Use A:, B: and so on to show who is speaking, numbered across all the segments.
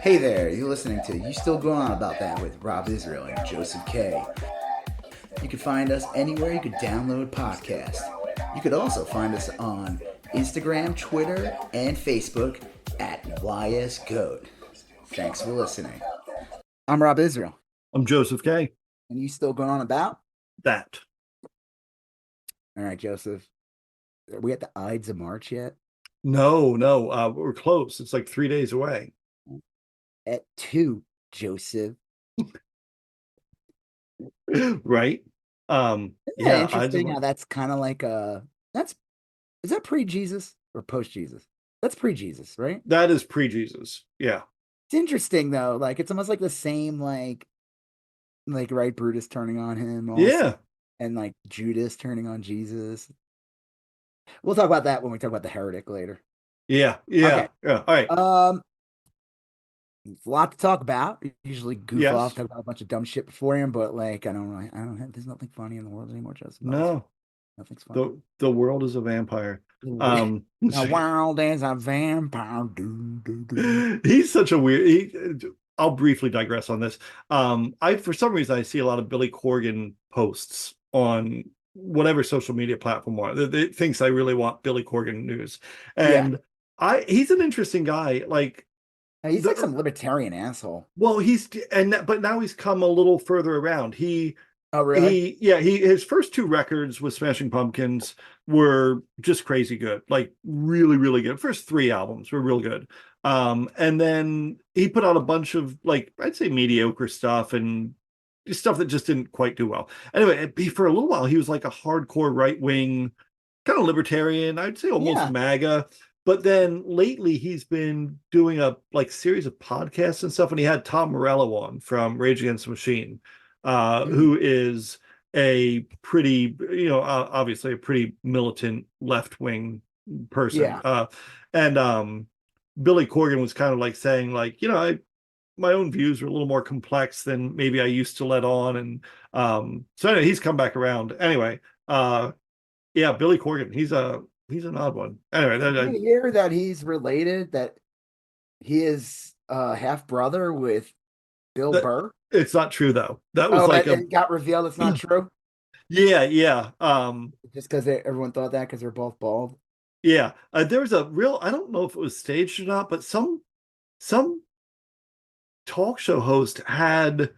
A: Hey there, you're listening to You Still Going On About That with Rob Israel and Joseph K. You can find us anywhere you could download podcasts. You could also find us on Instagram, Twitter, and Facebook at YSGOAT. Thanks for listening. I'm Rob Israel.
B: I'm Joseph K.
A: And you still going on about
B: that?
A: All right, Joseph. Are we at the Ides of March yet?
B: No, we're close. It's like 3 days away.
A: At 2, Joseph.
B: Right?
A: Yeah, interesting how that's kind of like is that pre-Jesus or post-Jesus? That's pre-Jesus, right?
B: That is pre-Jesus. Yeah.
A: It's interesting though. Like it's almost like the same like right, Brutus turning on him also,
B: Yeah.
A: and like Judas turning on Jesus. We'll talk about that when we talk about the heretic later.
B: Yeah.
A: Okay.
B: Yeah. All right.
A: It's a lot to talk about. We usually goof
B: Yes.
A: off, talk about a bunch of dumb shit beforehand, but like I don't have there's nothing funny in the world anymore, Joseph.
B: No.
A: Nothing's funny.
B: The world is a vampire.
A: The world is a vampire.
B: He's such a weird. I'll briefly digress on this. For some reason I see a lot of Billy Corgan posts on whatever social media platform that thinks I really want Billy Corgan news, and he's an interesting guy. Like
A: he's like some libertarian asshole.
B: Well, but now he's come a little further around.
A: Oh, really?
B: His first 2 records with Smashing Pumpkins were just crazy good, like really, really good. First 3 albums were real good. And then he put out a bunch of like, I'd say mediocre stuff and stuff that just didn't quite do well. Anyway, for a little while, he was like a hardcore right-wing, kind of libertarian, I'd say almost MAGA. But then lately he's been doing a like series of podcasts and stuff. And he had Tom Morello on from Rage Against the Machine, who is a pretty, obviously a pretty militant left-wing person.
A: Yeah.
B: And Billy Corgan was kind of like saying like, my own views are a little more complex than maybe I used to let on. And so anyway, he's come back around. Anyway, Billy Corgan, he's an odd one. Anyway,
A: did you hear that he's related, that he is half brother with Bill Burr?
B: It's not true though. That was
A: it got revealed it's not true.
B: Yeah.
A: Just because everyone thought that because they're both bald.
B: Yeah, there was a real. I don't know if it was staged or not, but some talk show host had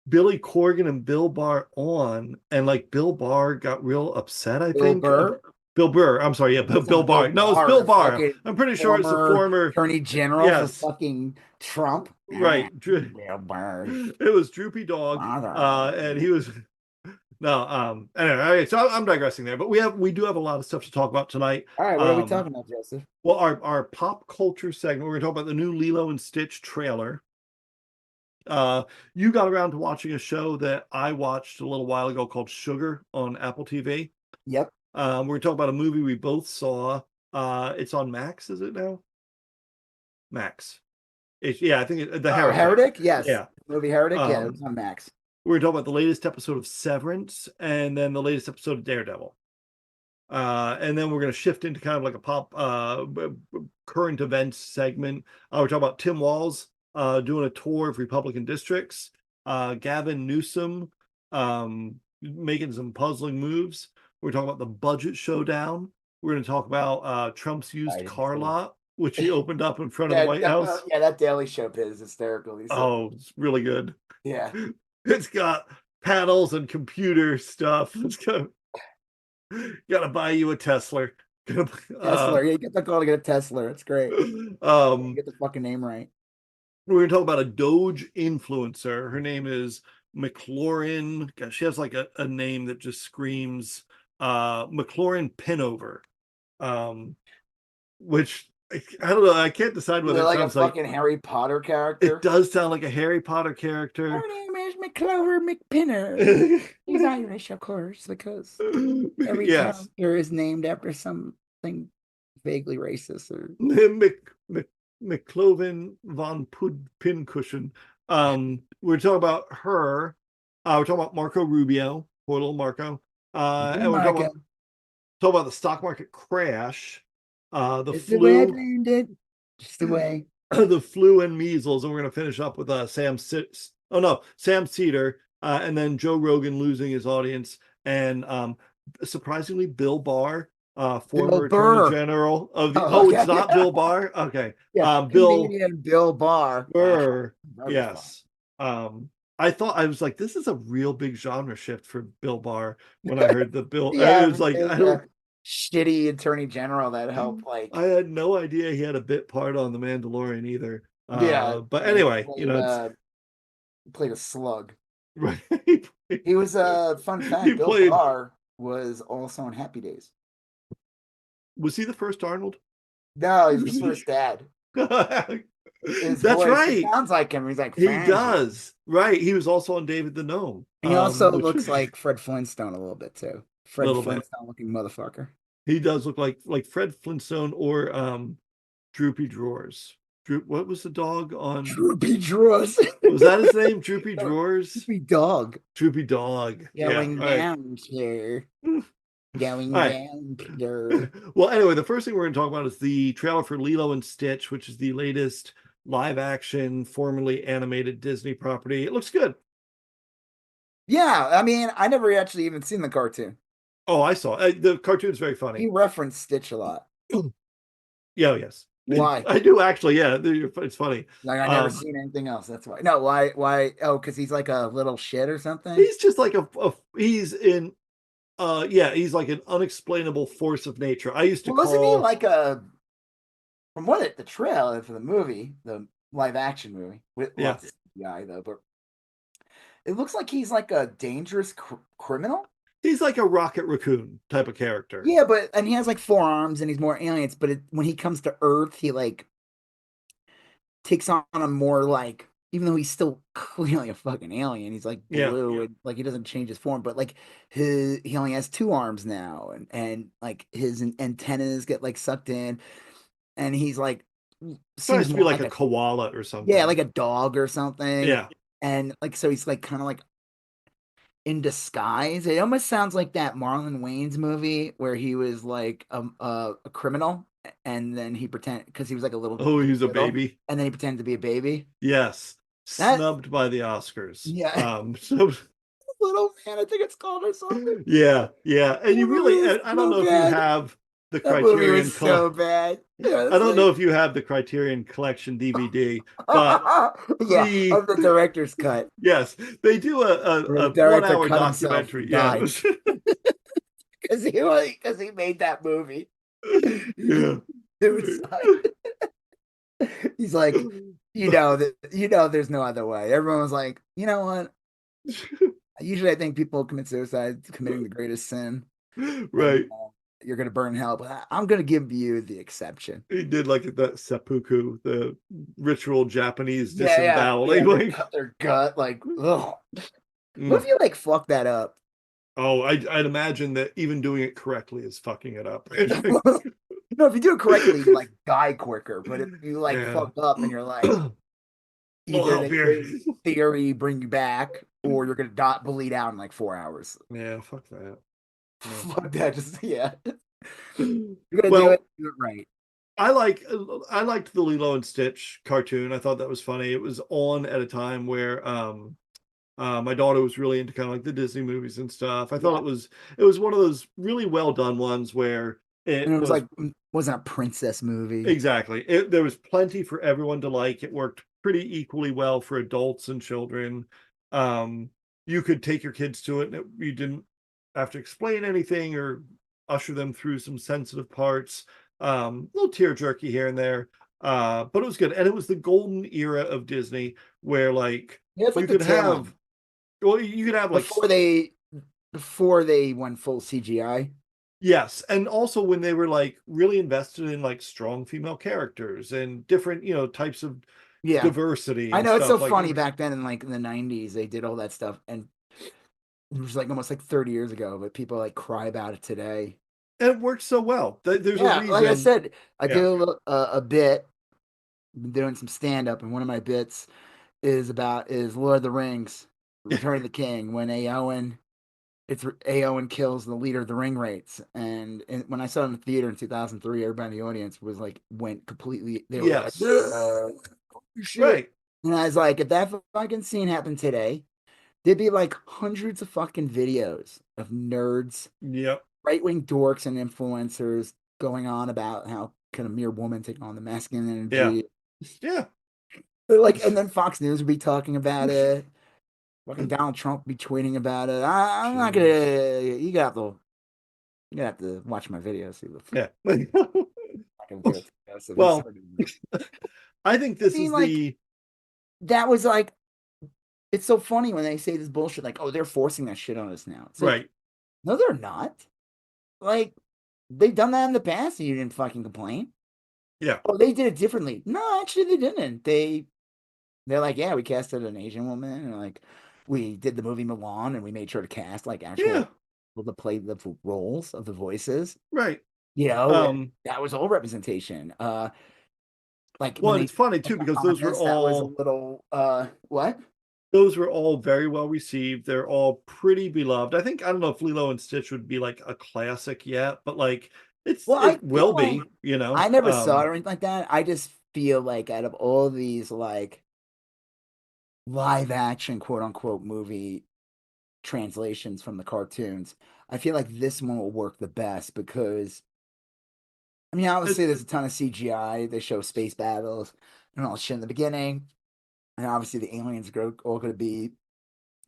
B: Billy Corgan and Bill Burr on, and like Bill Burr got real upset. I think Bill Burr. I'm sorry, Bill Barr. No, it's Bill Barr. I'm pretty sure it's the former
A: attorney general for fucking Trump.
B: Right. It was Droopy Dog, and he was. No, anyway, so I'm digressing there, but we do have a lot of stuff to talk about tonight.
A: All right, what are we talking about, Joseph?
B: Well, our pop culture segment, we're going to talk about the new Lilo and Stitch trailer. You got around to watching a show that I watched a little while ago called Sugar on Apple TV.
A: Yep.
B: We're going to talk about a movie we both saw. It's on Max, is it now? Max. I think the
A: Heretic. Yes.
B: Yeah.
A: Movie Heretic. Yeah, it's on Max.
B: We're talking about the latest episode of Severance and then the latest episode of Daredevil. And then we're going to shift into kind of like a pop current events segment. We're talking about Tim Walz doing a tour of Republican districts. Gavin Newsom making some puzzling moves. We're talking about the budget showdown. We're going to talk about Trump's used car lot, which he opened up in front of the White House.
A: Yeah, that Daily Show bit is hysterical.
B: It's really good.
A: Yeah.
B: It's got panels and computer stuff. It's gotta buy you a Tesla.
A: Tesla. You get the call to get a Tesla. It's great. Get the fucking name right.
B: We're gonna talk about a Doge influencer. Her name is McLaurin. Gosh, she has like a name that just screams McLaurin Pinover. Which I don't know. I can't decide whether it sounds like a fucking
A: Harry Potter character.
B: It does sound like a Harry Potter character.
A: Her name is McClover McPinner. He's Irish, of course, because every character is named after something vaguely racist. Or
B: McCloven von Pincushion. We're talking about her. We're talking about Marco Rubio, poor little Marco. And we're talking about the stock market crash. The
A: it's
B: flu.
A: The way I dreamed it. Just the way
B: the flu and measles, and we're going to finish up with Sam Cedar, and then Joe Rogan losing his audience, and surprisingly, Bill Barr,
A: Bill
B: former Attorney
A: Burr.
B: General of the.
A: Oh,
B: Oh, it's
A: okay.
B: not Bill Barr. Okay,
A: Yeah,
B: Bill
A: comedian Bill Barr.
B: Burr.
A: That was fun.
B: Yes. I thought I was like, this is a real big genre shift for Bill Barr when I heard the Bill. It
A: Yeah,
B: was like I
A: being
B: don't.
A: a shitty attorney general that helped,
B: I
A: like,
B: had no idea he had a bit part on The Mandalorian either.
A: yeah,
B: But anyway, it's
A: played a slug.
B: right.
A: He was a fun
B: He
A: fact. Bill
B: played.
A: Barr was also in Happy Days.
B: Was he the first Arnold?
A: No, he's the first dad. His
B: That's
A: voice, he
B: right.
A: sounds like him. He's like
B: He
A: Francis.
B: does. Right. He was also on David the Gnome.
A: And he also
B: Which
A: looks like Fred Flintstone a little bit too.
B: a
A: Fred
B: little bit.
A: Flintstone looking motherfucker.
B: He does look like Fred Flintstone or Droopy Drawers. What was the dog on?
A: Droopy Drawers.
B: Was that his name? Droopy
A: No,
B: Drawers?
A: Droopy Dog.
B: Droopy Dog.
A: Going
B: Yeah.
A: down, Peter. Going
B: All right.
A: down, Peter.
B: Well, anyway, the first thing we're going to talk about is the trailer for Lilo and Stitch, which is the latest live action, formerly animated Disney property. It looks good.
A: Yeah, I mean, I never actually even seen the cartoon.
B: Oh, I saw it. The cartoon's very
A: He
B: funny.
A: referenced Stitch a lot.
B: Yeah, yes.
A: Why?
B: I do actually. Yeah, it's funny.
A: Like I never seen anything else. That's why. No, why? Why? Oh, because he's like a little shit or something.
B: He's just like he's in. Yeah, he's like an unexplainable force of nature. I used to
A: Wasn't he
B: call.
A: like a? From what the trailer for the movie, the live action movie with lots of CGI though, but it looks like he's like a dangerous criminal.
B: He's like a Rocket Raccoon type of character.
A: Yeah, and he has like 4 arms and he's more aliens. But when he comes to Earth, he like takes on a more like, even though he's still clearly a fucking alien, he's like blue and like he doesn't change his form, but like he only has 2 arms now, and like his antennas get like sucked in, and he's like
B: Seems to be like a koala or something.
A: Yeah, like a dog or something.
B: Yeah,
A: and like so he's like kind of like in disguise. It almost sounds like that Marlon Wayans movie where he was like a criminal, and then he pretended because he was like a little.
B: Oh, he's a baby,
A: and then he pretended to be a baby.
B: Yes, snubbed by the Oscars.
A: Yeah.
B: So
A: Little Man, I think it's called or something.
B: Yeah, and you really, I don't know if you have the Criterion.
A: So bad.
B: Yeah, I don't know if you have the Criterion Collection DVD, but
A: of the director's cut.
B: Yes, they do a 1-hour documentary. Yeah,
A: because he made that movie.
B: Yeah,
A: he's like, there's no other way. Everyone was like, you know what? Usually, I think people commit suicide committing the greatest sin.
B: Right.
A: And, you're gonna burn in hell, but I'm gonna give you the exception.
B: He did like that seppuku, the ritual Japanese disemboweling.
A: Like cut their gut, like, ugh. What if you like fuck that up?
B: Oh, I'd imagine that even doing it correctly is fucking it up.
A: No, if you do it correctly, you like die quicker. But if you like fuck up and you're like, either the theory bring you back, or you're gonna bleed out in like 4 hours.
B: Yeah, fuck that.
A: Fuck that. Just You're gonna do it right.
B: I liked the Lilo and Stitch cartoon. I thought that was funny. It was on at a time where my daughter was really into kind of like the Disney movies and stuff. I thought it was one of those really well done ones where it
A: was like wasn't a princess movie.
B: Exactly. There was plenty for everyone to like. It worked pretty equally well for adults and children. You could take your kids to it and you didn't have to explain anything or usher them through some sensitive parts. A little tear jerky here and there, but it was good. And it was the golden era of Disney where like you could have like
A: before they went full CGI.
B: Yes, and also when they were like really invested in like strong female characters and different types of diversity.
A: I know it's so funny back then in like in the 90s they did all that stuff, and it was like almost like 30 years ago, but people like cry about it today.
B: And it worked so well. There's a reason.
A: Like I said, I do a bit. I've been doing some stand up, and one of my bits is Lord of the Rings, Return of the King, when Eowyn it's Aowen kills the leader of the ring rates, and when I saw it in the theater in 2003, everybody in the audience was like went completely. They were like,
B: Yes.
A: "Oh, shit!"
B: Right.
A: And I was like, if that fucking scene happened today, there'd be like hundreds of fucking videos of nerds,
B: Yep.
A: right wing dorks, and influencers going on about how can a mere woman take on the masculine
B: Yeah.
A: energy.
B: Yeah.
A: Like, and then Fox News would be talking about it. Fucking Donald Trump would be tweeting about it. I'm not gonna.
B: Jeez.
A: You have to watch my videos. See the
B: Yeah.
A: fucking go to this.
B: Well, I think
A: I
B: this
A: mean,
B: is
A: like
B: the
A: that was like it's so funny when they say this bullshit. Like, oh, they're forcing that shit on us now. It's like,
B: right.
A: no, they're not. Like, they've done that in the past, and you didn't fucking complain.
B: Yeah.
A: Oh, they did it differently. No, actually, they didn't. They're like, yeah, we casted an Asian woman, and like we did the movie Milan, and we made sure to cast like
B: Yeah.
A: actual people to play the roles of the voices.
B: Right.
A: You know, and
B: Um,
A: that was all representation. Like when
B: well, and
A: they
B: it's funny too because
A: on this, that was a little what?
B: those were all very well received. They're all pretty beloved. I don't know if Lilo and Stitch would be like a classic yet, but like
A: Well, I
B: it
A: feel
B: will
A: like
B: be, you know.
A: I never saw it or anything like that. I just feel like out of all these like live action quote unquote movie translations from the cartoons, I feel like this one will work the best because I mean
B: It,
A: obviously there's a ton of CGI. They show space battles and all that shit in the beginning. And obviously the aliens are all gonna be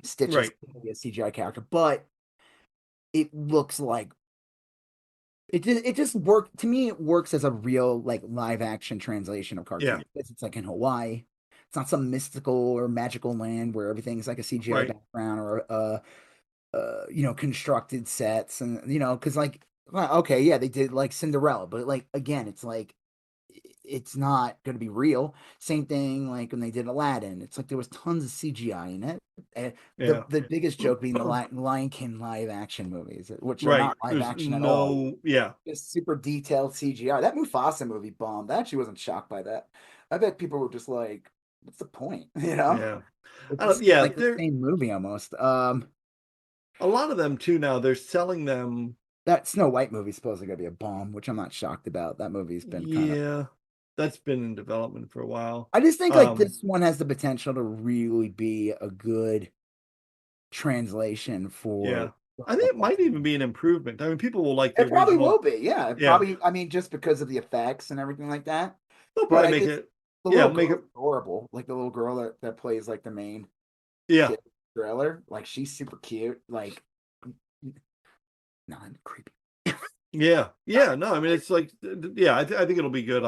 A: Stitches
B: right.
A: a CGI character, but it looks like it just worked to me. It works as a real like live action translation of
B: Yeah.
A: cartoons. It's like in Hawaii. It's not some mystical or magical land where everything's like a CGI
B: Right.
A: background or constructed sets and because like well, okay, yeah, they did like Cinderella, but like again, it's like it's not going to be real. Same thing like when they did Aladdin. It's like there was tons of CGI in it. The
B: Yeah.
A: the biggest joke being the Lion King live action movies, which are
B: Right.
A: not live
B: There's
A: action at all.
B: no, yeah.
A: Just super detailed CGI. That Mufasa movie bombed. I actually wasn't shocked by that. I bet people were just like, "What's the point?"
B: Yeah.
A: It just seemed
B: Yeah,
A: like the
B: they're
A: same movie almost.
B: a lot of them too now. They're selling them.
A: That Snow White movie is supposedly gonna be a bomb, which I'm not shocked about. That movie's been kind of.
B: Yeah. That's been in development for a while.
A: I just think like
B: Um,
A: this one has the potential to really be a good translation
B: yeah.
A: for
B: I think it might even be an improvement. I mean, people will like the
A: it probably will
B: original.
A: be, yeah. It
B: Yeah.
A: probably, I mean, just because of the effects and everything like that.
B: They'll
A: But
B: probably
A: I
B: make
A: just
B: it,
A: the
B: yeah,
A: little
B: make
A: girl's
B: it,
A: adorable. Like the little girl that plays like the main
B: yeah.
A: kid trailer. Like she's super cute. Like not creepy.
B: Yeah. Yeah. No, I mean, it's like, yeah, I think it'll be good.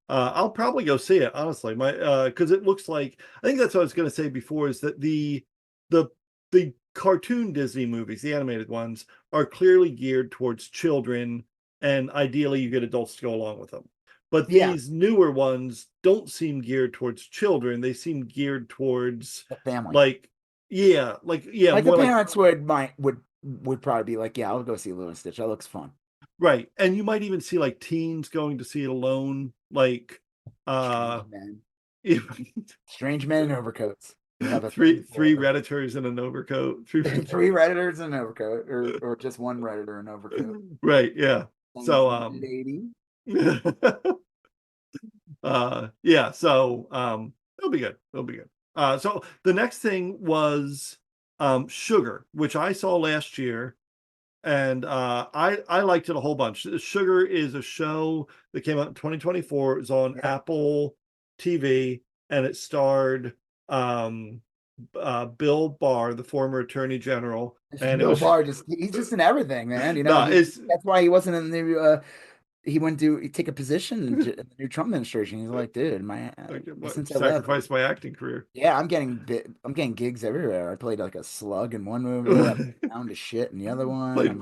B: I'll probably go see it, honestly. Because it looks like, I think that's what I was going to say before is that the, the cartoon Disney movies, the animated ones, are clearly geared towards children, and ideally you get adults to go along with them. But
A: Yeah,
B: these newer ones don't seem geared towards children. They seem geared towards
A: the family.
B: like, yeah,
A: Like the
B: more like
A: parents would probably be like, yeah, I'll go see Lilo and Stitch. That looks fun.
B: right. And you might even see like teens going to see it alone, like
A: Strange
B: uh
A: men.
B: yeah,
A: Strange men in overcoats. We have a thing
B: three
A: for
B: redditors in an overcoat. Three,
A: three redditors in an overcoat, or just one redditor in an overcoat.
B: right, yeah.
A: Things
B: So
A: lady.
B: yeah, so it'll be good. It'll be good. So the next thing was Sugar, which I saw last year, and I liked it a whole bunch. Sugar is a show that came out in 2024. It was on
A: Yeah.
B: Apple TV, and it starred Bill Barr, the former Attorney General, and it
A: Bill
B: was
A: Barr he's just in everything, man.
B: no, it's
A: That's why he wasn't in the he went to take a position in the new Trump administration. He's like, dude, my
B: like,
A: since I left,
B: sacrificed my acting career.
A: yeah, I'm getting gigs everywhere. I played like a slug in one movie, I played a pound of shit in the other one.
B: Like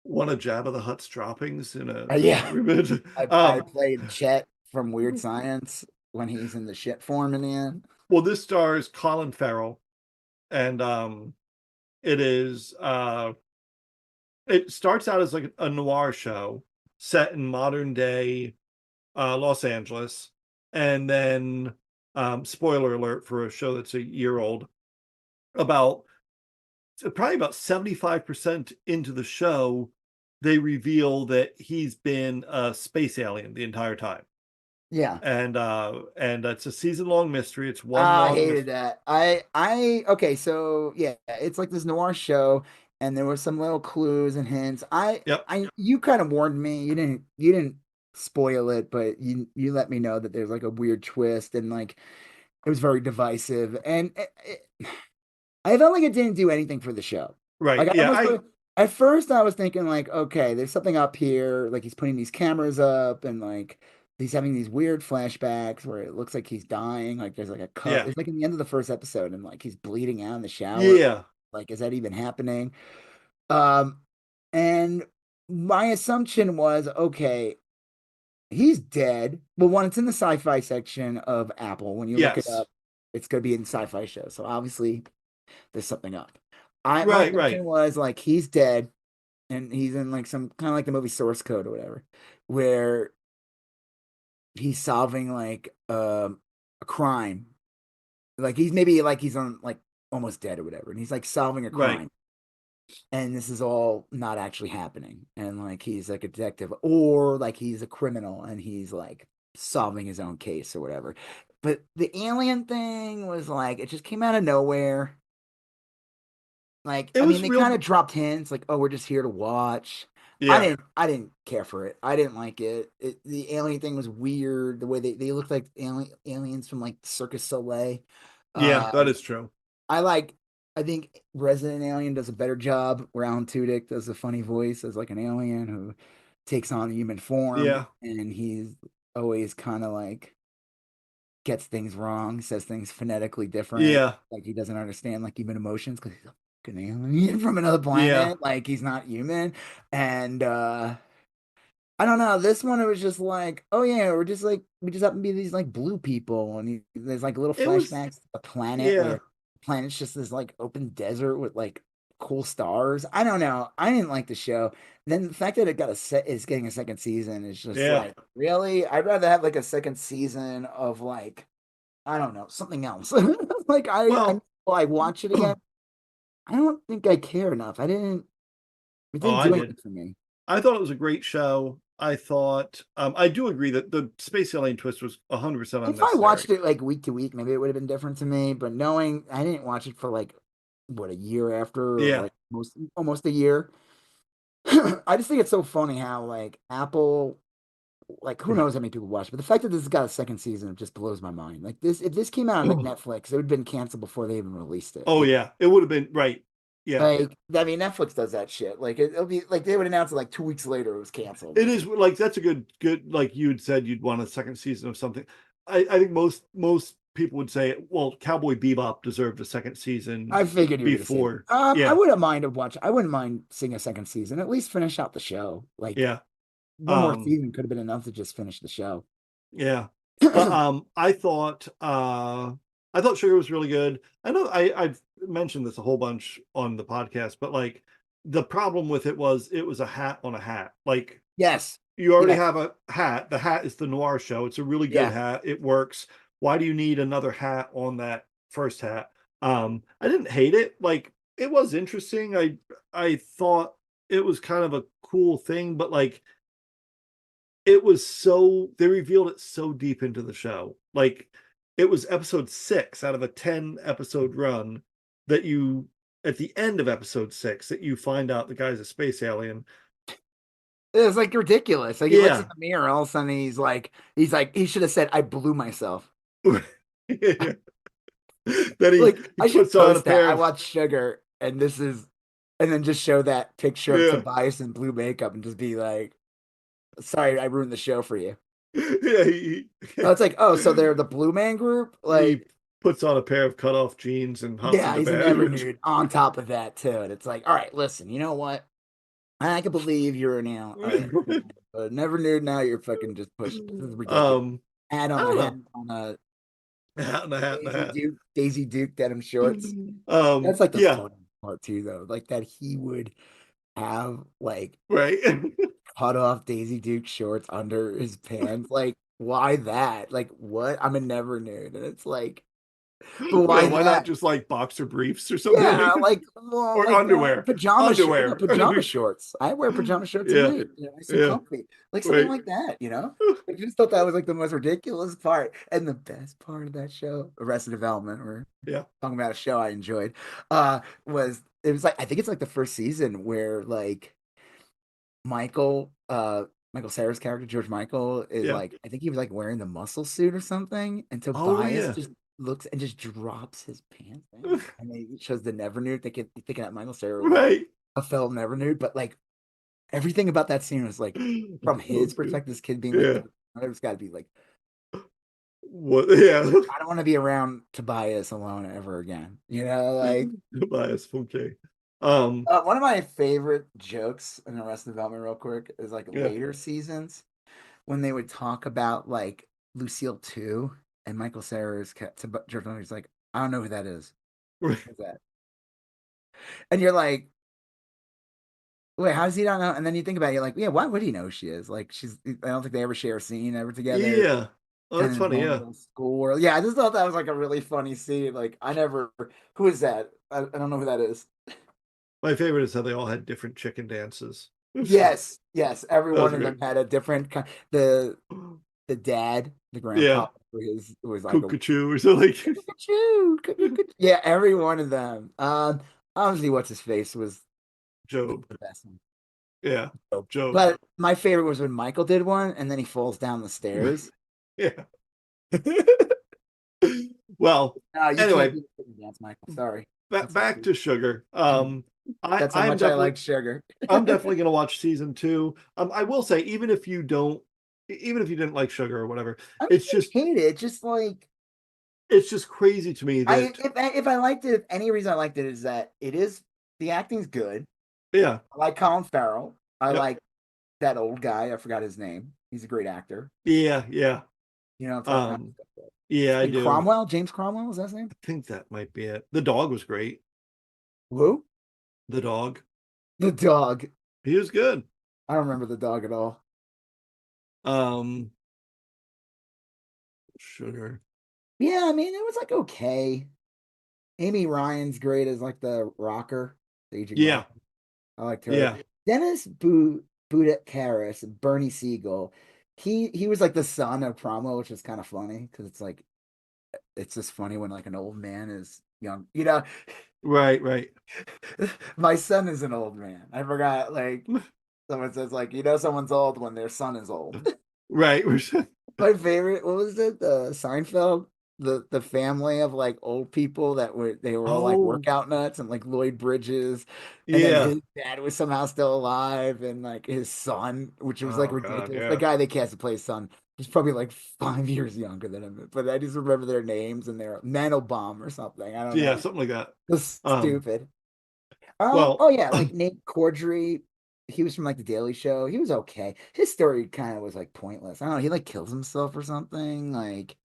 B: one of Jabba the Hutt's droppings in a
A: Yeah,
B: remake.
A: I played Chet from Weird Science when he's in the shit form in the end.
B: Well, this stars Colin Farrell, and it is it starts out as like a noir show set in modern day Los Angeles, and then spoiler alert for a show that's a year old, about probably about 75% into the show, they reveal that he's been a space alien the entire time.
A: Yeah.
B: And it's a season-long mystery. It's one
A: I
B: long
A: hated
B: mystery.
A: that. Okay, so yeah, it's like this noir show, and there were some little clues and hints.
B: Yep.
A: You kind of warned me. You didn't spoil it, but you let me know that there's like a weird twist, and like it was very divisive, and I felt like it didn't do anything for the show.
B: Right.
A: Like
B: Yeah.
A: at first I was thinking like, okay, there's something up here. Like he's putting these cameras up and like he's having these weird flashbacks where it looks like he's dying. Like there's like a cut.
B: Yeah.
A: It's like in the end of the first episode and like he's bleeding out in the shower.
B: Yeah.
A: Like, is that even happening? Um, and my assumption was, okay, he's dead. Well, one, it's in the sci-fi section of Apple. When you look it
B: Yes.
A: up, it's gonna be in sci-fi show. So obviously there's something up. My
B: Right.
A: assumption
B: Right.
A: was like he's dead and he's in like some kind of like the movie Source Code or whatever, where he's solving like a crime. Like he's maybe like he's on like almost dead or whatever, and he's like solving a
B: Right.
A: crime. And this is all not actually happening. And like he's like a detective, or like he's a criminal and he's like solving his own case or whatever. But the alien thing was like it just came out of nowhere. Like,
B: It
A: I mean,
B: was
A: they kind
B: real.
A: of dropped hints, like, "Oh, we're just here to watch."
B: Yeah.
A: I didn't care for it. I didn't like it. The alien thing was weird. The way they looked like aliens from like Circus Soleil.
B: Yeah. That
A: Um,
B: is true.
A: I like. I think Resident Alien does a better job. Alan Tudyk does a funny voice as like an alien who takes on human form,
B: Yeah.
A: and he's always kind of like gets things wrong, says things phonetically different.
B: Yeah.
A: Like he doesn't understand like human emotions because he's a fucking alien from another
B: Yeah.
A: planet. Like he's not human. And I don't know. This one it was just like, oh yeah, we just happen to be these like blue people, and there's like little
B: It was.
A: flashbacks to the planet where
B: Yeah.
A: the planet's just this like open desert with like cool stars. I don't know. I didn't like the show. Then the fact that it got a set is getting a second season is just
B: Yeah.
A: like, really? I'd rather have like a second season of like I don't know, something else. Like I
B: Well.
A: will I watch it again. I don't think I care enough. It
B: Oh,
A: didn't
B: I
A: do
B: did.
A: anything for me.
B: I thought it was a great show. I thought I do agree that the space alien twist was 100%
A: If I
B: unnecessary.
A: watched it like week to week, maybe it would have been different to me. But knowing I didn't watch it for like what a year after, or
B: Yeah.
A: like most almost a year. I just think it's so funny how like Apple, like who knows how many people watch, but the fact that this has got a second season just blows my mind. Like this, if this came out on like Netflix, it would have been canceled before they even released it.
B: Oh yeah, it would have been right. Yeah.
A: Like, I mean, Netflix does that shit. Like, it'll be like they would announce it like 2 weeks later it was canceled.
B: It is like that's a good like you'd said you'd want a second season of something. I think most people would say, well, Cowboy Bebop deserved a second season
A: I figured you were gonna say
B: before.
A: that. I
B: Yeah.
A: wouldn't mind of watch. I wouldn't mind seeing a second season. At least finish out the show. Like
B: Yeah.
A: one more
B: Um
A: season could have been enough to just finish the show.
B: yeah. But I thought Sugar was really good. I know I've mentioned this a whole bunch on the podcast, but like the problem with it was a hat on a hat. Like
A: Yes.
B: you already
A: Yeah.
B: have a hat. The hat is the noir show. It's a really good
A: Yeah.
B: hat. It works. Why do you need another hat on that first hat? I didn't hate it. Like it was interesting. I thought it was kind of a cool thing, but like it was so they revealed it so deep into the show. Like it was episode 6 out of a 10 episode run that you at the end of episode 6 that you find out the guy's a space alien.
A: It's like ridiculous. Like he looks in
B: Yeah.
A: the mirror, all of a sudden he's like, he should have said, I blew myself.
B: Then he
A: Like
B: he
A: I should
B: puts on a
A: post that.
B: pair
A: I
B: of
A: watched Sugar and this is and then just show that picture of
B: yeah.
A: Tobias in blue makeup and just be like, sorry, I ruined the show for you.
B: Yeah,
A: Oh, it's like, oh, so they're the Blue Man Group?
B: he
A: Like,
B: puts on a pair of cutoff jeans and hops
A: yeah,
B: into
A: he's a
B: bed.
A: never nude on top of that too. And it's like, all right, listen, you know what? I can believe you're now but never nude now you're fucking just pushing. This is ridiculous. Hat
B: I
A: on a
B: don't
A: hat
B: know.
A: on a
B: Hat in a hat in a hat.
A: Daisy Duke denim shorts. That's like the
B: Yeah,
A: fun part too, though. Like that he would have like
B: right.
A: cut off Daisy Duke shorts under his pants. Like, why that? Like, what? I'm a never nude. And it's like, But why
B: Why not
A: that?
B: just like boxer briefs or something
A: Yeah, like
B: or underwear?
A: no,
B: Underwear.
A: pajama shorts. I wear pajama shorts at
B: Yeah.
A: night. Nice and
B: Yeah.
A: comfy, like something
B: Right.
A: like that. I just thought that was like the most ridiculous part, and the best part of that show, Arrested Development, or
B: Yeah.
A: talking about a show I enjoyed, was it was like I think it's like the first season where like Michael, Michael Cera's character, George Michael, is
B: Yeah.
A: like, I think he was like wearing the muscle suit or something. And
B: Oh
A: Tobias
B: yeah.
A: just looks and just drops his pants down. And then he shows the never nude, thinking that Michael Cera was like
B: Right.
A: a fellow never nude. But like everything about that scene was like, from
B: That
A: his
B: was good.
A: perspective, this kid being like,
B: Yeah.
A: it's got to be like,
B: What? Yeah.
A: I don't want to be around Tobias alone ever again. Like
B: Bias. Okay.
A: one of my favorite jokes in Arrested Development, real quick, is like
B: Yeah.
A: later seasons when they would talk about like Lucille 2 and Michael Cera's to George Miller, he's like, I don't know who that is.
B: Right.
A: Who's that? And you're like, wait, how does he not know? And then you think about it, you're like, yeah, why would he know who she is? Like, I don't think they ever share a scene ever together.
B: Yeah. Oh,
A: Kind
B: that's
A: of in his
B: funny.
A: own
B: Yeah.
A: little school world. Yeah, I just thought that was like a really funny scene. Like, who is that? I don't know who that is.
B: My favorite is how they all had different chicken dances. That
A: Yes, yes. Every
B: was
A: one of
B: great.
A: them had a different kind. The dad, the
B: Yeah.
A: grandpa, was like a
B: Cuckoo or something.
A: yeah, every one of them. Obviously, what's his face was the
B: Job.
A: best one.
B: Yeah. Job.
A: But my favorite was when Michael did one, and then he falls down the stairs.
B: Yeah. Well,
A: No, you can't
B: anyway,
A: do the dance, Michael. Sorry, that's
B: back to Sugar.
A: that's how
B: I'm
A: much I
B: definitely
A: like sugar.
B: I'm definitely gonna watch season two. I will say, even if you didn't like Sugar or whatever,
A: I mean,
B: it's just
A: I hate it. Just like
B: it's just crazy to me that
A: if I liked it, if any reason I liked it is that the acting's good.
B: yeah,
A: I like Colin Farrell. I
B: yep,
A: like that old guy. I forgot his name. He's a great actor.
B: yeah.
A: You know what I'm talking
B: Um,
A: about?
B: yeah, I
A: And
B: do.
A: Cromwell, James Cromwell, is that his name?
B: I think that might be it. The dog was great.
A: Who?
B: The dog.
A: The dog.
B: He was good.
A: I don't remember the dog at all.
B: Um, Sugar.
A: Yeah, I mean, it was like okay. Amy Ryan's great as like the rocker, the aging
B: Yeah,
A: rocker. I liked her.
B: yeah.
A: Dennis Karas, Bernie Siegel. He was like the son of Cromwell, which is kind of funny because it's just funny when like an old man is young.
B: Right.
A: My son is an old man. I forgot. Like someone says, like someone's old when their son is old.
B: Right.
A: My favorite, what was it? The Seinfeld, the family of like old people they were all like
B: Oh,
A: workout nuts and like Lloyd Bridges, and then
B: yeah.
A: his dad was somehow still alive, and like his son, which was like
B: Oh God,
A: ridiculous. The
B: yeah.
A: guy they cast to play his son was probably like 5 years younger than him, but I just remember their names and their Mandelbaum or something. I don't
B: Yeah,
A: know.
B: something like that.
A: Just
B: Um,
A: stupid.
B: well,
A: Oh yeah, like Nate Cordry. He was from like the Daily Show. He was okay. His story kind of was like pointless. I don't know. He like kills himself or something. Like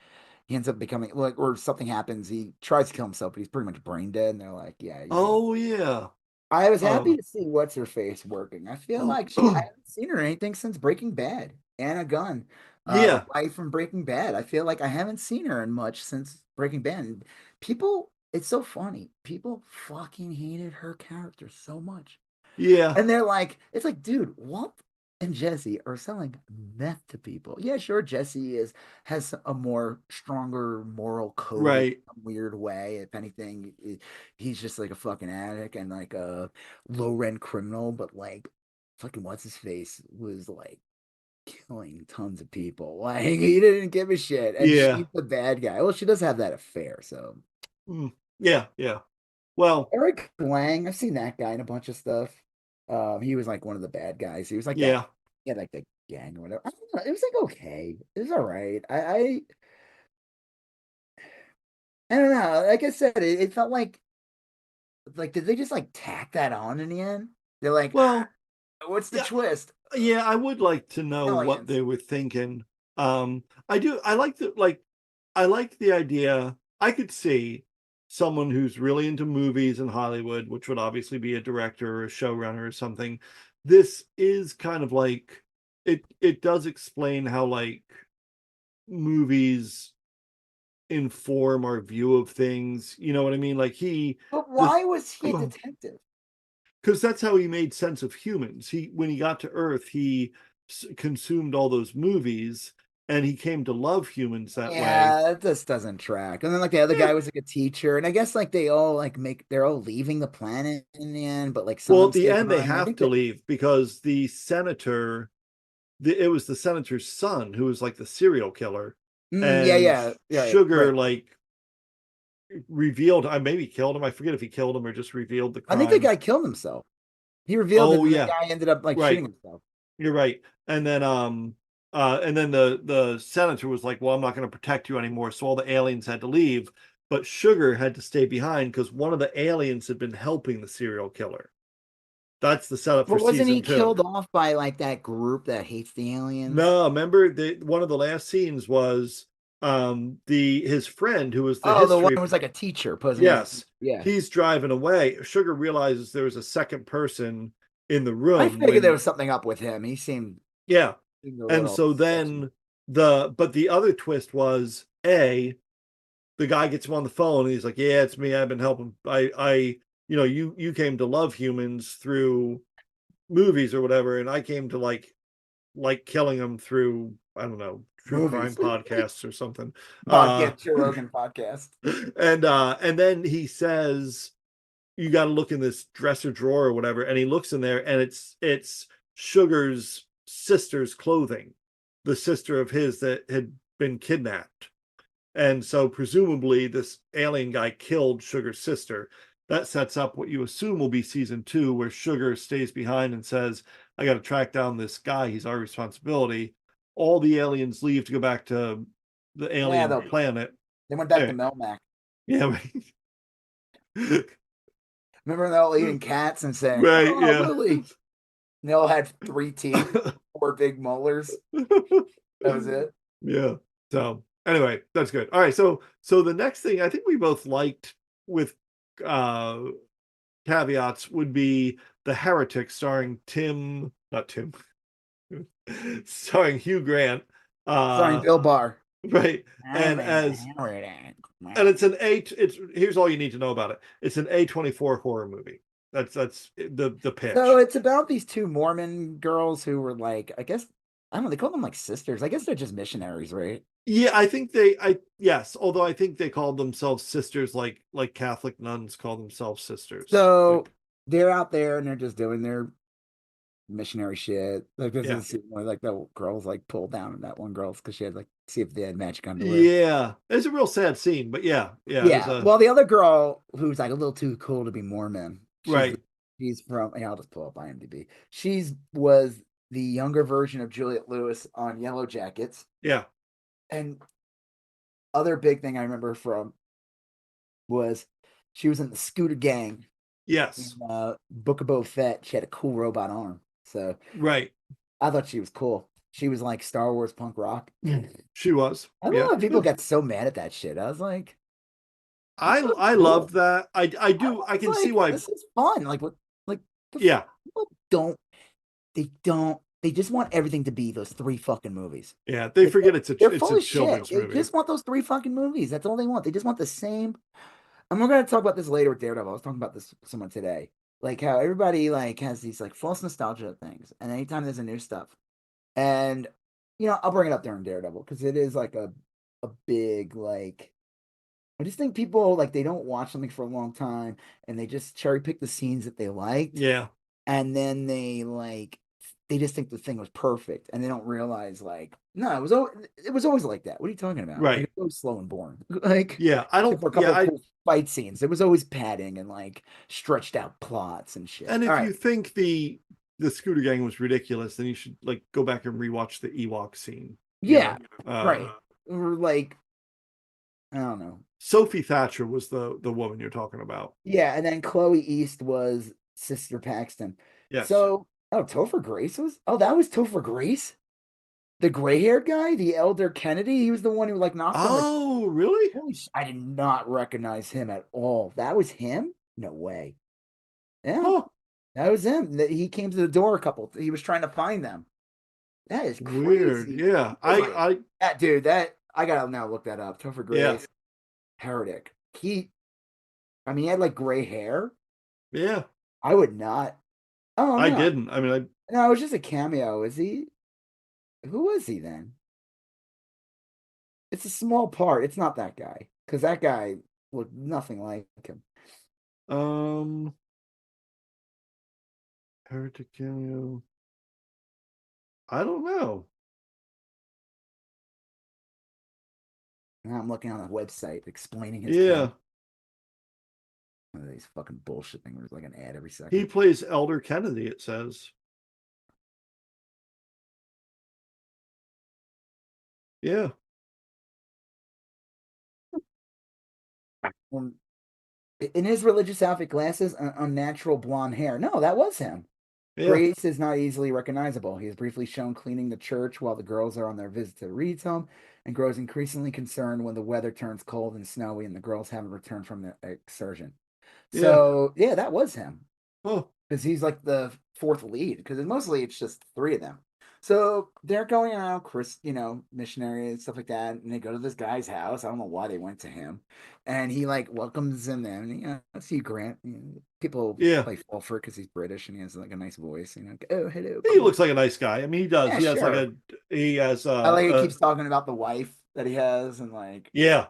A: he ends up becoming like, or something happens. He tries to kill himself, but he's pretty much brain dead. And they're like, yeah, he's dead.
B: oh yeah.
A: I was happy
B: Um,
A: to see what's her face working. I feel like I haven't seen her in anything since Breaking Bad. Anna Gunn, the
B: yeah,
A: wife from Breaking Bad. I feel like I haven't seen her in much since Breaking Bad. And people, it's so funny. People fucking hated her character so much.
B: yeah,
A: And they're like, it's like, dude, Walt and Jesse are selling meth to people. Yeah, sure, Jesse has a more stronger moral code in
B: right.
A: some weird way. If anything, he's just like a fucking addict and like a low rent criminal. But like, fucking what's his face was like killing tons of people. Like he didn't give a shit, and
B: Yeah.
A: she's the bad guy. Well, she does have that affair, so.
B: Mm, yeah. Well,
A: Eric Lang, I've seen that guy in a bunch of stuff. He was like one of the bad guys. He was like that.
B: yeah,
A: He had like the gang or whatever. I don't know. It was like okay. It was all right. I don't know. Like I said, it felt like did they just like tack that on in the end? They're like,
B: well,
A: what's the
B: yeah,
A: twist?
B: yeah, I would like to know what
A: Aliens.
B: they were thinking. I do. I like the idea. I could see someone who's really into movies and Hollywood, which would obviously be a director or a showrunner or something. This is kind of like it does explain how like movies inform our view of things. You know what I mean? Like
A: But why was he a detective?
B: because that's how he made sense of humans. When he got to Earth, he consumed all those movies, and he came to love humans that way.
A: Yeah, that just doesn't track. And then like the other guy was like a teacher, and I guess like they're all leaving the planet in the end, but like some
B: Well,
A: of
B: at
A: them
B: the
A: stay
B: end, they
A: behind. I
B: have
A: think
B: to
A: that,
B: leave because the senator, it was the senator's son who was like the serial killer, and
A: right,
B: Sugar
A: right.
B: like revealed, I maybe killed him. I forget if he killed him or just revealed the
A: I think the
B: crime.
A: guy killed himself. He revealed it,
B: Oh
A: and the
B: yeah,
A: guy ended up like
B: right.
A: shooting himself.
B: You're right. And then the senator was like, "Well, I'm not going to protect you anymore." So all the aliens had to leave, but Sugar had to stay behind because one of the aliens had been helping the serial killer. That's the setup for
A: But wasn't he
B: season 2.
A: killed off by like that group that hates the aliens?
B: No, remember one of the last scenes was the his friend who was the
A: Oh, the one who
B: history.
A: was like a teacher posing as a
B: Yes,
A: teacher. Yeah.
B: he's driving away. Sugar realizes there was a second person in the
A: I
B: room
A: figured there
B: when,
A: was something up with him.
B: yeah.
A: Seemed a
B: And
A: little
B: so
A: sketchy.
B: then but the other twist was the guy gets him on the phone and he's like, "Yeah, it's me. I've been helping. You came to love humans through movies or whatever, and I came to like killing them through, I don't know, true crime
A: Movies.
B: podcasts or something."
A: Podcast, Joe Rogan podcast.
B: And then he says, "You got to look in this dresser drawer or whatever," and he looks in there, and it's Sugar's sister's clothing, the sister of his that had been kidnapped. And so presumably this alien guy killed Sugar's sister. That sets up what you assume will be season 2, where Sugar stays behind and says, "I got to track down this guy. He's our responsibility." All the aliens leave to go back to the
A: Yeah,
B: alien planet.
A: they went back to
B: Anyway,
A: Melmac.
B: yeah, right.
A: Remember they're all eating cats and saying,
B: Right,
A: "Oh,
B: yeah.
A: Willie." They all had 3 teeth, 4 big molars. That was it.
B: Yeah. So anyway, that's good. All right. So the next thing I think we both liked with uh caveats would be the Heretic starring not Tim, starring Hugh Grant.
A: Starring Bill Barr.
B: Right.
A: I'm
B: And
A: a
B: as
A: Heretic.
B: and it's here's all you need to know about it. It's an A24 horror movie. That's the
A: So
B: pitch.
A: it's about these 2 Mormon girls who were like, I guess, I don't know, they call them like sisters. I guess they're just missionaries, right?
B: Yeah, yes, although I think they called themselves sisters, like Catholic nuns call themselves sisters.
A: So
B: Like,
A: they're out there and they're just doing their missionary shit. Like this
B: yeah.
A: is where like the girls like pulled down that one girl because she had like see if they had magic underwear.
B: Yeah. It's a real sad scene, but yeah, it was
A: Yeah.
B: a
A: Well, the other girl who's like a little too cool to be Mormon,
B: right.
A: she's from. Yeah, I'll just pull up IMDb. She's was the younger version of Juliet Lewis on Yellow Jackets.
B: Yeah.
A: And other big thing I remember from was she was in the Scooter Gang in
B: Yes.
A: Book of Boba Fett. She had a cool robot arm, so
B: Right.
A: I thought she was cool. She was like Star Wars punk rock. I
B: She was.
A: don't know
B: Yeah.
A: why people got so mad at that shit. I was like, this looks
B: I
A: cool.
B: loved that. I
A: I was
B: can see
A: like,
B: why.
A: this is fun. Like what? Like
B: Yeah.
A: people don't. They don't. They just want everything to be those 3 fucking movies.
B: Yeah. They
A: Like,
B: forget it's
A: they're
B: it's
A: full
B: a
A: of shit.
B: children's
A: They
B: movie.
A: just want those 3 fucking movies. That's all they want. They just want the same. And we're gonna talk about this later with Daredevil. I was talking about this with someone today. Like how everybody like has these like false nostalgia things, and anytime there's a new stuff, and I'll bring it up during Daredevil because it is like a big like. I just think people like they don't watch something for a long time, and they just cherry pick the scenes that they liked,
B: Yeah.
A: and then they just think the thing was perfect, and they don't realize like no, it was always like that. What are you talking about? Like
B: Right.
A: it was slow and boring. Like
B: Yeah. I
A: except
B: don't
A: for a couple
B: yeah,
A: of cool fight scenes, there was always padding and like stretched out plots and shit.
B: and
A: All
B: if
A: right,
B: you think the Scooter Gang was ridiculous, then you should like go back and rewatch the Ewok scene.
A: yeah,
B: Uh,
A: right. Or like I don't know.
B: Sophie Thatcher was the woman you're talking about.
A: Yeah, and then Chloe East was Sister Paxton.
B: Yes.
A: So, Topher Grace was. Oh, that was Topher Grace, the gray-haired guy, the elder Kennedy. He was the one who like knocked on the.
B: Oh, really?
A: I did not recognize him at all. That was him? No way. Yeah,
B: Huh.
A: that was him. He came to the door a couple. He was trying to find them. That is
B: Weird.
A: crazy.
B: Yeah.
A: Dude, that I gotta now look that up. Topher
B: Yeah.
A: Grace. Heretic. I mean, he had like gray hair.
B: Yeah,
A: I would not. Oh
B: I
A: no,
B: didn't. I mean,
A: no, it was just a cameo. Is he? Who was he then? It's a small part. It's not that guy because that guy looked nothing like him.
B: um, Heretic cameo. I don't know.
A: And I'm looking on a website explaining his
B: Yeah,
A: cameo. One of these fucking bullshit things. There's like an ad every
B: he
A: second.
B: plays Elder Kennedy. It says. Yeah,
A: Um, in his religious outfit, glasses, unnatural blonde hair. No, that was him.
B: yeah,
A: Grace is not easily recognizable. He is briefly shown cleaning the church while the girls are on their visit to Reed's home and grows increasingly concerned when the weather turns cold and snowy and the girls haven't returned from the excursion.
B: yeah.
A: So, yeah, that was him
B: Oh,
A: because he's like the fourth lead because mostly it's just three of them. So they're going around, missionary and stuff like that, and they go to this guy's house. I don't know why they went to him, and he like welcomes them in. That's Hugh Grant. People
B: yeah.
A: play fall for it because he's British and he has like a nice voice. Oh, hello,
B: He
A: come on.
B: looks like a nice guy. I mean, he does.
A: Yeah,
B: He has like
A: sure.
B: a. He has
A: I like he keeps talking about the wife that he has, and like,
B: Yeah,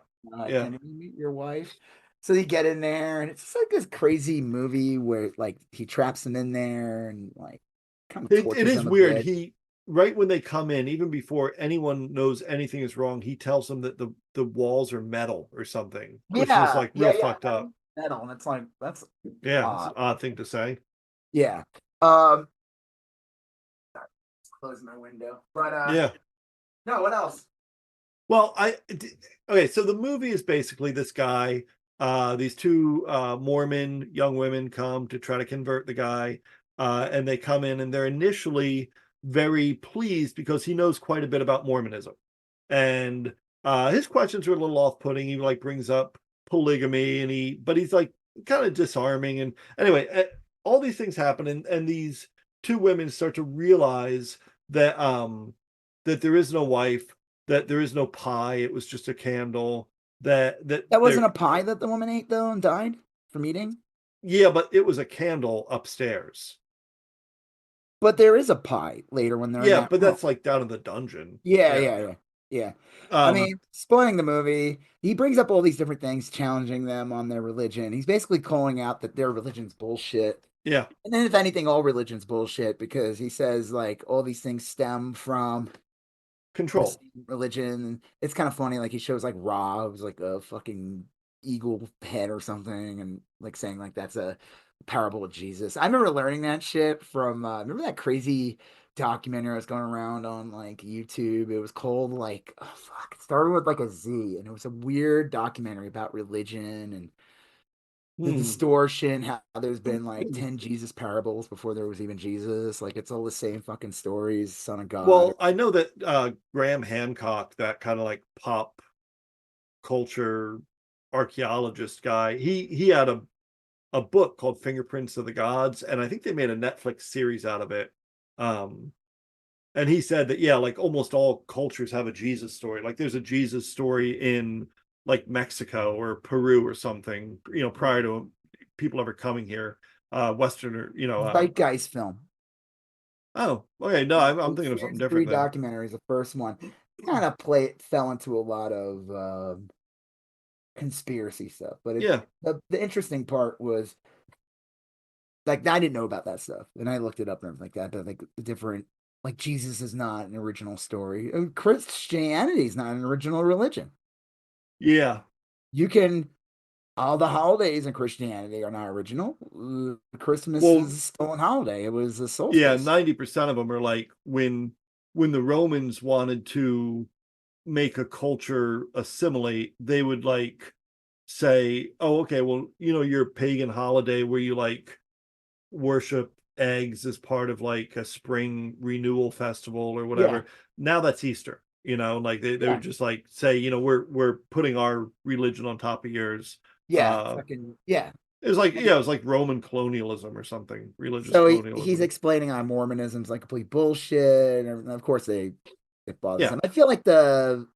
B: yeah.
A: can we meet your wife? So you get in there, and it's just like this crazy movie where like he traps them in there and like kind of
B: It
A: tortures
B: is
A: them a
B: weird.
A: bit.
B: He right when they come in, even before anyone knows anything is wrong, he tells them that the walls are metal or something, which is
A: Yeah,
B: like
A: yeah,
B: real
A: yeah.
B: fucked up.
A: Metal, and it's like that's
B: Yeah, it's an
A: odd.
B: odd thing to say.
A: Yeah. Um, close my window. But
B: Yeah.
A: no, what else?
B: Well, okay, so the movie is basically this guy, these two Mormon young women come to try to convert the guy, and they come in and they're initially very pleased because he knows quite a bit about Mormonism. And his questions are a little off-putting. He like brings up polygamy and but he's like kind of disarming. And anyway, all these things happen, and these two women start to realize that that there is no wife, that there is no pie. It was just a candle. That
A: That
B: there,
A: wasn't a pie that the woman ate though and died from eating.
B: yeah, but it was a candle upstairs.
A: But there is a pie later when they're in
B: Yeah,
A: that
B: but
A: room.
B: that's like down in the dungeon.
A: Yeah,
B: Yeah.
A: yeah, yeah, yeah. I
B: Um.
A: mean, spoiling the movie, he brings up all these different things, challenging them on their religion. He's basically calling out that their religion's bullshit.
B: Yeah.
A: And then, if anything, all religion's bullshit because he says like all these things stem from the
B: Control.
A: same religion. It's kind of funny, like he shows like Ra, who's like a fucking eagle head or something, and like saying like that's a parable of Jesus. I remember learning that shit from remember that crazy documentary I was going around on like YouTube. It was called like oh, fuck, it started with like a Z, and it was a weird documentary about religion and the
B: Hmm.
A: distortion, how there's been like 10 Jesus parables before there was even Jesus. Like it's all the same fucking stories, son of God.
B: Well, I know that Graham Hancock, that kind of like pop culture archaeologist guy, he had a book called Fingerprints of the Gods, and I think they made a Netflix series out of it. Um, and he said that yeah, like almost all cultures have a Jesus story. Like there's a Jesus story in like Mexico or Peru or something, prior to people ever coming here. Westerner,
A: Zeitgeist film.
B: oh, okay, no, I'm thinking of something
A: Series three
B: different then.
A: documentaries. The first one kind of fell into a lot of conspiracy stuff, but
B: Yeah,
A: the interesting part was like I didn't know about that stuff, and I looked it up and everything like that. But like the different, like Jesus is not an original story. And Christianity is not an original religion.
B: yeah.
A: You can all the holidays in Christianity are not original. Christmas is
B: Well,
A: a stolen holiday. It was a
B: yeah,
A: solstice.
B: 90% of them are like when the Romans wanted to make a culture assimilate, they would like say, "Oh, okay, well, your pagan holiday where you like worship eggs as part of like a spring renewal festival or
A: Yeah,
B: whatever. Now that's Easter." Like they
A: yeah,
B: would just like say, we're putting our religion on top of yours.
A: yeah.
B: Uh
A: Fucking yeah.
B: it was like,
A: And
B: yeah, it was like Roman colonialism or something, religious
A: so he's
B: colonialism.
A: explaining on Mormonism's like complete bullshit, and of course it bothers
B: Yeah.
A: him. I feel like the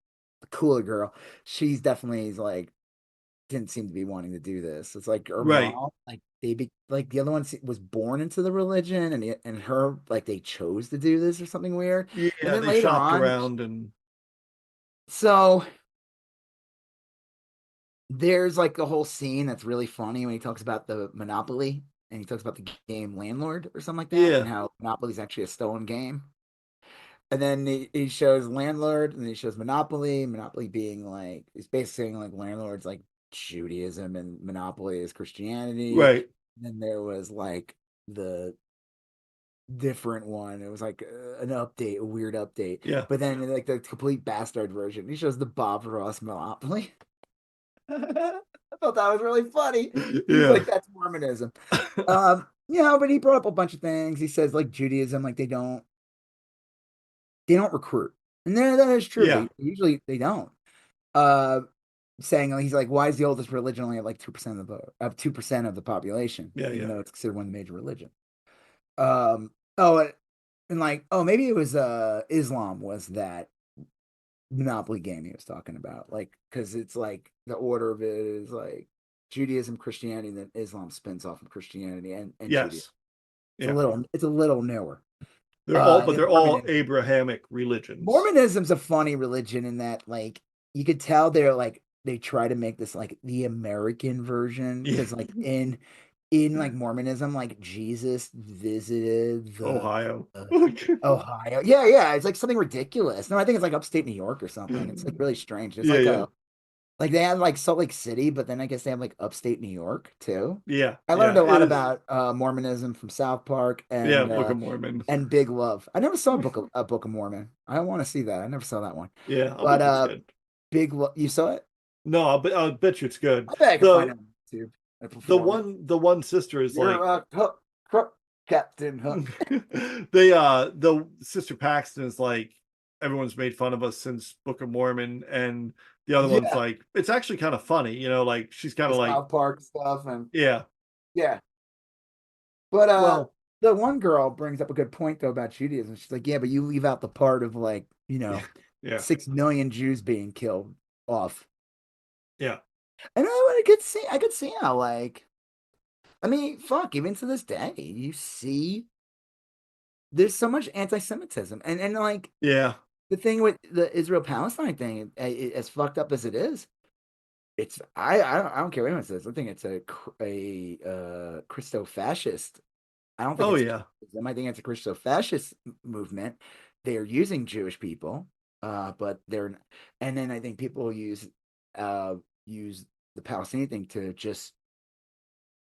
A: cooler girl, she's definitely like didn't seem to be wanting to do this. It's like her
B: Right.
A: mom, like like the other one was born into the religion, and her like they chose to do this or something weird. And
B: Yeah,
A: then
B: they
A: later
B: shopped
A: on,
B: around and
A: so there's like a whole scene that's really funny when he talks about the Monopoly and he talks about the game Landlord or something like that, and
B: yeah,
A: how Monopoly is actually a stolen game. And then he shows Landlord, and then he shows Monopoly. Monopoly being like, he's basically saying like Landlord's like Judaism and Monopoly is Christianity.
B: right.
A: And then there was like the different one. It was like an update, a weird update.
B: Yeah.
A: But then like the complete bastard version, he shows the Bob Ross Monopoly. I thought that was really funny. He's
B: Yeah.
A: like, that's Mormonism. But he brought up a bunch of things. He says like Judaism, like they don't recruit. And that is true.
B: Yeah.
A: They usually they don't. Uh Saying he's like, why is the oldest religion only at like 2% of the 2% of the population,
B: Yeah.
A: even
B: Yeah.
A: though it's considered one of the major religions. Oh, and like, oh, maybe it was Islam was that Monopoly game he was talking about. Like, because it's like the order of it is like Judaism, Christianity, then Islam spins off of Christianity and Judaism.
B: Yes. Yeah.
A: It's a little newer.
B: But
A: And
B: they're all
A: Mormonism.
B: Abrahamic religions.
A: Mormonism's a funny religion in that like you could tell they're like they try to make this like the American version
B: Yeah.
A: because like in like Mormonism like Jesus visited the
B: Ohio.
A: Ohio. Yeah, it's like something ridiculous. No, I think it's like upstate New York or something. It's like really strange. It's
B: Yeah.
A: like
B: Yeah.
A: a like they have like Salt Lake City, but then I guess they have like upstate New York too.
B: Yeah.
A: I learned
B: Yeah.
A: a
B: It
A: lot
B: is.
A: about Mormonism from South Park
B: Yeah. Book of Mormon.
A: and Big Love. I never saw a Book of Mormon. I want to see that. I never saw that one.
B: Yeah. I'll
A: But
B: bet you it's good.
A: Big Love, you saw it?
B: No, I'll bet you it's good.
A: I bet I can find it on YouTube. A performance.
B: The one sister is
A: You're
B: like
A: a Hook, Captain Hook.
B: the sister Paxton is like everyone's made fun of us since Book of Mormon, and the other one's
A: Yeah,
B: like it's actually kind of funny, like she's kind
A: the
B: of like
A: South Park stuff and
B: yeah.
A: yeah. But
B: Well,
A: the one girl brings up a good point though about Judaism. She's like, yeah, but you leave out the part of like,
B: yeah, yeah,
A: 6 million Jews being killed off.
B: yeah,
A: And I could see how like, I mean, fuck, even to this day, you see there's so much anti-Semitism, and like
B: yeah,
A: the thing with the Israel-Palestine thing, as fucked up as it is, it's I don't care what anyone says. I think it's a Christo-fascist. I don't think
B: oh
A: it's
B: yeah,
A: Judaism. I think it's a Christo-fascist movement. They are using Jewish people, but and then I think people use the Palestinian thing to just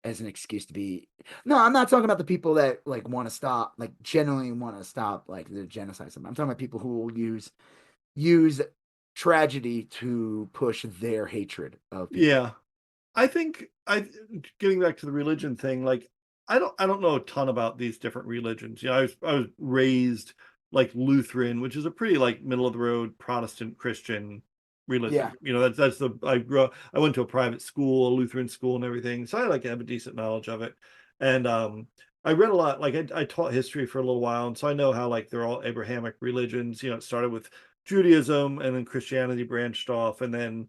A: as an excuse to be. No, I'm not talking about the people that like want to stop, like genuinely want to stop like the genocide. I'm talking about people who will use tragedy to push their hatred of people.
B: yeah. I think I getting back to the religion thing, like I don't know a ton about these different religions. I was raised like Lutheran, which is a pretty like middle of the road Protestant Christian
A: Yeah,
B: religion. I went to a private school, a Lutheran school and everything. So I like have a decent knowledge of it. And I read a lot, like I taught history for a little while, and so I know how like they're all Abrahamic religions. It started with Judaism and then Christianity branched off, and then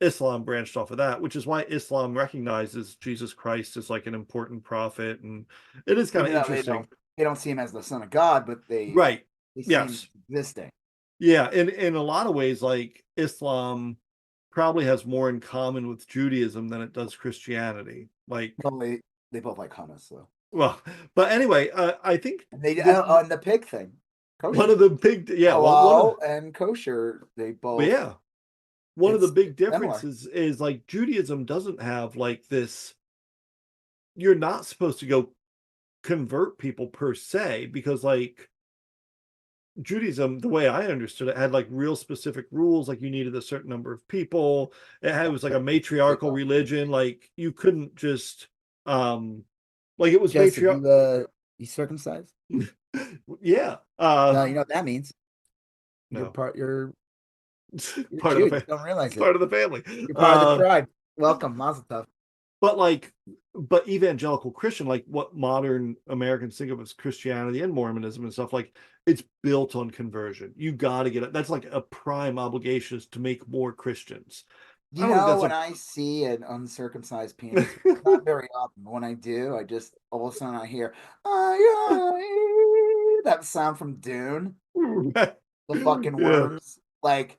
B: Islam branched off of that, which is why Islam recognizes Jesus Christ as like an important prophet, and it is kind of
A: even though
B: interesting.
A: they don't see him as the son of God, but
B: Right.
A: they see him
B: Yes.
A: existing.
B: Yeah. In a lot of ways, like Islam probably has more in common with Judaism than it does Christianity. Like,
A: Well, they both like hummus, so
B: well, but anyway, I think
A: and they
B: the
A: on the pig thing,
B: one
A: kosher,
B: of the big yeah, well,
A: halal and kosher, they
B: well,
A: both.
B: yeah, one of the
A: It's
B: big
A: similar.
B: differences is like Judaism doesn't have like this. You're not supposed to go convert people per se because like Judaism, the way I understood it, had like real specific rules, like you needed a certain number of people. It was like a matriarchal religion, like you couldn't just like it was
A: Joseph,
B: matriarch.
A: you circumcised?
B: Yeah.
A: No, you know what that means.
B: No.
A: You're
B: Part of the
A: Jew. You don't realize it.
B: part of the family.
A: You're part of the tribe. Welcome, Mazel Tov.
B: But like but evangelical Christian, like what modern Americans think of as Christianity and Mormonism and stuff, like it's built on conversion. You got to get it. That's like a prime obligation is to make more Christians. I don't think that's
A: When
B: a
A: I see an uncircumcised penis, not very often, but when I do, I just all of a sudden I hear that sound from Dune, the fucking
B: yeah.
A: worms. Like,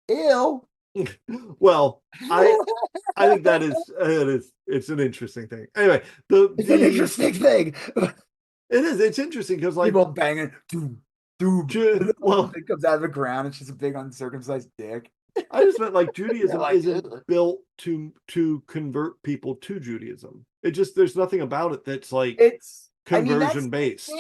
A: ew.
B: Well, I think that is it's an interesting thing. Anyway,
A: It's an interesting thing.
B: it's interesting because like
A: People banging, doom, doom. And then the
B: well,
A: thing comes out of the ground. It's just a big uncircumcised dick.
B: I just meant like
A: You're
B: Judaism
A: like,
B: isn't
A: ugh.
B: built to convert people to Judaism. It just there's nothing about it that's like
A: It's. I mean,
B: conversion based.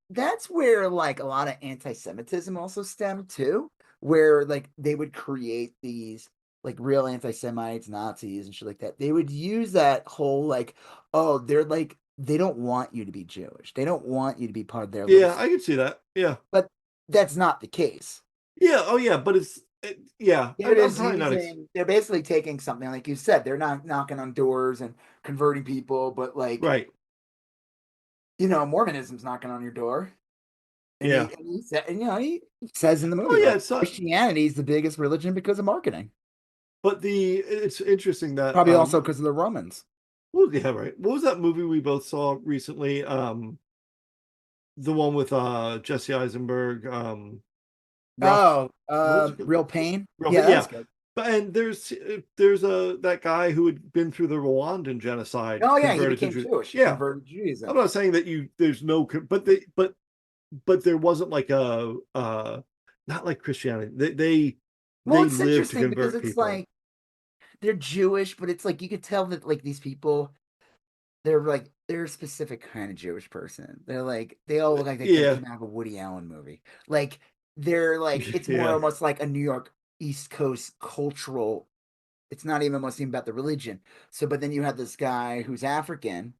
A: that's where like a lot of anti-Semitism also stemmed too, where like they would create these like real anti-Semites, Nazis, and shit like that. They would use that whole like, oh, they're like they don't want you to be Jewish. They don't want you to be part of their little.
B: Yeah, I can see that. Yeah.
A: But that's not the case.
B: Yeah. Oh, yeah. But yeah.
A: They're
B: I'm
A: just
B: probably not.
A: they're basically taking something like you said. They're not knocking on doors and converting people, but like
B: Right.
A: Mormonism's knocking on your door. And
B: Yeah.
A: he said, and he says in the
B: Oh,
A: movie,
B: yeah.
A: like
B: It's not.
A: Christianity is the biggest religion because of marketing.
B: But it's interesting that
A: Probably also because of the Romans.
B: yeah, right. What was that movie we both saw recently? The one with Jesse Eisenberg. Rough.
A: Oh,
B: What was it called?
A: Real Pain.
B: Rough.
A: Yeah, that was
B: Yeah.
A: good.
B: But and there's that guy who had been through the Rwandan genocide
A: Oh yeah, he
B: converted to
A: became
B: Judaism.
A: Jewish. He
B: Yeah.
A: converted to
B: I'm
A: Judaism.
B: not saying that there's no but there wasn't like a not like Christianity.
A: Well,
B: They
A: it's
B: live to
A: interesting because
B: convert
A: it's
B: people.
A: like they're Jewish, but it's like you could tell that like these people, they're a specific kind of Jewish person. They're like they all look like they could have
B: Yeah.
A: come out of a Woody Allen movie. Like they're like it's more
B: Yeah.
A: almost like a New York East Coast cultural. It's not even almost even about the religion. So, but then you have this guy who's African.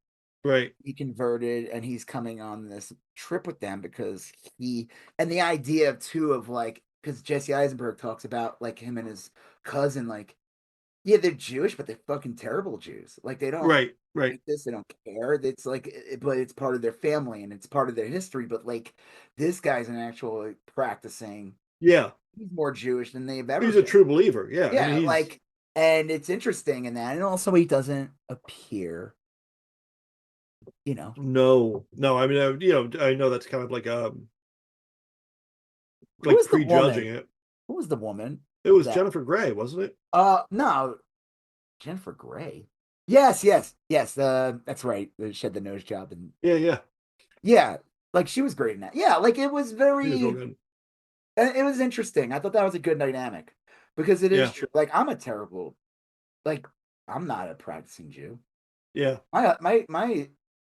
B: Right.
A: He converted, and he's coming on this trip with them because and the idea of too of like because Jesse Eisenberg talks about like him and his cousin like yeah they're Jewish but they're fucking terrible Jews like they don't
B: Right. Right.
A: like this they don't care it's like but it's part of their family and it's part of their history but like this guy's an actual like, practicing
B: Yeah.
A: he's more Jewish than they've ever
B: He's a
A: been.
B: true believer. Yeah. I mean
A: Yeah,
B: he's
A: like, and it's interesting in that, and also he doesn't appear, you know.
B: no. I mean I know that's kind of
A: Who
B: like
A: was the
B: prejudging
A: woman?
B: it.
A: Who was the woman
B: It was
A: that?
B: Jennifer Grey, wasn't it?
A: No, Jennifer Grey. Yes. That's right. She had the nose job, and
B: Yeah. Yeah.
A: yeah, like she was great in that. Yeah, like it was
B: He was real
A: very,
B: good.
A: it was interesting. I thought that was a good dynamic because it is
B: Yeah.
A: true. Like I'm a terrible, like I'm not a practicing Jew.
B: Yeah.
A: My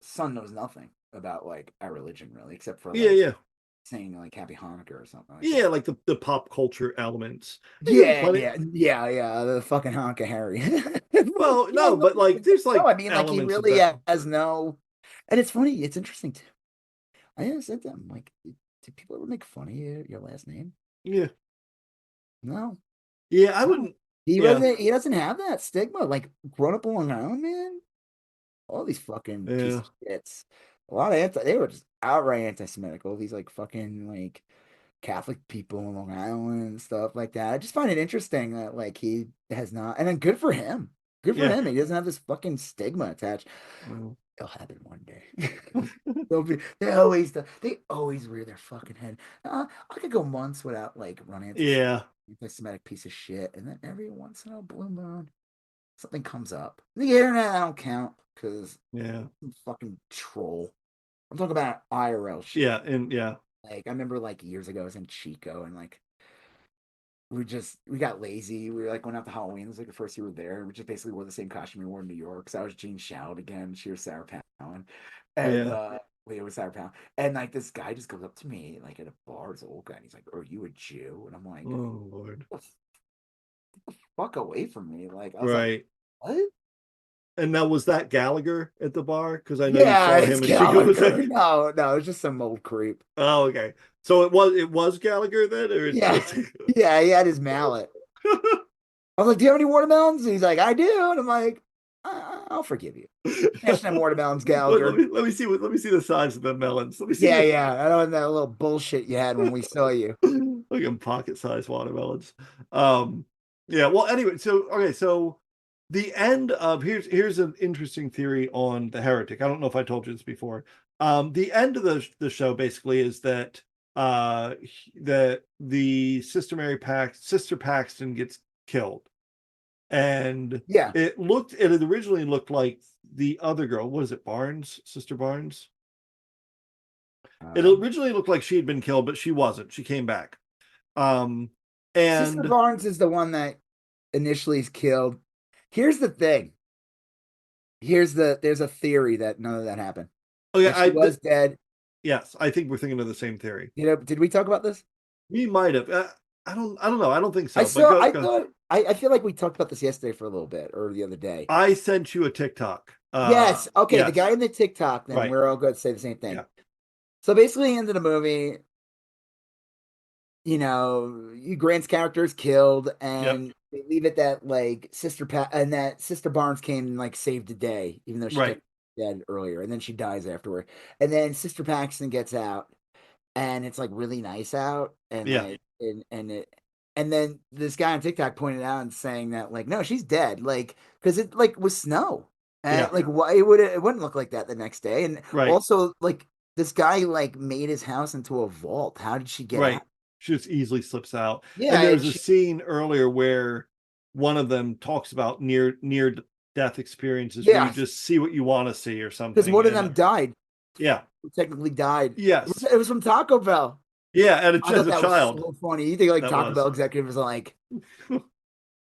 A: son knows nothing about like our religion really, except for
B: Yeah.
A: like
B: Yeah.
A: saying like Happy Hanukkah or something like
B: Yeah,
A: that.
B: like the pop culture elements. And there's
A: Yeah,
B: plenty.
A: the fucking Hanukkah Harry.
B: Well,
A: Yeah,
B: no, but like there's
A: no,
B: like
A: I mean like he
B: elements of
A: really
B: that.
A: has no. And it's funny, it's interesting too. I asked them like, do people ever make fun of your last name?
B: Yeah.
A: No,
B: Yeah, I
A: no.
B: wouldn't. Yeah.
A: He doesn't have that stigma. Like grown up on Long Island, man. All these fucking piece
B: Yeah.
A: of shits. A lot of they were just outright anti-Semitic. All these like fucking like Catholic people in Long Island and stuff like that. I just find it interesting that like he has not, and then good for him. Good for
B: Yeah.
A: him. He doesn't have this fucking stigma attached.
B: Mm.
A: It'll happen one day. They always rear their fucking head. I could go months without like running into some
B: Yeah.
A: anti-Semitic piece of shit, and then every once in a blue moon, something comes up. The internet, I don't count because
B: Yeah.
A: I'm a fucking troll. I'm talking about IRL shit.
B: Yeah. And yeah.
A: Like I remember like years ago, I was in Chico, and like we got lazy. We were like went out to Halloween. It was like the first year we were there. We just basically wore the same costume we wore in New York. So I was Gene Shout again. She was Sarah Palin, and
B: Yeah.
A: Leah was Sarah Palin. And like this guy just goes up to me like at a bar, this old guy, and he's like, "Are you a Jew?" And I'm like,
B: Oh Lord.
A: "Get the fuck away from me!" Like I was like,
B: Right.
A: "What?"
B: And now was that Gallagher at the bar? Because I know you
A: Yeah,
B: saw
A: it's
B: him in Chico.
A: Gallagher. No, it's just some old creep.
B: Oh, okay. So it was Gallagher then, or it's
A: Yeah,
B: just
A: yeah, he had his mallet. I was like, "Do you have any watermelons?" And he's like, "I do." And I'm like, "I'll forgive you." Smash them watermelons, Gallagher.
B: Let me see the size of the melons. Let me see
A: Yeah. I don't want that little bullshit you had when we saw you.
B: like in pocket sized watermelons. Um Yeah. Well, anyway, so okay, so the end of here's an interesting theory on the Heretic. I don't know if I told you this before. The end of the show basically is that that the Sister Paxton gets killed, and
A: Yeah.
B: it had originally looked like the other girl. Was it Barnes? Sister Barnes? It
A: Um,
B: originally looked like she had been killed, but she wasn't. She came back. Um,
A: Sister
B: and
A: Barnes is the one that initially is killed. Here's the thing. There's a theory that none of that happened.
B: oh yeah,
A: That she was dead.
B: yes, I think we're thinking of the same theory.
A: Did we talk about this?
B: We might have. I don't know. I don't think
A: I
B: so. But
A: saw. I
B: go.
A: thought. I feel like we talked about this yesterday for a little bit, or the other day.
B: I sent you a TikTok.
A: Yes. Okay. The
B: Yes,
A: guy in the TikTok. Then
B: right.
A: we're all good to say the same thing.
B: Yeah,
A: So basically, the end of the movie, Grant's character is killed,
B: yep,
A: and they leave it that like that Sister Barnes came and like saved the day, even though she
B: right.
A: technically dead earlier, and then she dies afterward. And then Sister Paxton gets out, and it's like really nice out, and
B: Yeah,
A: like and then this guy on TikTok pointed out and saying that like no, she's dead, like because it like was snow, and
B: yeah,
A: like why it wouldn't look like that the next day, and
B: right,
A: also like this guy like made his house into a vault. How did she get out?
B: right. She just easily slips out. And
A: Yeah, and
B: there's a
A: she
B: scene earlier where one of them talks about near death experiences where you
A: yeah,
B: just see what you want to see or
A: because
B: something.
A: one of
B: And
A: them died,
B: yeah,
A: technically died.
B: yes,
A: It was from Taco Bell.
B: yeah, and
A: I
B: as
A: thought
B: a
A: that was
B: child,
A: so funny. You think like
B: that
A: Taco
B: was
A: Bell executives are like, can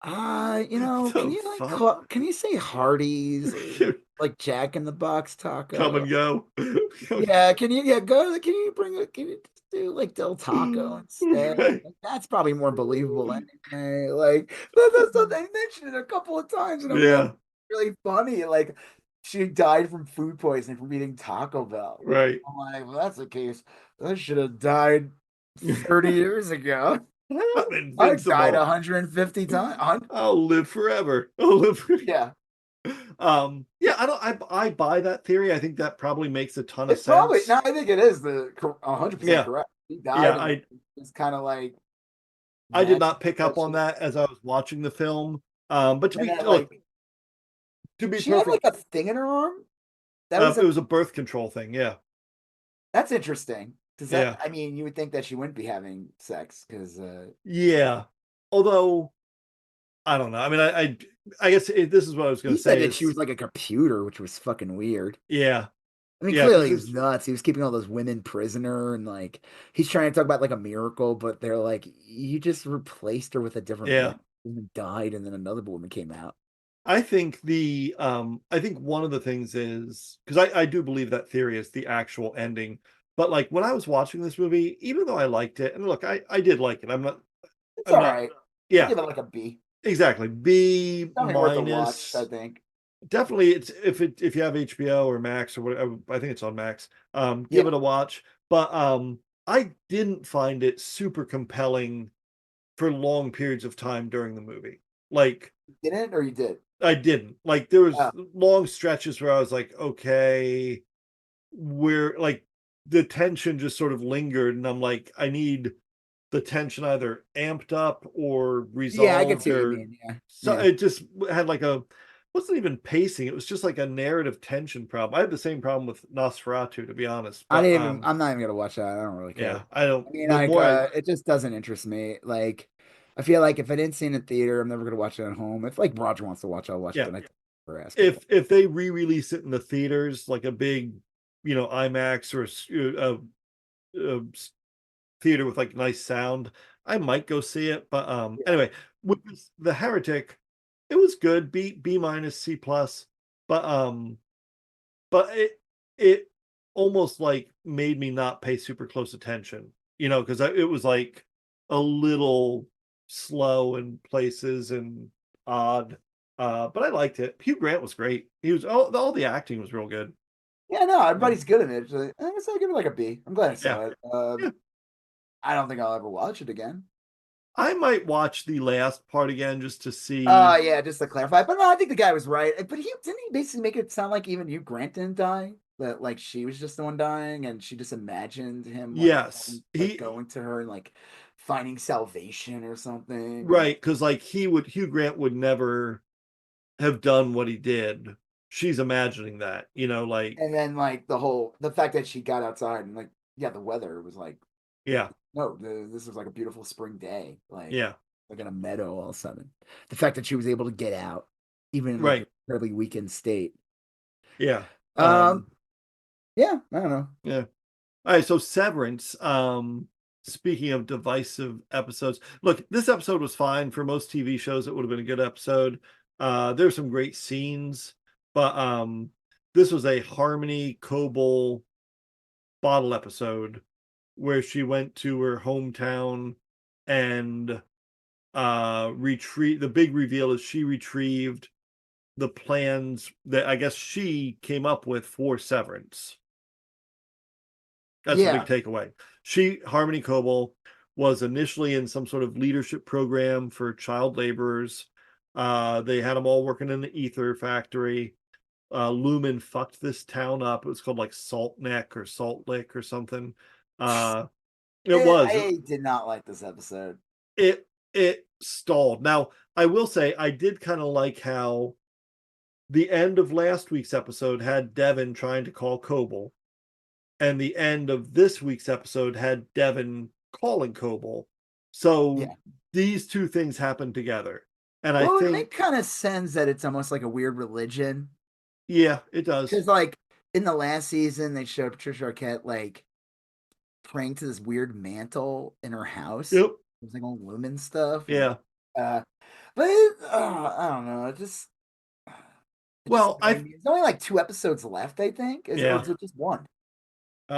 B: the
A: you like
B: fuck.
A: can you say Hardee's or like Jack in the Box
B: Come
A: taco?
B: and go.
A: Yeah, can you bring can you just do like Del Taco instead?
B: Right.
A: Like, that's probably more believable anyway. Like they mentioned it a couple of times, and I'm like,
B: Yeah,
A: really funny. Like she died from food poisoning from eating Taco Bell.
B: right.
A: I'm like, well, that's the case. I should have died 30 years ago.
B: I'm
A: I died
B: invincible.
A: 150 times.
B: I'll live forever. I'll live forever.
A: Yeah.
B: Yeah, I buy that theory. I think that probably makes a ton of
A: It probably
B: sense.
A: no, I think it is the 100%
B: Yeah.
A: correct. He
B: Yeah,
A: died and it's kind of like
B: I did
A: magic
B: not pick up
A: that
B: on
A: she
B: that as I was watching the film. But
A: and that
B: look,
A: like
B: to be
A: she had like
B: perfect,
A: a thing in her arm. That was
B: it
A: a
B: was a birth control thing. Yeah.
A: That's interesting. Does that
B: Yeah.
A: I mean you would think that she wouldn't be having sex because
B: Yeah. Although I don't know. I mean, I guess this is what I was going
A: he
B: to
A: said
B: say
A: that she
B: is
A: was like a computer, which was fucking weird.
B: yeah.
A: I mean,
B: Yeah, because
A: clearly he was
B: there's
A: nuts. He was keeping all those women prisoner, and like he's trying to talk about like a miracle, but they're like, you just replaced her with a different
B: yeah.
A: woman. Woman died, and then another woman came out.
B: I think one of the things is because I do believe that theory is the actual ending. But like when I was watching this movie, even though I liked it, and look, I did like it.
A: It's
B: I'm
A: all
B: not
A: right. I
B: yeah,
A: give it like a B.
B: exactly. B
A: Definitely worth a watch, I
B: minus.
A: think.
B: Definitely it's if you have HBO or Max or whatever, I think it's on Max. Give
A: Yeah,
B: it a watch. But I didn't find it super compelling for long periods of time during the movie. Like
A: you didn't or you did?
B: I didn't. Like there was
A: Oh,
B: long stretches where I was like, okay, where like the tension just sort of lingered, and I'm like, I need the tension either amped up or
A: yeah, I can
B: resolved,
A: see what you
B: or
A: mean. Yeah,
B: so
A: yeah.
B: it just had like a wasn't even pacing. It was just like a narrative tension problem. I had the same problem with Nosferatu, to be honest.
A: I
B: But
A: didn't even. I'm not even gonna watch that. I don't really
B: yeah,
A: care.
B: I don't.
A: I mean,
B: The
A: like,
B: more I
A: it just doesn't interest me. Like, I feel like if I didn't see it in the theater, I'm never gonna watch it at home. If like Roger wants to watch, I'll watch it
B: yeah,
A: the night for asking. But
B: if they re-release it in the theaters, like a big, IMAX or a theater with like nice sound, I might go see it. But
A: yeah,
B: anyway, with the Heretic, it was good. B minus C plus. But it almost like made me not pay super close attention, because it was like a little slow in places and odd. But I liked it. Hugh Grant was great. He was all the acting was real good.
A: yeah. No,
B: Yeah.
A: everybody's good in it. So I guess I'll give it like a B. I'm glad I
B: Yeah.
A: saw it.
B: Yeah.
A: I don't think I'll ever watch it again.
B: I might watch the last part again just to see.
A: Yeah, just to clarify. But no, I think the guy was right. But he didn't he basically make it sound like even Hugh Grant didn't die. That like she was just the one dying, and she just imagined him
B: Yes.
A: like going to her and like finding salvation or something.
B: Right, because like Hugh Grant would never have done what he did. She's imagining that, like,
A: And then like the fact that she got outside and like the weather was like
B: yeah,
A: no, this was like a beautiful spring day,
B: yeah,
A: like in a meadow all of a sudden. The fact that she was able to get out, even in like a
B: right,
A: fairly weakened state.
B: yeah,
A: Um, yeah, I don't know.
B: yeah. All right, so Severance. Speaking of divisive episodes, look, this episode was fine. For most TV shows, it would have been a good episode. There's some great scenes, but this was a Harmony Coble bottle episode where she went to her hometown and the big reveal is she retrieved the plans that I guess she came up with for Severance. That's the big
A: Yeah,
B: takeaway. Harmony Coble, was initially in some sort of leadership program for child laborers. They had them all working in the ether factory. Lumen fucked this town up. It was called like Salt Neck or Salt Lick or something. It was.
A: I did not like this episode.
B: It stalled. Now, I will say I did kind of like how the end of last week's episode had Devin trying to call Coble, and the end of this week's episode had Devin calling Coble. So
A: Yeah.
B: these two things happened together. And I
A: Well, it
B: think,
A: makes kind of sense that it's almost like a weird religion.
B: yeah, it does.
A: Because like in the last season, they showed Patricia Arquette like praying to this weird mantle in her house.
B: Yep.
A: It was like all lumen stuff.
B: Yeah.
A: But I don't know. It just
B: Well,
A: there's only like 2 episodes left, I think. Or
B: Yeah.
A: is it just one?
B: 2.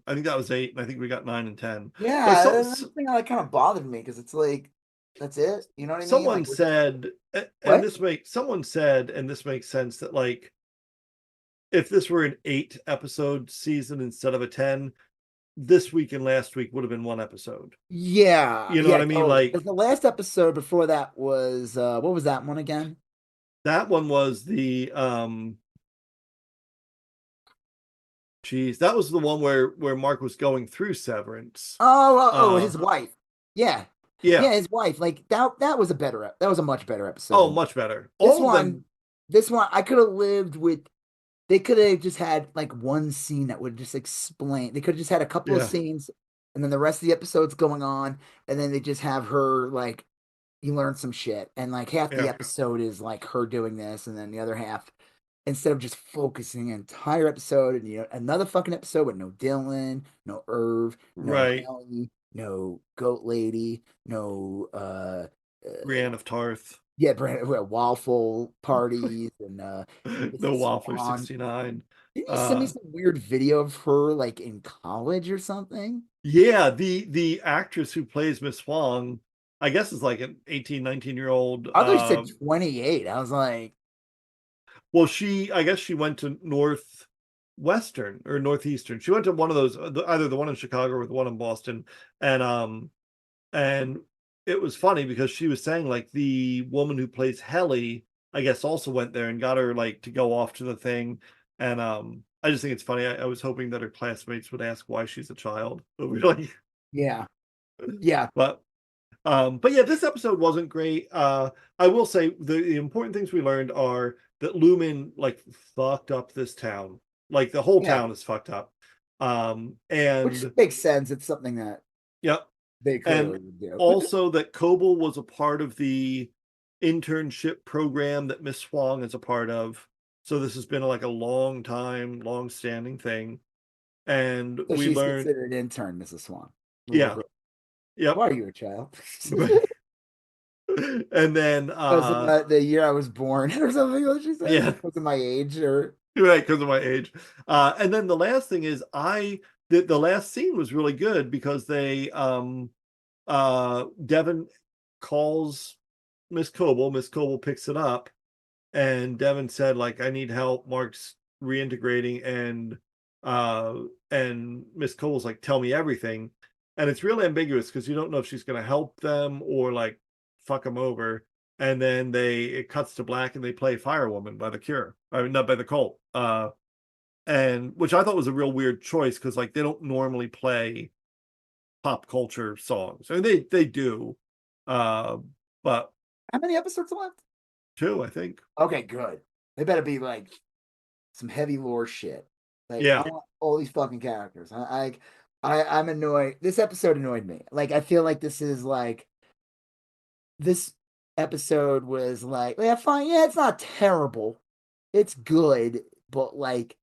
B: I think that was 8, and I think we got 9 and 10.
A: Yeah, that's the thing that like, kind of bothered me because it's like that's it. You know what I mean?
B: Someone
A: Like,
B: said, someone said, and this makes sense, that like if this were an 8-episode season instead of a 10, this week and last week would have been 1 episode.
A: yeah,
B: You know what I mean?
A: totally.
B: Like
A: The last episode before that was what was that one again?
B: that one was the geez, that was the one where Mark was going through Severance.
A: His wife. Yeah.
B: Yeah.
A: Yeah, his wife. Like that was a much better episode.
B: Oh, much better.
A: This one I could have lived with. They could have just had like one scene that would just explain. They could have just had a couple of scenes, and then the rest of the episode's going on, and then they just have her like you learn some shit, and like half the episode is like her doing this, and then the other half, instead of just focusing an entire episode and another fucking episode with no Dylan, no Irv, no Haley, no Goat Lady, no
B: Brienne of Tarth.
A: Yeah, waffle parties and
B: the Waffler 69.
A: Didn't you send me some weird video of her like in college or something?
B: Yeah, the actress who plays Miss Huang, I guess is like an 18, 19-year-old.
A: I thought you said 28. I was like,
B: well, I guess she went to Northwestern or Northeastern. She went to one of those, either the one in Chicago or the one in Boston. And it was funny because she was saying like the woman who plays Helly, I guess, also went there and got her like to go off to the thing. And I just think it's funny. I was hoping that her classmates would ask why she's a child. But really,
A: yeah.
B: But yeah, this episode wasn't great. I will say the important things we learned are that Lumen like fucked up this town. Like the whole town is fucked up. And
A: which makes sense. It's something that they clearly would do.
B: Also that Coble was a part of the internship program that Miss Huang is a part of. So this has been like a long-standing thing. And
A: so
B: we
A: she's
B: learned
A: considered an intern, Mrs. Swan.
B: Yeah. Yep.
A: Why are you a child?
B: And then
A: the year I was born or something like she said.
B: Yeah.
A: Because of my age or
B: right, because of my age. And then the last thing is the last scene was really good because they Devin calls Miss Coble picks it up, and Devin said like I need help, Mark's reintegrating, and Miss Coble's like tell me everything, and it's really ambiguous because you don't know if she's going to help them or like fuck them over. And then it cuts to black and they play Firewoman by The Cure. I mean, not by The Cult. And which I thought was a real weird choice because like they don't normally play pop culture songs. I mean, they do, but
A: How many episodes left?
B: 2, I think.
A: Okay, good. They better be like some heavy lore shit. Like I
B: Yeah.
A: want all these fucking characters. I'm annoyed. This episode annoyed me. Like I feel like this episode was like, yeah, fine, yeah, it's not terrible. It's good, but like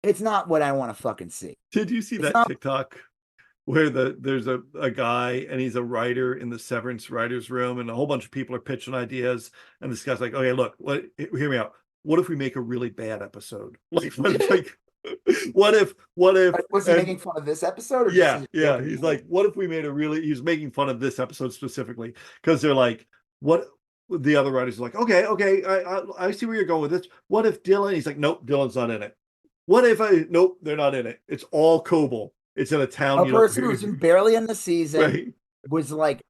A: it's not what I want to fucking see.
B: Did you see
A: It's
B: that
A: not
B: TikTok where there's a guy and he's a writer in the Severance writers room and a whole bunch of people are pitching ideas and this guy's like, okay, look, hear me out. What if we make a really bad episode? Like, what if
A: was he making fun of this episode or just
B: yeah, he's like, what if we made he's making fun of this episode specifically because they're like, what the other writers are like, okay, I see where you're going with this. What if Dylan? He's like, nope, Dylan's not in it. What if nope, they're not in it. It's all Coble. It's in a town
A: a person who's barely in the season,
B: right?
A: Was like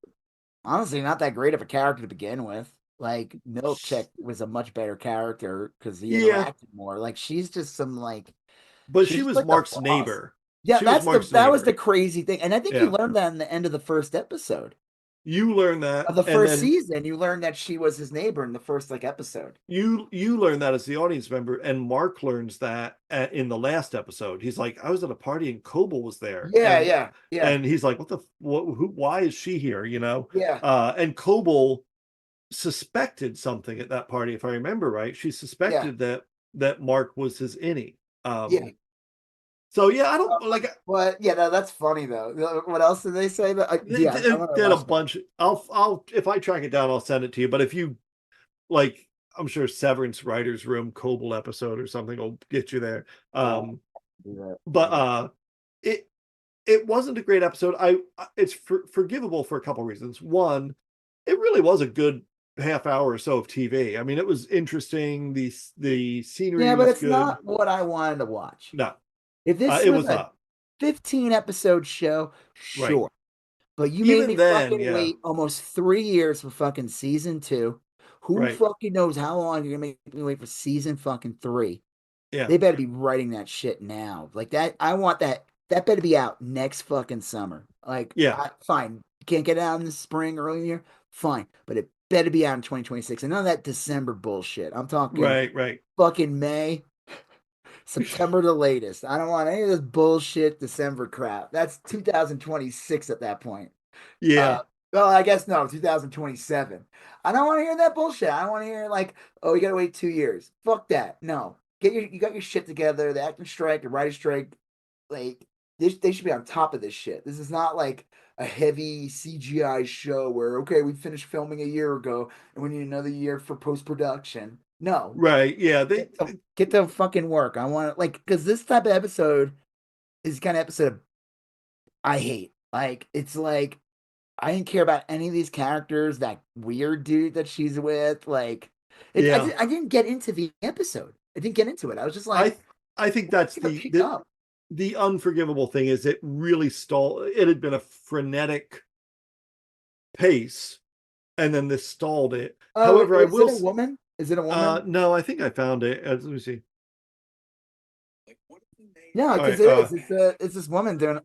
A: honestly not that great of a character to begin with. Like Milkcheck was a much better character because he interacted more. Like she's just some like,
B: but she was
A: like
B: Mark's neighbor.
A: Yeah, that was the
B: neighbor.
A: crazy thing, and I think you learned that in the end of the first episode.
B: You learn that
A: of the first season. You learned that she was his neighbor in the first like episode.
B: You learn that as the audience member, and Mark learns that in the last episode. He's like, I was at a party and Coble was there.
A: Yeah.
B: And he's like, why is she here? You know?
A: Yeah.
B: And Coble suspected something at that party, if I remember right. She suspected that Mark was his innie. So yeah, I don't like.
A: But yeah, no, that's funny though. What else did they say?
B: They did a bunch. I'll if I track it down, I'll send it to you. But if you like, I'm sure Severance Writers Room Coble episode or something will get you there. But it wasn't a great episode. It's forgivable for a couple reasons. One, it really was a good half hour or so of TV. I mean, it was interesting. The scenery.
A: Yeah, but it's
B: good.
A: not what I wanted to watch.
B: No.
A: If this was a 15 episode show, sure. Right. But you made me fucking wait almost 3 years for fucking season 2. Who fucking knows how long you're gonna make me wait for season fucking 3? Yeah. They better be writing that shit now. Like that, I want that. That better be out next fucking summer. Like, fine. You can't get it out in the spring, early in the year, fine. But it better be out in 2026. And none of that December bullshit. I'm talking
B: right.
A: Fucking May. September the latest. I don't want any of this bullshit December crap. That's 2026 at that point.
B: Yeah.
A: Well, I guess no, 2027. I don't want to hear that bullshit. I don't want to hear like, oh, you gotta wait 2 years. Fuck that. No. You got your shit together, the acting strike, the writer's strike. Like, they should be on top of this shit. This is not like a heavy CGI show where, okay, we finished filming a year ago and we need another year for post-production. No.
B: Right. Yeah. They
A: get to fucking work. I want to because this type of episode is kind of episode I hate. Like, it's like I didn't care about any of these characters. That weird dude that she's with, like, I didn't get into the episode. I didn't get into it. I was just like,
B: I think that's the unforgivable thing is it really stalled. It had been a frenetic pace, and then this stalled it. However, I will.
A: Is it a woman? Is it a woman?
B: No, I think I found it. Let me see.
A: No, because it's this woman doing.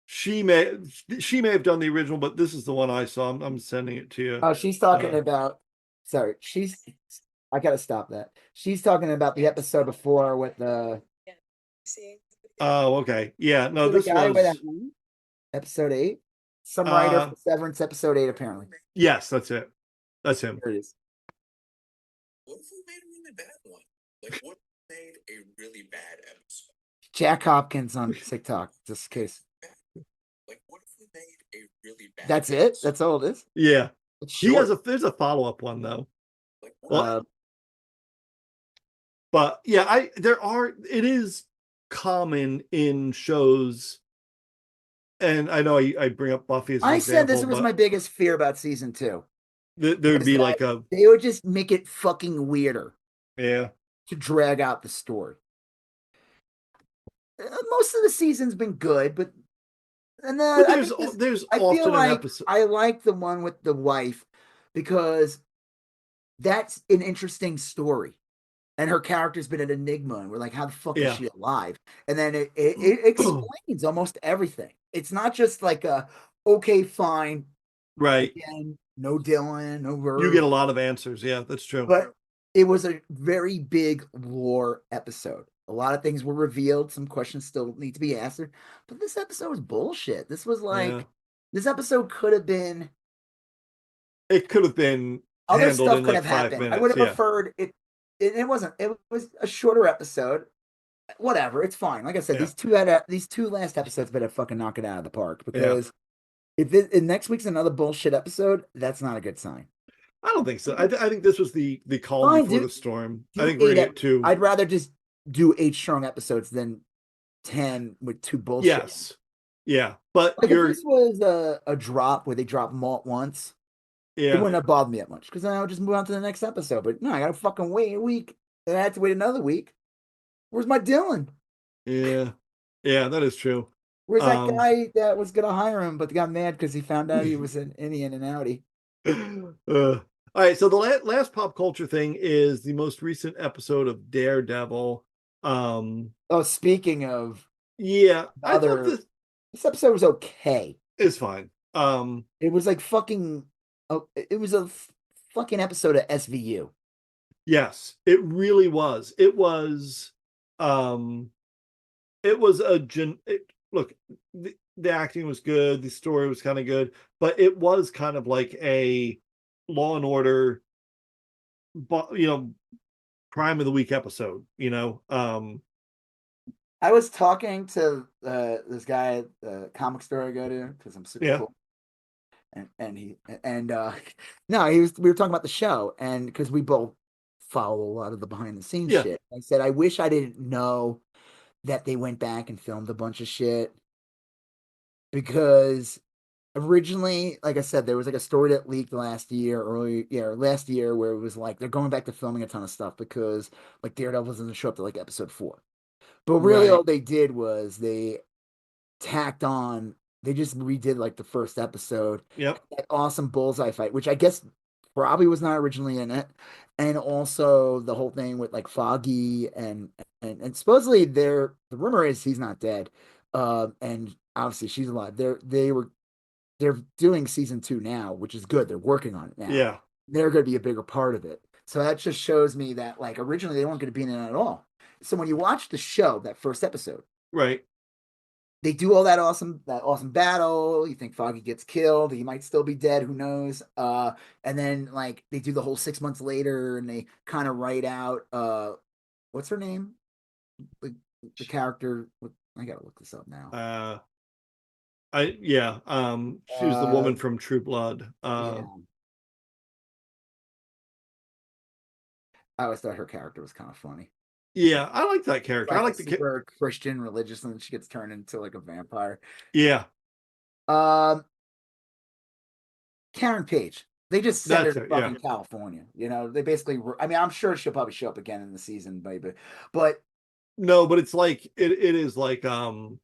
B: She may have done the original, but this is the one I saw. I'm sending it to you.
A: Oh, she's talking about. Sorry, I gotta stop that. She's talking about the episode before with the.
B: Oh, okay. Yeah, no, this was
A: episode 8. Some writer for Severance episode 8, apparently.
B: Yes, that's it. That's him.
A: There it is.
C: What if we made a really bad one? Like, what if we made a really bad episode?
A: Jack Hopkins on TikTok, just in case.
C: Like, what if we made a really bad
A: That's episode? It? That's all it is?
B: Yeah. There's a follow-up one, though. Like, but yeah, it is common in shows, and I know I bring up Buffy as an example.
A: Said this was my biggest fear about season 2.
B: There'd be like
A: they would just make it fucking weirder.
B: Yeah.
A: To drag out the story. Most of the season's been good, but
B: there's often an episode.
A: I like the one with the wife because that's an interesting story. And her character's been an enigma, and we're like, how the fuck is she alive? And then it explains almost everything. It's not just like a okay, fine.
B: Right.
A: Again, no Dylan, no
B: You
A: Verve,
B: get a lot of answers. Yeah, that's true.
A: but it was a very big lore episode. A lot of things were revealed. Some questions still need to be answered. But this episode was bullshit. This was like
B: Yeah.
A: this episode could have been
B: It could have been
A: other
B: handled
A: stuff
B: in
A: could
B: like
A: have
B: 5
A: happened. I would
B: minutes.
A: have
B: Yeah.
A: preferred it. It wasn't. It was a shorter episode. Whatever, it's fine. Like I said,
B: Yeah.
A: these two last episodes better fucking knock it out of the park
B: Yeah.
A: because if next week's another bullshit episode, that's not a good sign.
B: I don't think so. I think this was the calm
A: Fine,
B: before
A: do-
B: the storm.
A: Do
B: I think we're gonna get 2.
A: I'd rather just do 8 strong episodes than 10 with 2 bullshit.
B: Yes. Yeah. But
A: Like
B: you're
A: if this was a drop where they drop Malt once, it
B: yeah.
A: wouldn't have bothered me that much because then I would just move on to the next episode. But no, I gotta fucking wait a week. And I had to wait another week. Where's my Dylan?
B: Yeah. Yeah, that is true.
A: Where's that guy that was gonna hire him but got mad because he found out he was an Indian and outie?
B: All right, so the last pop culture thing is the most recent episode of Daredevil.
A: Oh, speaking of
B: Yeah, I thought
A: other, this episode was okay.
B: it's fine.
A: It was like fucking. It was a fucking episode of SVU.
B: Yes, it really was. It was look, the acting was good, the story was kind of good, but it was kind of like a Law and Order, prime of the week episode.
A: I was talking to this guy at the comic store I go to because I'm super cool. And no, we were talking about the show, and because we both follow a lot of the behind the scenes shit. I said I wish I didn't know that they went back and filmed a bunch of shit because originally, like I said, there was like a story that leaked last year where it was like they're going back to filming a ton of stuff because like Daredevil doesn't show up to like episode 4. But really all they did was they tacked on, they just redid like the first episode.
B: Yep.
A: That awesome bullseye fight, which I guess probably was not originally in it. And also the whole thing with like Foggy and supposedly the rumor is he's not dead. And obviously she's alive. They're doing season 2 now, which is good. They're working on it now.
B: Yeah.
A: They're going to be a bigger part of it. So that just shows me that like originally they weren't going to be in it at all. So when you watch the show, that first episode,
B: right,
A: they do all that awesome battle. You think Foggy gets killed. He might still be dead. Who knows? And then like they do the whole 6 months later and they kind of write out, what's her name? The character. I got to look this up now.
B: she was the woman from True Blood.
A: Yeah. I always thought her character was kind of funny.
B: Yeah, I like that character.
A: Like
B: I like
A: the super Christian religious, and then she gets turned into like a vampire.
B: Yeah.
A: Karen Page. They just sent her to fucking California. They basically. I mean, I'm sure she'll probably show up again in the season, baby. But
B: no, but it's like it is like
A: there's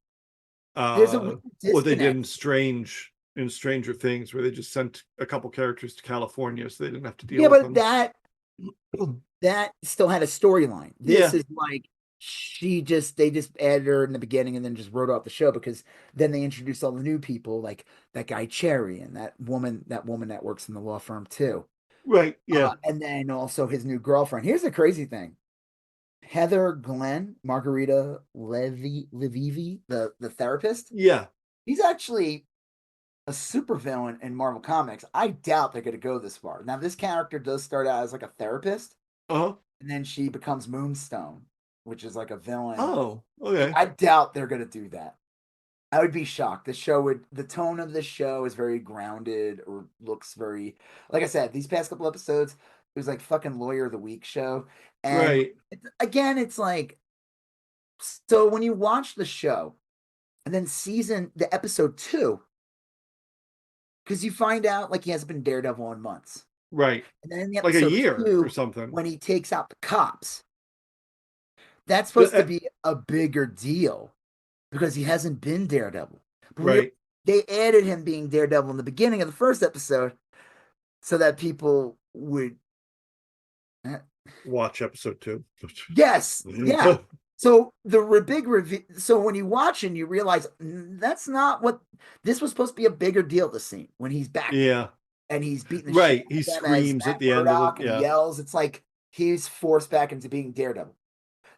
A: a
B: what they did in Stranger Things, where they just sent a couple characters to California so they didn't have to deal with them.
A: Yeah, but that still had a storyline. This is like they just added her in the beginning and then just wrote off the show because then they introduced all the new people like that guy Cherry and that woman that works in the law firm too.
B: Right. Yeah.
A: And then also his new girlfriend. Here's the crazy thing. Heather Glenn, Margarita Levivi, the therapist.
B: Yeah.
A: He's actually a supervillain in Marvel Comics. I doubt they're going to go this far. Now, this character does start out as like a therapist.
B: And
A: then she becomes Moonstone, which is like a villain.
B: Oh, okay.
A: I doubt they're going to do that. I would be shocked. The tone of the show is very grounded or looks very, like I said, these past couple episodes, it was like fucking Lawyer of the Week show. And it's like, so when you watch the show and then the episode 2, because you find out like he hasn't been Daredevil in months.
B: Right.
A: And then in the
B: like a year
A: 2,
B: or something.
A: When he takes out the cops. That's supposed to be a bigger deal because he hasn't been Daredevil. But they added him being Daredevil in the beginning of the first episode so that people would
B: watch episode 2.
A: Yes. Yeah. So the big review. So when you watch and you realize that's not what this was supposed to be a bigger deal. The scene when he's back there
B: Yeah.
A: and he's beating the shit
B: Right.
A: out
B: He
A: of them as
B: screams
A: Matt
B: at the end of the
A: Murdock and he
B: yeah.
A: yells. It's like he's forced back into being Daredevil,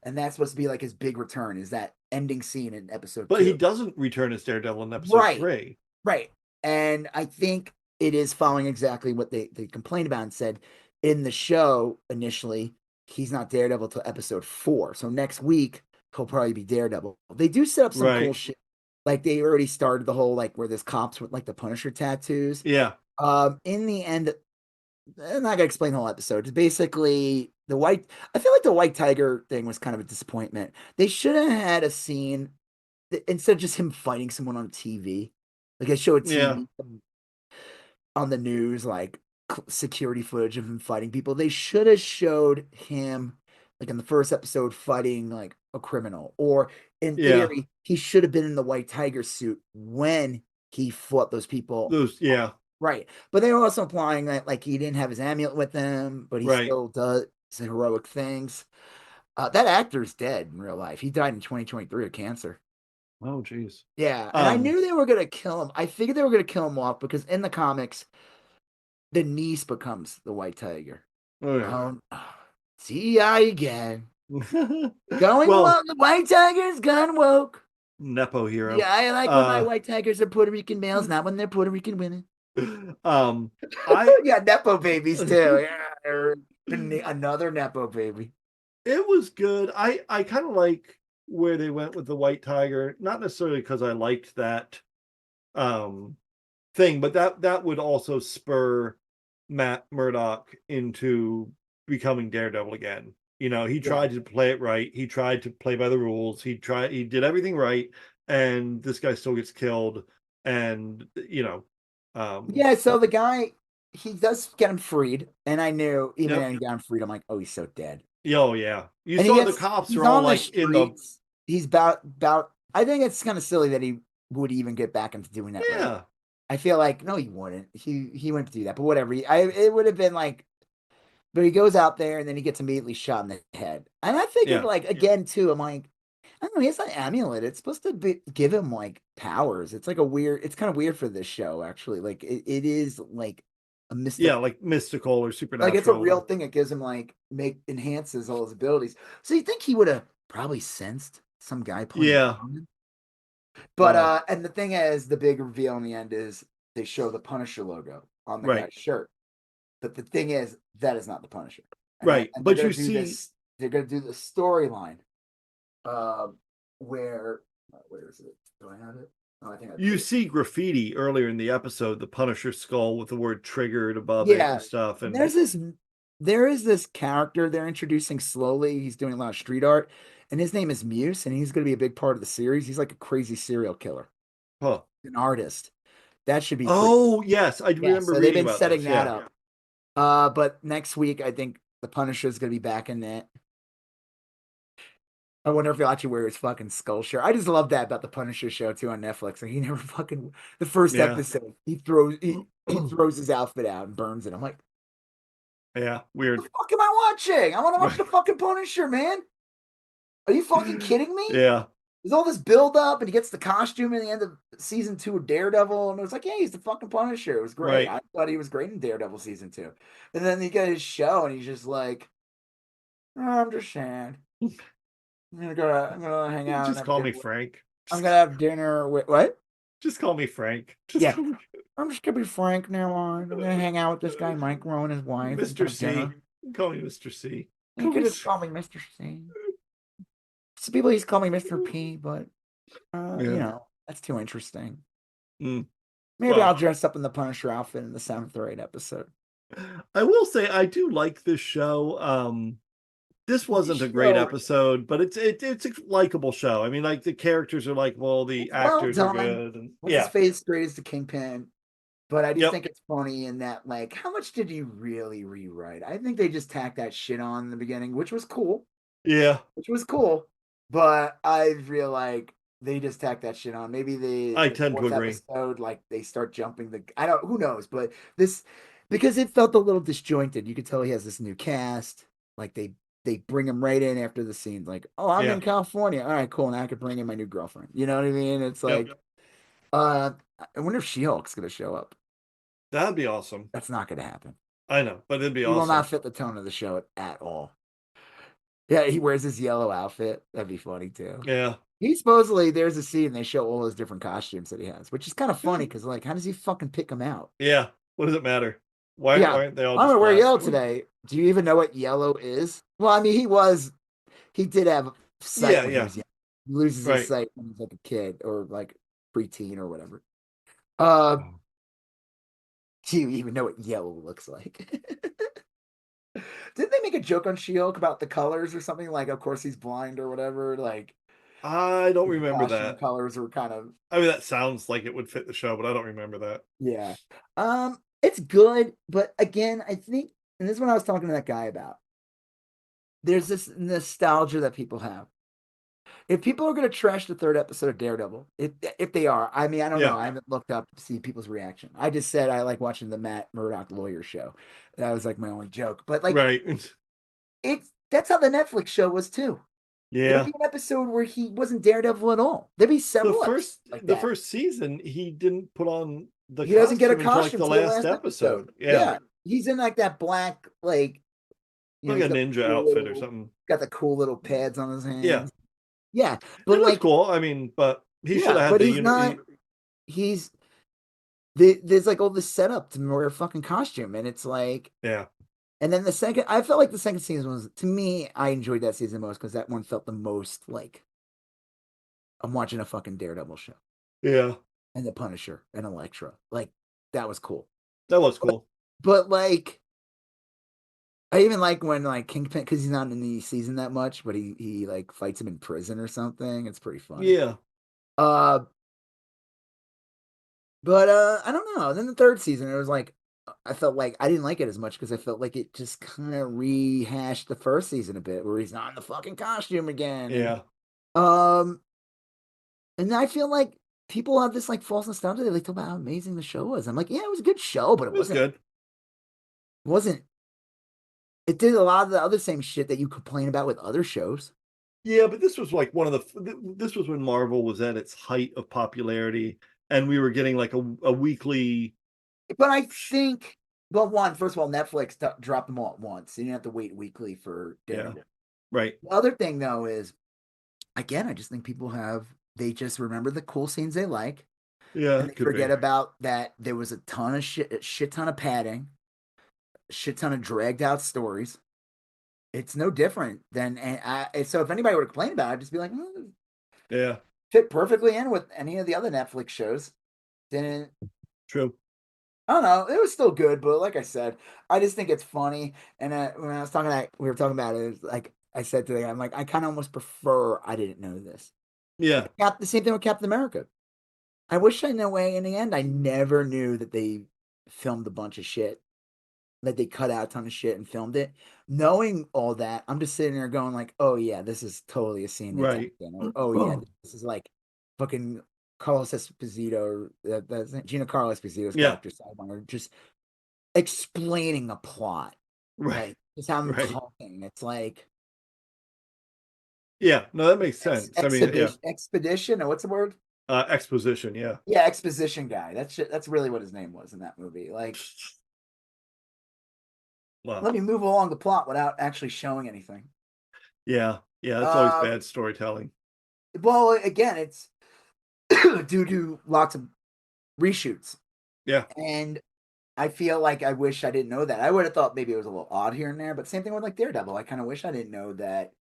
A: and that's supposed to be like his big return. Is that ending scene in episode
B: But he
A: 2?
B: doesn't return as Daredevil in episode
A: Right,
B: 3.
A: right. And I think it is following exactly what they complained about and said in the show initially. He's not Daredevil till episode 4. So next week he'll probably be Daredevil. They do set up some cool
B: Right.
A: shit. Like they already started the whole like where there's cops with like the Punisher tattoos.
B: Yeah.
A: In the end, I'm not gonna explain the whole episode. It's basically the white. I feel like the white tiger thing was kind of a disappointment. They should have had a scene instead of just him fighting someone on TV. Like I show a
B: Yeah.
A: TV on the news, like security footage of him fighting people. They should have showed him, like in the first episode, fighting like a criminal. Or in
B: Yeah.
A: theory, he should have been in the white tiger suit when he fought those people.
B: Those yeah.
A: Right. But they were also implying that like he didn't have his amulet with him, but he
B: Right.
A: still does heroic things. That actor's dead in real life. He died in 2023 of cancer.
B: Oh geez.
A: Yeah, and I knew they were gonna kill him. I figured they were gonna kill him off because in the comics, the niece becomes the White Tiger.
B: Oh yeah.
A: CI again. Going
B: well,
A: woke. The White Tiger's gone woke.
B: Nepo hero.
A: Yeah, I like when my White Tigers are Puerto Rican males, not when they're Puerto Rican women.
B: I
A: yeah, Nepo babies too. Yeah, another Nepo baby.
B: It was good. I kind of like where they went with the White Tiger, not necessarily because I liked that thing, but that would also spur Matt Murdock into becoming Daredevil again. You know, he tried to play it right. He tried to play by the rules. He did everything right, and this guy still gets killed. And
A: yeah. So the guy, he does get him freed, and I knew even
B: yep.
A: when he got him freed, I'm like, oh, he's so dead.
B: Oh yeah, you
A: And
B: saw the cops are all like in the
A: He's about. I think it's kind of silly that he would even get back into doing that.
B: yeah.
A: Right? I feel like no, he wouldn't. He wouldn't do that. But whatever. It would have been like. But he goes out there and then he gets immediately shot in the head. And I figured, like, again, too, I'm like, I don't know, he has an amulet. It's supposed to give him, like, powers. It's like it's kind of weird for this show, actually. Like, it is, like, a mystical.
B: Yeah, like mystical or supernatural.
A: Like, it's a real thing. It gives him, like, enhances all his abilities. So you think he would have probably sensed some guy playing.
B: Yeah.
A: But, and the thing is, the big reveal in the end is they show the Punisher logo on the guy's shirt. But the thing is, that is not the Punisher.
B: Right. But you see,
A: they're going to do the storyline where is it? Do I have it? Oh, I think
B: you see graffiti earlier in the episode, the Punisher skull with the word triggered above it and stuff. And
A: there is this character they're introducing slowly. He's doing a lot of street art, and his name is Muse, and he's going to be a big part of the series. He's like a crazy serial killer.
B: Huh.
A: An artist. That should be
B: yes, I remember
A: so
B: reading
A: they've been
B: about
A: setting
B: this.
A: that up. But next week, I think the Punisher is going to be back in that. I wonder if he'll actually wear his fucking skull shirt. I just love that about the Punisher show too on Netflix. Like he never fucking the first episode he throws his outfit out and burns it. I'm like,
B: yeah, weird.
A: What the fuck am I watching? I want to watch the fucking Punisher, man. Are you fucking kidding me?
B: Yeah.
A: There's all this build up, and he gets the costume in the end of season 2 of Daredevil, and it was like, yeah, he's the fucking Punisher. It was great.
B: Right.
A: I thought he was great in Daredevil season 2. And then he got his show, and he's just like, oh, I'm just sad. I'm gonna hang out.
B: Just call me Frank.
A: I'm gonna have dinner with what?
B: Just call me Frank.
A: I'm just gonna be Frank now on. I'm gonna hang out with this guy Mike Rowe and his wife.
B: Mr. C. Call me Mr. C.
A: You could just call me Mr. C. Some people used to call me Mr. P, but you know, that's too interesting. Maybe I'll dress up in the Punisher outfit in the 7th or 8th episode.
B: I will say I do like this show. This wasn't a great episode, but it's a likable show. I mean, like the characters are likable, the actors are good. And,
A: his face great as the Kingpin. But I do think it's funny in that, like, how much did he really rewrite? I think they just tacked that shit on in the beginning, which was cool.
B: Yeah.
A: Which was cool. But I feel like they just tacked that shit on. Maybe
B: I tend to agree.
A: Episode, like they start jumping who knows, but this because it felt a little disjointed. You could tell he has this new cast. Like they they bring him right in after the scene. Like, oh, I'm
B: Yeah.
A: in California. All right, cool. Now I can bring in my new girlfriend. You know what I mean? It's
B: Yep.
A: like, I wonder if She-Hulk's gonna show up.
B: That'd be awesome.
A: That's not gonna happen.
B: I know, but it'd be
A: He will
B: awesome.
A: not fit the tone of the show at all. Yeah, he wears his yellow outfit. That'd be funny too.
B: Yeah.
A: He supposedly there's a scene they show all his different costumes that he has, which is kind of funny because like, how does he fucking pick them out?
B: Yeah. What does it matter? Why
A: Yeah,
B: aren't they all
A: I'm
B: just
A: gonna wear
B: black?
A: yellow today. Do you even know what yellow is? Well, I mean, he did have sight
B: Yeah,
A: when he
B: yeah.
A: was young. He loses his
B: Right.
A: sight when he's like a kid or like preteen or whatever. Do you even know what yellow looks like? Didn't they make a joke on She-Hulk about the colors or something? Like, of course he's blind or whatever. Like,
B: I don't
A: the
B: remember
A: costume
B: that.
A: colors were kind of
B: I mean, that sounds like it would fit the show, but I don't remember that.
A: yeah. It's good, but again, I think, and this is what I was talking to that guy about. There's this nostalgia that people have. If people are going to trash the third episode of Daredevil, if they are, I mean, I don't know.
B: Yeah.
A: I haven't looked up to see people's reaction. I just said I like watching the Matt Murdock lawyer show. That was like my only joke. But like,
B: Right.
A: that's how the Netflix show was too. There'd
B: Yeah.
A: be an episode where he wasn't Daredevil at all. There'd be
B: The
A: several
B: first
A: like
B: the
A: that.
B: first season, he didn't put on the
A: He doesn't get a
B: costume until like
A: costume
B: the
A: till the
B: last episode. Yeah.
A: Yeah, he's in like that black, like
B: Like
A: he's
B: a
A: got the
B: ninja
A: cool
B: outfit or
A: little-
B: something.
A: got the cool little pads on his hands.
B: Yeah.
A: Yeah,
B: It
A: but
B: was
A: like,
B: cool. I mean, but he should have had
A: but
B: the
A: he's not. He's there's like all this setup to wear a fucking costume, and it's like,
B: Yeah.
A: and then I felt like the second season was, to me, I enjoyed that season most because that one felt the most like I'm watching a fucking Daredevil show
B: Yeah.
A: and the Punisher and Elektra. Like, that was cool.
B: That was cool.
A: But like, I even like when like Kingpin, because he's not in the season that much, but he like fights him in prison or something. It's pretty funny.
B: Yeah.
A: But I don't know. Then the third season, it was like I felt like I didn't like it as much because I felt like it just kind of rehashed the first season a bit, where he's not in the fucking costume again.
B: Yeah.
A: And I feel like people have this like false nostalgia. They like talk about how amazing the show was. I'm like, yeah, it was a good show, but
B: It was good.
A: Wasn't. It did a lot of the other same shit that you complain about with other shows.
B: Yeah, but this was like one of the. This was when Marvel was at its height of popularity, and we were getting like a weekly.
A: But I think, well, first of all, Netflix dropped them all at once. So you didn't have to wait weekly for Daredevil.
B: Yeah. Right.
A: The other thing, though, is, again, I just think people they just remember the cool scenes they like.
B: Yeah.
A: And they forget about that there was a ton of shit ton of padding, shit ton of dragged out stories. It's no different than, so if anybody were to complain about it, I'd just be like,
B: Yeah.
A: Fit perfectly in with any of the other Netflix shows. Didn't.
B: True.
A: I don't know. It was still good, but like I said, I just think it's funny. And when I was talking about, we were talking about it, was like I said today, I'm like, I kind of almost prefer I didn't know this.
B: Yeah.
A: The same thing with Captain America. I wish I knew. In the end, I never knew that they filmed a bunch of shit, that they cut out a ton of shit and filmed it. Knowing all that, I'm just sitting there going like, oh yeah, this is totally a scene.
B: Right.
A: Or, oh yeah, this is like fucking Carlos Esposito, that's Gina Carlos Esposito's character, Sidewinder, just explaining the plot.
B: Right.
A: Like, just how I'm talking. It's like,
B: yeah, no, that makes sense. I mean, yeah.
A: Expedition, or what's the word?
B: Exposition, yeah.
A: Yeah, exposition guy. That's really what his name was in that movie. Like,
B: wow.
A: Let me move along the plot without actually showing anything.
B: Yeah, that's always bad storytelling.
A: Well, again, it's due to lots of reshoots.
B: Yeah.
A: And I feel like I wish I didn't know that. I would have thought maybe it was a little odd here and there, but same thing with like Daredevil. I kind of wish I didn't know that,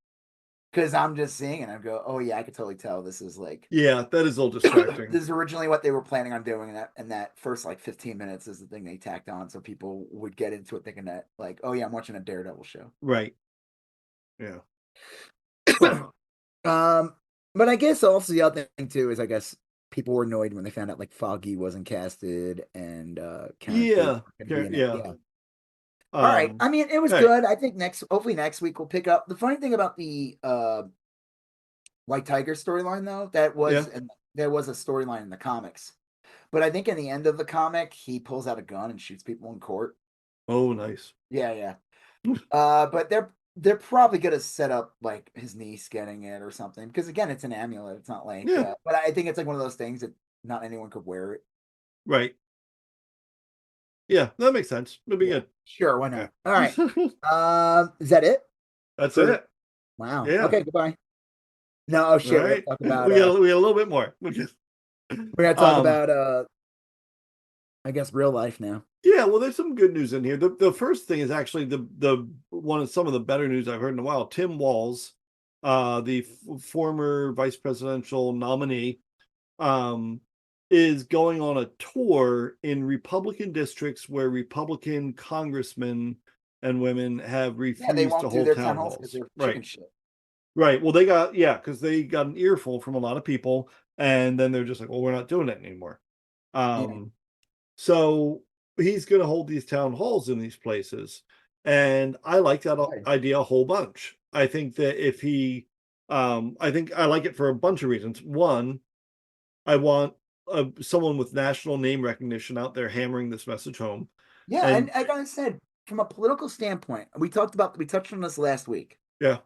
A: because I'm just seeing it and I go, oh yeah, I could totally tell this is like,
B: yeah, that is a little distracting.
A: This is originally what they were planning on doing, and that first like 15 minutes is the thing they tacked on, so people would get into it thinking that like, oh yeah, I'm watching a Daredevil show.
B: Right. Yeah.
A: But I guess also the other thing too is, I guess people were annoyed when they found out like Foggy wasn't casted and
B: yeah.
A: All right. I mean, it was good. I think hopefully next week we'll pick up. The funny thing about the White Tiger storyline, though, and there was a storyline in the comics, but I think in the end of the comic he pulls out a gun and shoots people in court.
B: Oh, nice.
A: Yeah. But they're probably gonna set up like his niece getting it or something because again, it's an amulet. It's not like,
B: Yeah.
A: but I think it's like one of those things that not anyone could wear it.
B: Right. Yeah, that makes sense. It'll be
A: Yeah.
B: good.
A: Sure, why
B: Yeah.
A: not? All right. Is that it?
B: That's
A: For
B: it.
A: wow.
B: Yeah.
A: Okay, goodbye. No, oh
B: All
A: shit, we gotta
B: right.
A: talk
B: We
A: about
B: got we got a little bit more.
A: we gotta talk
B: Um,
A: about I guess real life now.
B: yeah, well, there's some good news in here. The first thing is actually the one of some of the better news I've heard in a while. Tim Walz, the former vice presidential nominee, um, is going on a tour in Republican districts where Republican congressmen and women have
A: Yeah, they
B: refused to
A: won't do
B: hold
A: their town
B: town
A: halls because
B: halls.
A: they're chicken
B: Right.
A: shit.
B: Right. Well, because they got an earful from a lot of people, and then they're just like, well, we're not doing it anymore.
A: Yeah.
B: So he's going to hold these town halls in these places. And I like that
A: Right.
B: idea a whole bunch. I think that if he, I think I like it for a bunch of reasons. One, I want someone with national name recognition out there hammering this message home.
A: Yeah, and
B: And
A: like I said, from a political standpoint, we touched on this last week.
B: yeah,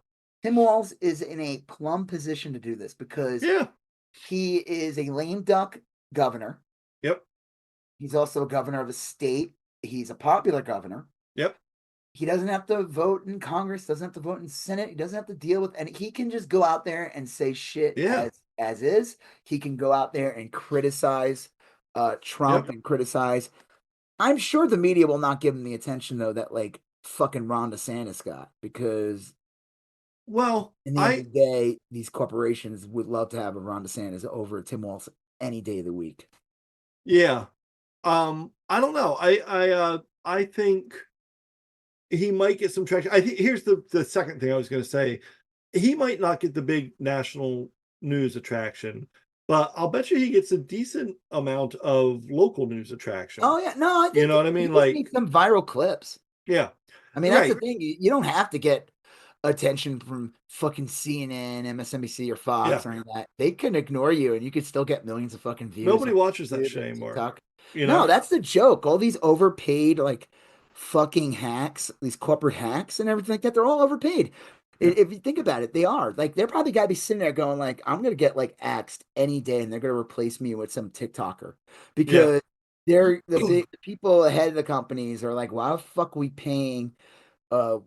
A: Tim Walz is in a plum position to do this because
B: yeah,
A: he is a lame duck governor.
B: yep,
A: He's also a governor of a state. He's a popular governor.
B: yep,
A: He doesn't have to vote in Congress, doesn't have to vote in Senate. He doesn't have to deal with, and he can just go out there and say shit
B: yeah,
A: as is. He can go out there and criticize Trump
B: yep.
A: and criticize. I'm sure the media will not give him the attention though that like fucking Ron DeSantis got because
B: Well,
A: in the end of the day, these corporations would love to have a Ron DeSantis over Tim Walz any day of the week.
B: yeah. I don't know. I think he might get some traction. I think here's the second thing I was going to say. He might not get the big national news attraction, but I'll bet you he gets a decent amount of local news attraction.
A: Oh yeah, no, I
B: You
A: think
B: know what I
A: he
B: mean?
A: just
B: Like,
A: needs some viral clips.
B: yeah,
A: I mean, that's the
B: right.
A: thing. You don't have to get attention from fucking CNN, MSNBC, or Fox
B: Yeah.
A: or any of that. They can ignore you, and you could still get millions of fucking views
B: Nobody
A: on
B: watches that
A: YouTube
B: shit
A: and
B: anymore.
A: TikTok.
B: You
A: No,
B: know?
A: that's the joke. All these overpaid, like fucking hacks, these corporate hacks and everything like that, they're all overpaid.
B: Yeah.
A: If you think about it, they are. Like, they're probably got to be sitting there going, like, I'm gonna get like axed any day, and they're gonna replace me with some TikToker
B: Yeah.
A: because they're the people ahead of the companies are like, why the fuck are we paying uh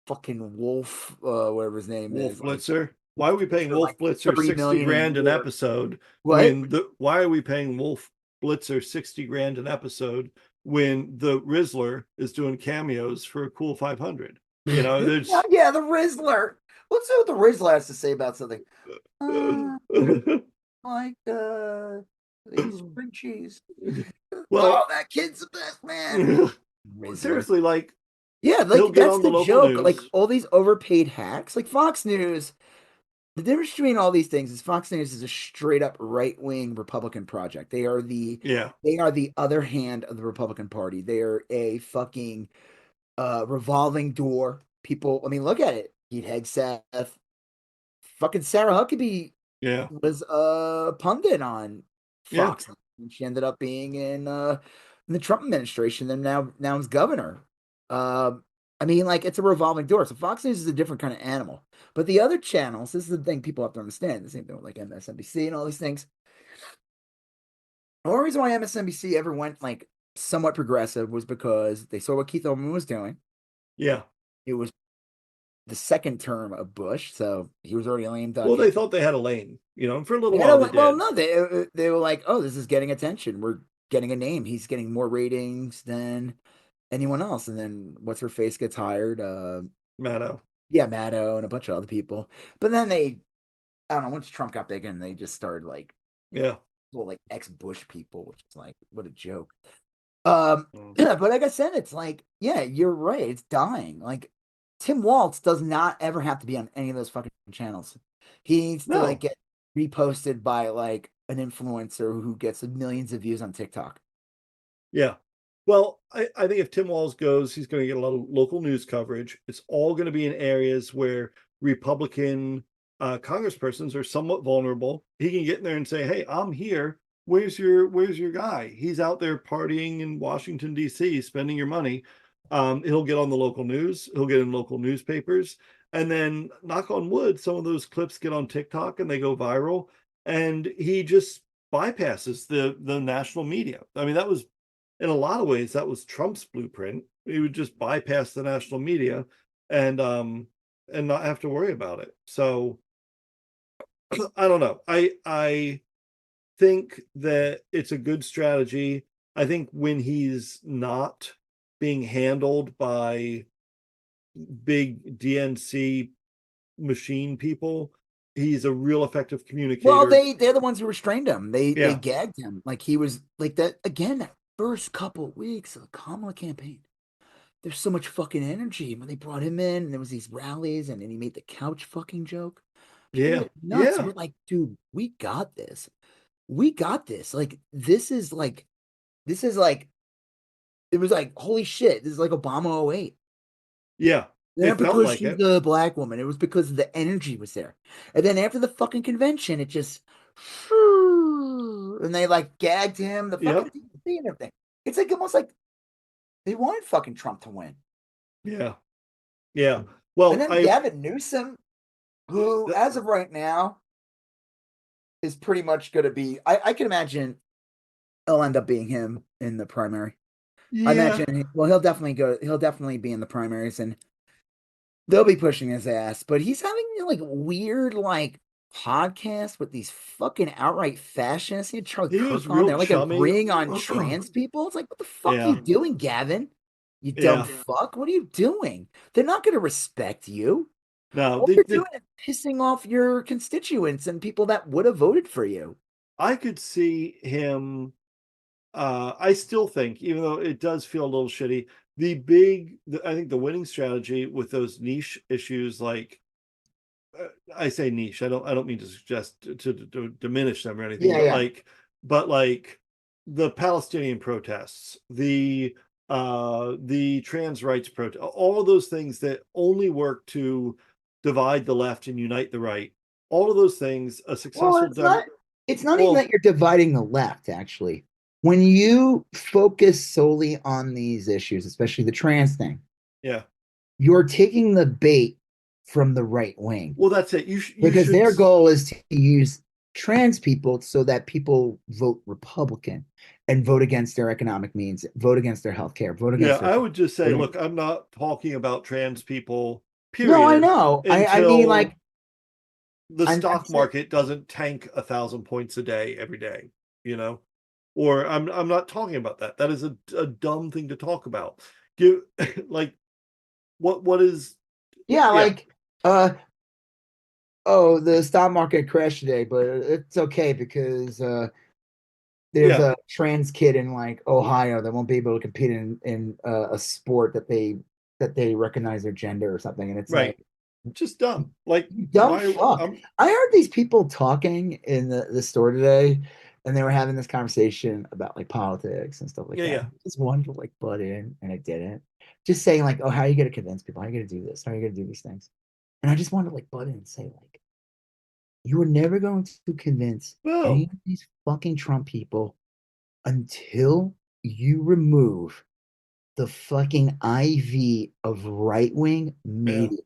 A: fucking Wolf, whatever his name
B: Wolf
A: is, like
B: Blitzer. Why are we paying
A: for
B: Wolf
A: like
B: Blitzer
A: 30
B: 60
A: million a
B: grand an
A: year.
B: episode
A: What?
B: why are we paying Wolf Blitzer 60 grand an episode when the Rizzler is doing cameos for a cool 500? You know, there's
A: Yeah, the Rizzler. Let's see what the Rizzler has to say about something. Like these spring cheese.
B: well,
A: Oh, that kid's the best man. Rizzler.
B: seriously, like
A: Yeah,
B: he'll
A: like
B: get
A: that's
B: on the
A: the
B: local
A: joke. Like
B: news.
A: all these overpaid hacks, like Fox News. The difference between all these things is Fox News is a straight up right wing Republican project.
B: Yeah.
A: They are the other hand of the Republican Party. They are a fucking revolving door. People, I mean, look at it. Pete Hegseth, fucking Sarah Huckabee
B: Yeah.
A: was a pundit on
B: Yeah.
A: Fox. And she ended up being in the Trump administration, and now is governor. I mean, like it's a revolving door. So Fox News is a different kind of animal. But the other channels, this is the thing people have to understand. The same thing with like MSNBC and all these things. The only reason why MSNBC ever went like somewhat progressive was because they saw what Keith Olbermann was doing.
B: Yeah.
A: It was the second term of Bush, so he was already a lame duck.
B: Well, they thought they had a lane, you know, and for a little
A: They
B: while
A: had
B: they
A: well,
B: did.
A: no, they were like, oh, this is getting attention. We're getting a name. He's getting more ratings than anyone else. And then what's her face gets hired.
B: Maddow.
A: Yeah, Maddow and a bunch of other people. But then I don't know, once Trump got big and they just started like,
B: Yeah.
A: well, like ex-Bush people, which is like, what a joke.
B: Mm.
A: But like I said, it's like, yeah, you're right. It's dying. Like Tim Walz does not ever have to be on any of those fucking channels. He needs to like
B: No.
A: get reposted by like an influencer who gets millions of views on TikTok.
B: Yeah. Well, I think if Tim Walz goes, he's going to get a lot of local news coverage. It's all going to be in areas where Republican congresspersons are somewhat vulnerable. He can get in there and say, "Hey, I'm here. Where's your guy? He's out there partying in Washington D.C., spending your money. He'll get on the local news, he'll get in local newspapers, and then knock on wood, some of those clips get on TikTok and they go viral, and he just bypasses the national media. I mean, that was, in a lot of ways, that was Trump's blueprint. He would just bypass the national media and not have to worry about it. So I don't know. I think that it's a good strategy. I think when he's not being handled by big DNC machine people, he's a real effective communicator.
A: Well, they're the ones who restrained him. They
B: Yeah.
A: gagged him. Like, he was like that again, that first couple of weeks of the Kamala campaign. There's so much fucking energy when they brought him in, and there was these rallies, and then he made the couch fucking joke. People
B: Yeah.
A: went nuts.
B: Yeah.
A: We're like, dude, we got this. We got this. Like, this is like, it was like, holy shit, this is like Obama 08.
B: Yeah.
A: Not
B: It felt
A: because
B: like
A: she's
B: it.
A: the black woman. It was because the energy was there. And then after the fucking convention, it just, and they like gagged him, the fucking
B: Yep.
A: DNC and everything. It's like almost like they wanted fucking Trump to win.
B: Yeah. Yeah. Well,
A: And then Gavin Newsom, who, as of right now, is pretty much going to be, I can imagine it'll end up being him in the primary. I imagine, well, he'll definitely be in the primaries, and they'll be pushing his ass. But he's having like weird like podcasts with these fucking outright fascists. He had Charlie Kirk on there, like agreeing on trans people. It's like, what the fuck are you doing, Gavin? You dumb fuck. What are you doing? They're not going to respect you.
B: No,
A: all you're doing is pissing off your constituents and people that would have voted for you.
B: I could see him. I still think, even though it does feel a little shitty, I think the winning strategy with those niche issues, like I say niche, I don't mean to suggest to diminish them or anything, but like the Palestinian protests, the trans rights protest, all of those things that only work to divide the left and unite the right. All of those things, a successful.
A: It's not even that you're dividing the left, actually. When you focus solely on these issues, especially the trans thing, you're taking the bait from the right wing.
B: Well, that's it.
A: Because their goal is to use trans people so that people vote Republican and vote against their economic means, vote against their health care, vote against
B: I would just say, look, I'm not talking about trans people, period.
A: No, I know. I mean, like,
B: the stock market doesn't tank 1,000 points a day every day, you know? Or I'm not talking about that. That is a dumb thing to talk about. Like, what is?
A: Like, the stock market crashed today, but it's okay because there's a trans kid in like Ohio that won't be able to compete in a sport that they recognize their gender or something, and it's like
B: just dumb. Like,
A: dumb fuck. I heard these people talking in the store today, and they were having this conversation about like politics and stuff like that. I just wanted to like butt in, and I didn't. Just saying like, oh, how are you going to convince people? How are you going to do this? How are you going to do these things? And I just wanted to like butt in and say like, you are never going to convince any of these fucking Trump people until you remove the fucking IV of right-wing media.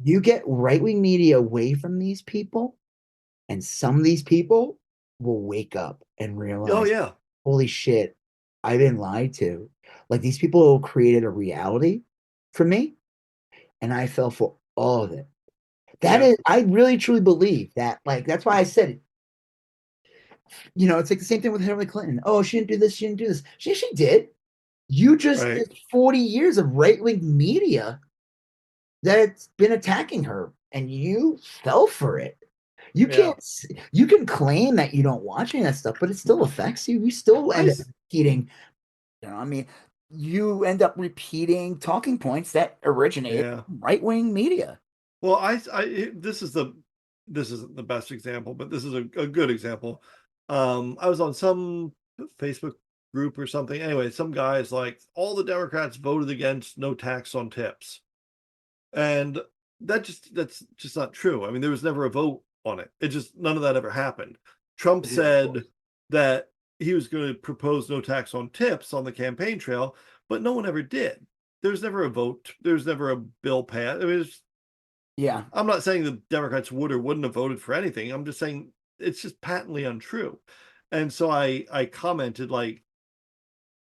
A: You get right-wing media away from these people, and some of these people will wake up and realize, holy shit, I've been lied to. Like, these people created a reality for me, and I fell for all of it. That is, I really truly believe that. Like, that's why I said it. You know, it's like the same thing with Hillary Clinton. Oh, she didn't do this. She didn't do this. She did. You just did 40 years of right-wing media that's been attacking her, and you fell for it. You can't. You can claim that you don't watch any of that stuff, but it still affects you. You still end up repeating. You know, I mean, you end up repeating talking points that originated from right-wing media.
B: Well, this isn't the best example, but this is a good example. I was on some Facebook group or something. Anyway, some guys like, all the Democrats voted against no tax on tips, and that's just not true. I mean, there was never a vote on it. It just, none of that ever happened. Trump said that he was going to propose no tax on tips on the campaign trail, but no one ever did. There's never a vote. There's never a bill passed. I mean,
A: Yeah.
B: I'm not saying the Democrats would or wouldn't have voted for anything. I'm just saying it's just patently untrue. And so I commented like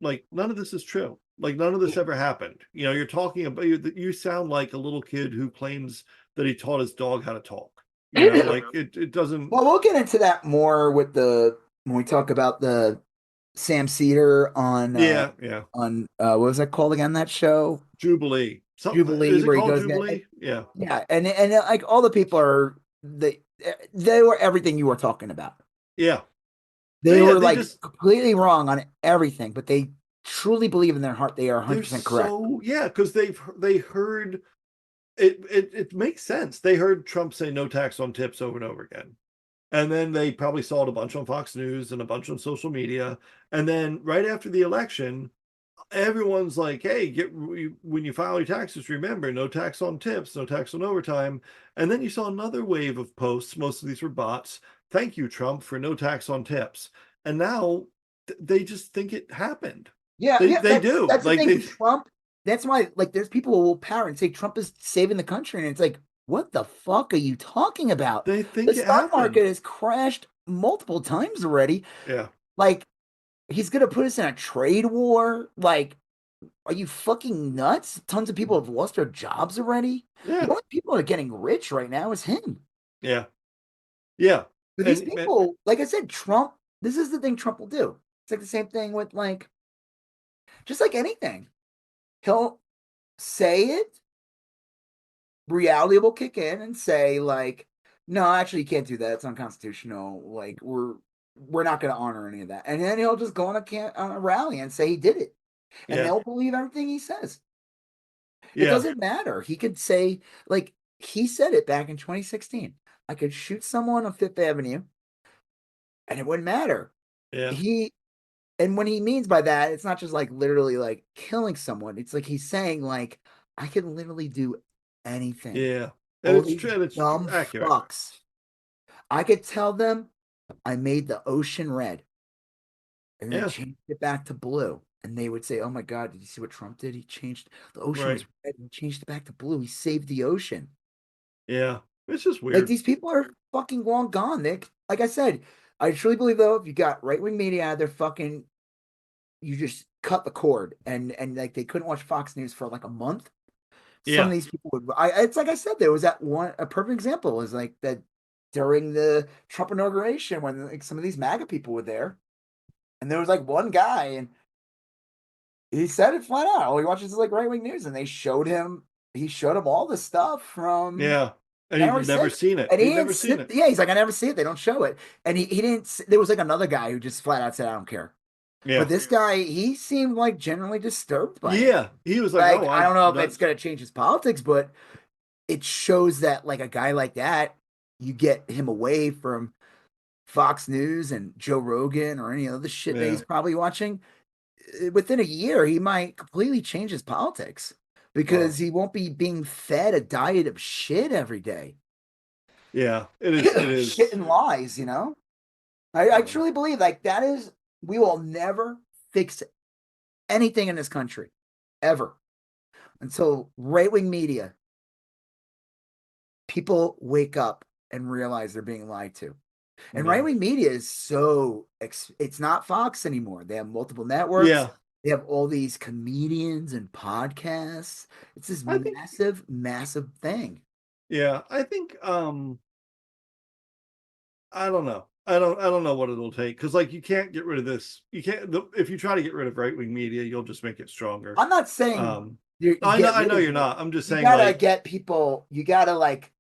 B: none of this is true. Like none of this ever happened. You know, you're talking about you sound like a little kid who claims that he taught his dog how to talk. You know, like it doesn't.
A: Well, we'll get into that more with when we talk about the Sam Cedar
B: Yeah.
A: on what was that called again? That show
B: Jubilee.
A: Jubilee,
B: Is it
A: where he
B: called
A: goes
B: Jubilee? Yeah.
A: yeah, and like all the people they were everything you were talking about.
B: Yeah.
A: They were
B: they
A: like
B: just
A: completely wrong on everything, but they truly believe in their heart they are 100% correct.
B: Because they heard it makes sense. They heard Trump say no tax on tips over and over again. And then they probably saw it a bunch on Fox News and a bunch on social media. And then right after the election, everyone's like, hey, when you file your taxes, remember, no tax on tips, no tax on overtime. And then you saw another wave of posts. Most of these were bots. Thank you, Trump, for no tax on tips. And now they just think it happened.
A: Yeah,
B: They do.
A: That's the
B: Like
A: thing. Trump. That's why, like, there's people who will power and say Trump is saving the country, and it's like, what the fuck are you talking about?
B: they think
A: The
B: it
A: stock
B: happened.
A: market has crashed multiple times already.
B: Yeah.
A: Like, he's gonna put us in a trade war. Like, are you fucking nuts? Tons of people have lost their jobs already.
B: Yeah.
A: The only people that are getting rich right now is him.
B: Yeah. Yeah.
A: But these people, like I said, Trump. This is the thing Trump will do. It's like the same thing with just like anything. He'll say it, reality will kick in and say, like, no, actually you can't do that. It's unconstitutional. Like, we're not gonna honor any of that. And then he'll just go on a rally and say he did it. And they'll believe everything he says. It doesn't matter. He could say, like, he said it back in 2016. I could shoot someone on Fifth Avenue and it wouldn't matter.
B: Yeah.
A: And when he means by that, it's not just like literally like killing someone. It's like he's saying, like, I can literally do anything.
B: Yeah.
A: All
B: And it's
A: these
B: true. And it's
A: dumb
B: accurate.
A: fucks. I could tell them I made the ocean red and then changed it back to blue. And they would say, oh my God, did you see what Trump did? He changed the ocean was red and he changed it back to blue. He saved the ocean.
B: Yeah. It's just weird.
A: Like, these people are fucking long gone, Nick. Like I said, I truly believe, though, if you got right-wing media, they're fucking, you just cut the cord. And like, they couldn't watch Fox News for like a month. Some of these people would, it's like I said, there was a perfect example is like that during the Trump inauguration when like some of these MAGA people were there. And there was like one guy and he said it flat out. He watches like right-wing news and he showed him all the stuff from
B: And he'd never seen it.
A: And
B: he'd never seen it.
A: Yeah, he's like, I never see it. They don't show it. And he didn't. There was like another guy who just flat out said, I don't care.
B: Yeah.
A: But this guy, he seemed like genuinely disturbed by it.
B: Yeah. He was like, oh,
A: I don't know if it's going to change his politics, but it shows that like a guy like that, you get him away from Fox News and Joe Rogan or any other shit that he's probably watching. Within a year, he might completely change his politics because he won't be being fed a diet of shit every day.
B: Yeah, it is.
A: Shit and lies, you know? I truly believe like that is, we will never fix anything in this country, ever, until right-wing media, people wake up and realize they're being lied to. And right-wing media is it's not Fox anymore. They have multiple networks.
B: Yeah.
A: They have all these comedians and podcasts. It's this massive thing.
B: Yeah, I think I don't know. I don't know what it'll take because like you can't get rid of this. You can't if you try to get rid of right-wing media, you'll just make it stronger.
A: I'm not saying
B: I know you're not. I'm just saying
A: you gotta
B: like
A: get people. You gotta like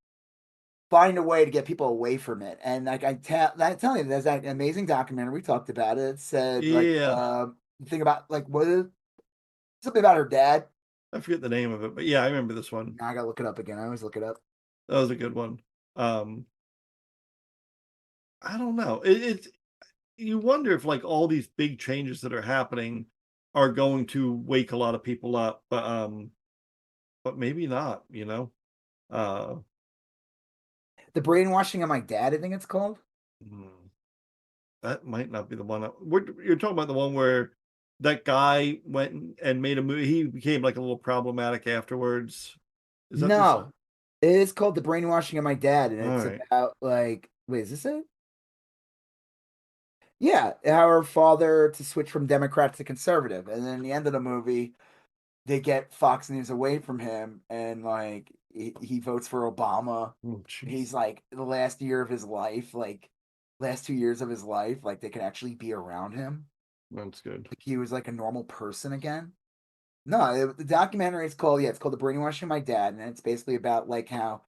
A: find a way to get people away from it. And like I tell you, there's that amazing documentary we talked about. It said like think about like something about her dad.
B: I forget the name of it, but yeah, I remember this one.
A: Now I gotta look it up again. I always look it up.
B: That was a good one. I don't know. It's you wonder if like all these big changes that are happening are going to wake a lot of people up, but maybe not, you know.
A: The brainwashing of my dad, I think it's called.
B: That might not be the one. You're talking about the one where that guy went and made a movie. He became like a little problematic afterwards. Is that this?
A: No, it is called The Brainwashing of My Dad, and
B: All
A: it's
B: right.
A: about like, wait, is this it? Yeah, our father to switch from Democrat to conservative, and then at the end of the movie, they get Fox News away from him, and like he votes for Obama.
B: Oh, jeez.
A: He's like the last year of his life, like last 2 years of his life, like they can actually be around him.
B: That's good.
A: Like he was like a normal person again. No, the documentary is called, yeah, it's called The Brainwashing of My Dad, and it's basically about like how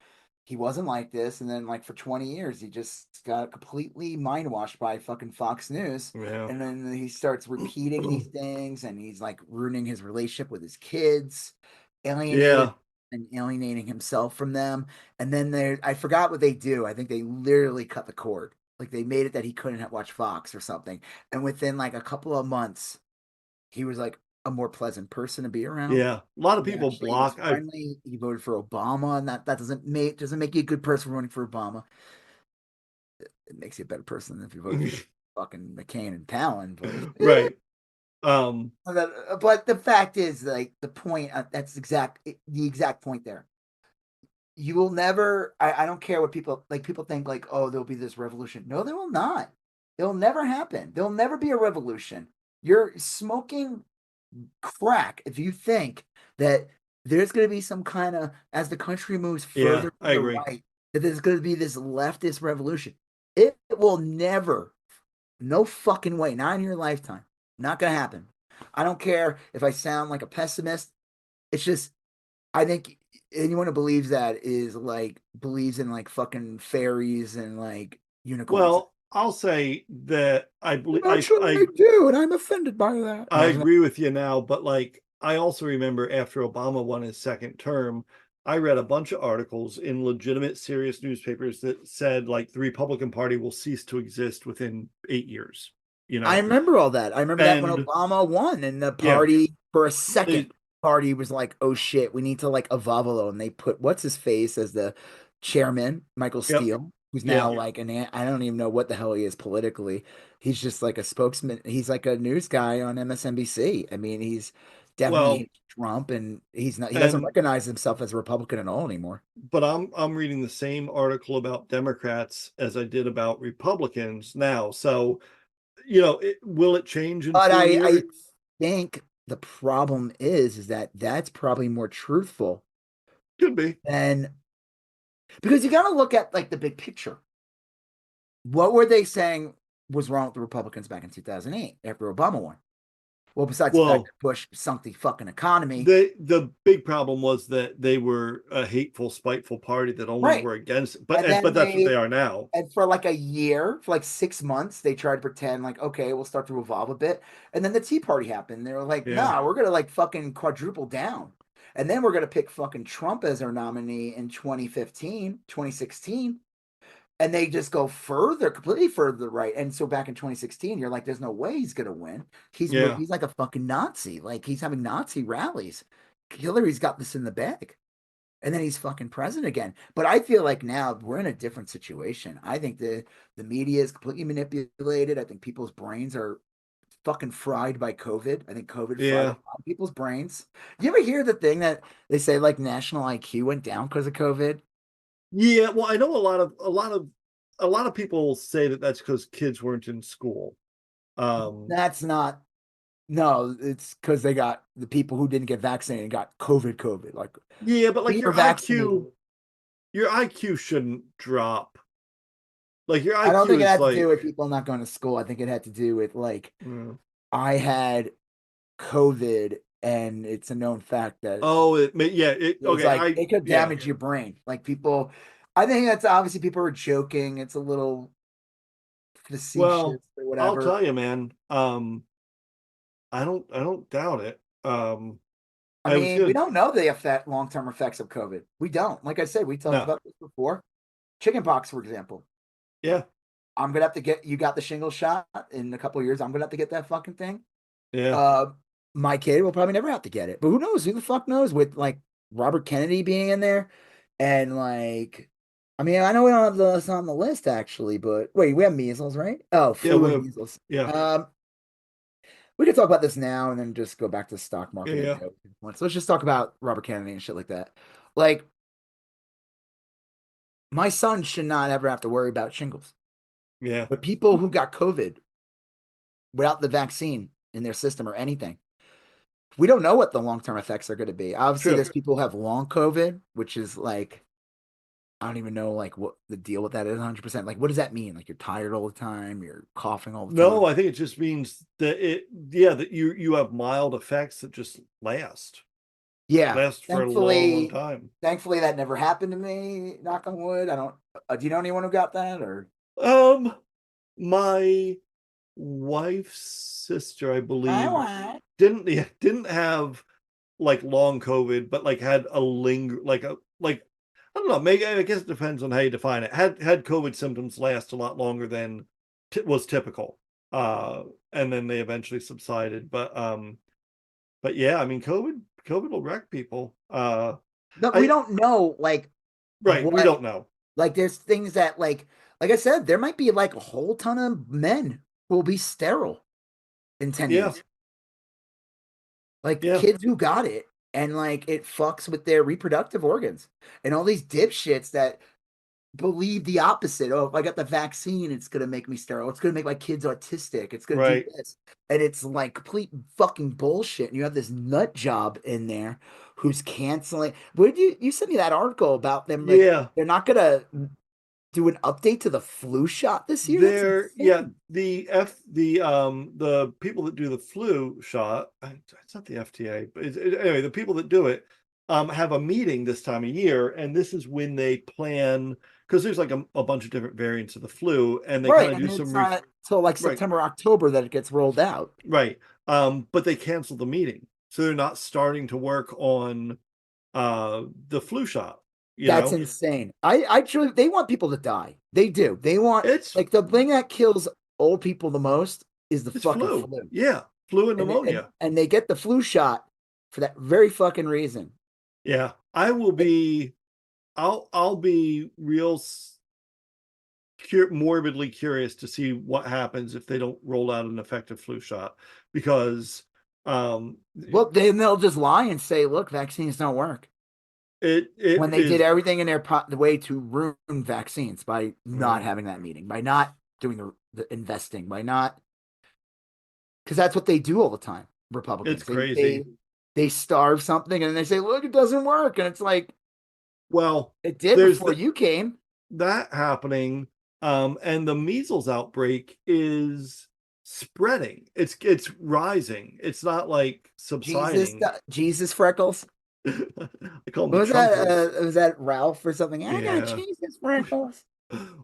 A: he wasn't like this, and then like for 20 years he just got completely mind washed by fucking Fox News,
B: Yeah.
A: and then he starts repeating these things, and he's like ruining his relationship with his kids, alienated
B: Yeah.
A: and alienating himself from them, and then there, I forgot what they do. I think they literally cut the cord, like they made it that he couldn't watch Fox or something, and within like a couple of months he was like a more pleasant person to be around.
B: Yeah. A lot of
A: He
B: people
A: actually was
B: block. I
A: friendly. He voted for Obama, and that doesn't make you a good person for voting for Obama. It makes you a better person than if you voted for fucking McCain and Palin. But
B: right.
A: but the fact is, like the point. That's the exact point there. You will never. I don't care what people like. People think like, oh, there'll be this revolution. No, there will not. It'll never happen. There'll never be a revolution. You're smoking crack if you think that there's going to be some kind of, as the country moves
B: Yeah,
A: further to
B: I
A: the
B: agree.
A: right, that there's going to be this leftist revolution. It will never, no fucking way, not in your lifetime. Not going to happen. I don't care if I sound like a pessimist. It's just, I think anyone who believes that is like, believes in like fucking fairies and like unicorns.
B: Well, I'll say that I believe
A: Actually, I do, and I'm offended by that.
B: I agree with you now, but like I also remember after Obama won his second term, I read a bunch of articles in legitimate, serious newspapers that said like the Republican Party will cease to exist within 8 years. You
A: I
B: know,
A: remember all that. I remember that when
B: and
A: Obama won, and the
B: yeah,
A: party for a second,
B: they,
A: party was like, "Oh shit, we need to like evolve a little." And they put what's his face as the chairman, Michael
B: yep,
A: Steele, who's
B: yeah.
A: now like I don't even know what the hell he is politically. He's just like a spokesman. He's like a news guy on MSNBC. I mean, he's
B: Well,
A: definitely Trump, and he's not. He doesn't
B: and
A: recognize himself as a Republican at all anymore.
B: but I'm reading the same article about Democrats as I did about Republicans now. So, will it change in
A: But
B: four
A: I
B: years?
A: think the problem is that that's probably more truthful
B: Could be.
A: than because you got to look at like the big picture. What were they saying was wrong with the Republicans back in 2008 after Obama won? Well, besides the fact
B: Well,
A: that Bush sunk the fucking economy,
B: the big problem was that they were a hateful, spiteful party that only
A: right?
B: were against.
A: And
B: But
A: then
B: that's what they are now.
A: and for like a year, for like 6 months, they tried to pretend like, okay, we'll start to evolve a bit. And then the Tea Party happened. They were like,
B: Yeah,
A: nah, we're gonna like fucking quadruple down. And then we're gonna pick fucking Trump as our nominee in 2015, 2016. And they just go further, completely further to the right. And so back in 2016, you're like, there's no way he's gonna win.
B: yeah,
A: He's like a fucking Nazi. Like he's having Nazi rallies. Hillary's got this in the bag. And then he's fucking president again. But I feel like now we're in a different situation. I think the media is completely manipulated. I think people's brains are fucking fried by COVID. I think COVID fried a
B: yeah,
A: lot of people's brains. You ever hear the thing that they say like national IQ went down because of COVID?
B: yeah. Well, I know a lot of people say that that's because kids weren't in school.
A: That's not. No, it's because they got the people who didn't get vaccinated got COVID. COVID. Like
B: Yeah, but like
A: we are vaccinated.
B: your IQ shouldn't drop. Like your
A: I don't
B: IQ
A: think it
B: is
A: had to
B: like,
A: do with people not going to school. I think it had to do with like
B: mm,
A: I had COVID, and it's a known fact that
B: oh, yeah,
A: it's
B: okay,
A: like it could
B: yeah.
A: damage your brain. Like people, I think that's obviously people are joking. It's a little facetious
B: Well,
A: or
B: I'll
A: whatever.
B: tell you, man. I don't doubt it.
A: I
B: I was
A: mean, we
B: gonna,
A: don't know the long term effects of COVID. We don't. Like I said, we talked
B: no,
A: about this before. Chickenpox, for example.
B: yeah,
A: I'm gonna have to get you got the shingle shot in a couple of years. I'm gonna have to get that fucking thing.
B: yeah.
A: Uh, my kid will probably never have to get it, but who knows? Who the fuck knows? With like Robert Kennedy being in there, and like, I mean, I know we don't have this on the list actually, but wait, we have measles, right? Oh,
B: Yeah,
A: flu and measles.
B: yeah,
A: Um, We could talk about this now and then just go back to the stock market.
B: Yeah.
A: So let's just talk about Robert Kennedy and shit like that. Like, my son should not ever have to worry about shingles.
B: Yeah.
A: But people who got COVID without the vaccine in their system or anything, we don't know what the long-term effects are going to be. Obviously,
B: True.
A: there's people who have long COVID, which is like, I don't even know like what the deal with that is 100%. Like, what does that mean? Like, you're tired all the time, you're coughing all the time.
B: No, I think it just means that that you have mild effects that just last
A: Yeah,
B: for a long, long
A: thankfully,
B: time.
A: thankfully that never happened to me. Knock on wood. I don't. Do you know anyone who got that or?
B: My wife's sister, I believe,
A: I
B: didn't have like long COVID, but like had a like I don't know, maybe I guess it depends on how you define it. Had COVID symptoms last a lot longer than was typical. And then they eventually subsided. But yeah, I mean COVID will wreck people.
A: But we
B: I
A: don't know like
B: right, we
A: what
B: don't know.
A: like there's things that like I said, there might be like a whole ton of men who will be sterile in 10
B: Yeah,
A: years. Like
B: yeah,
A: kids who got it and like it fucks with their reproductive organs. And all these dipshits that believe the opposite. Oh, if I got the vaccine, it's gonna make me sterile. It's gonna make my kids autistic. It's gonna do
B: right.
A: this. And it's like complete fucking bullshit. And you have this nut job in there who's canceling. Would you sent me that article about them like
B: Yeah.
A: they're not gonna do an update to the flu shot this year? That's
B: Yeah,
A: insane.
B: the people that do the flu shot, it's not the FTA, but anyway, the people that do it have a meeting this time of year, and this is when they plan because there's like a bunch of different variants of the flu, and they kind
A: Right.
B: of do
A: And
B: some
A: it's not till like
B: right,
A: September, October that it gets rolled out.
B: right. But they canceled the meeting, so they're not starting to work on the flu shot, you
A: That's
B: know.
A: insane. I truly they want people to die. They do. They want
B: It's
A: like the thing that kills old people the most is the
B: it's
A: fucking
B: flu.
A: flu.
B: Yeah, flu and
A: And
B: pneumonia.
A: and they get the flu shot for that very fucking reason.
B: Yeah, I will be I'll be morbidly curious to see what happens if they don't roll out an effective flu shot because um
A: Well, then they'll just lie and say, "Look, vaccines don't work."
B: it
A: When they did
B: is
A: everything in the way to ruin vaccines by not
B: mm,
A: having that meeting, by not doing the investing, by not because that's what they do all the time.
B: it's
A: Republicans,
B: crazy.
A: they starve something and then they say, "Look, it doesn't work," and it's like
B: Well,
A: it did
B: there's
A: before you came.
B: that happening and the measles outbreak is spreading. It's rising. It's not like
A: Jesus,
B: subsiding.
A: Jesus freckles.
B: I call them
A: What
B: the
A: was that?
B: chunkles.
A: Was that Ralph or something? I got
B: Yeah.
A: Jesus freckles.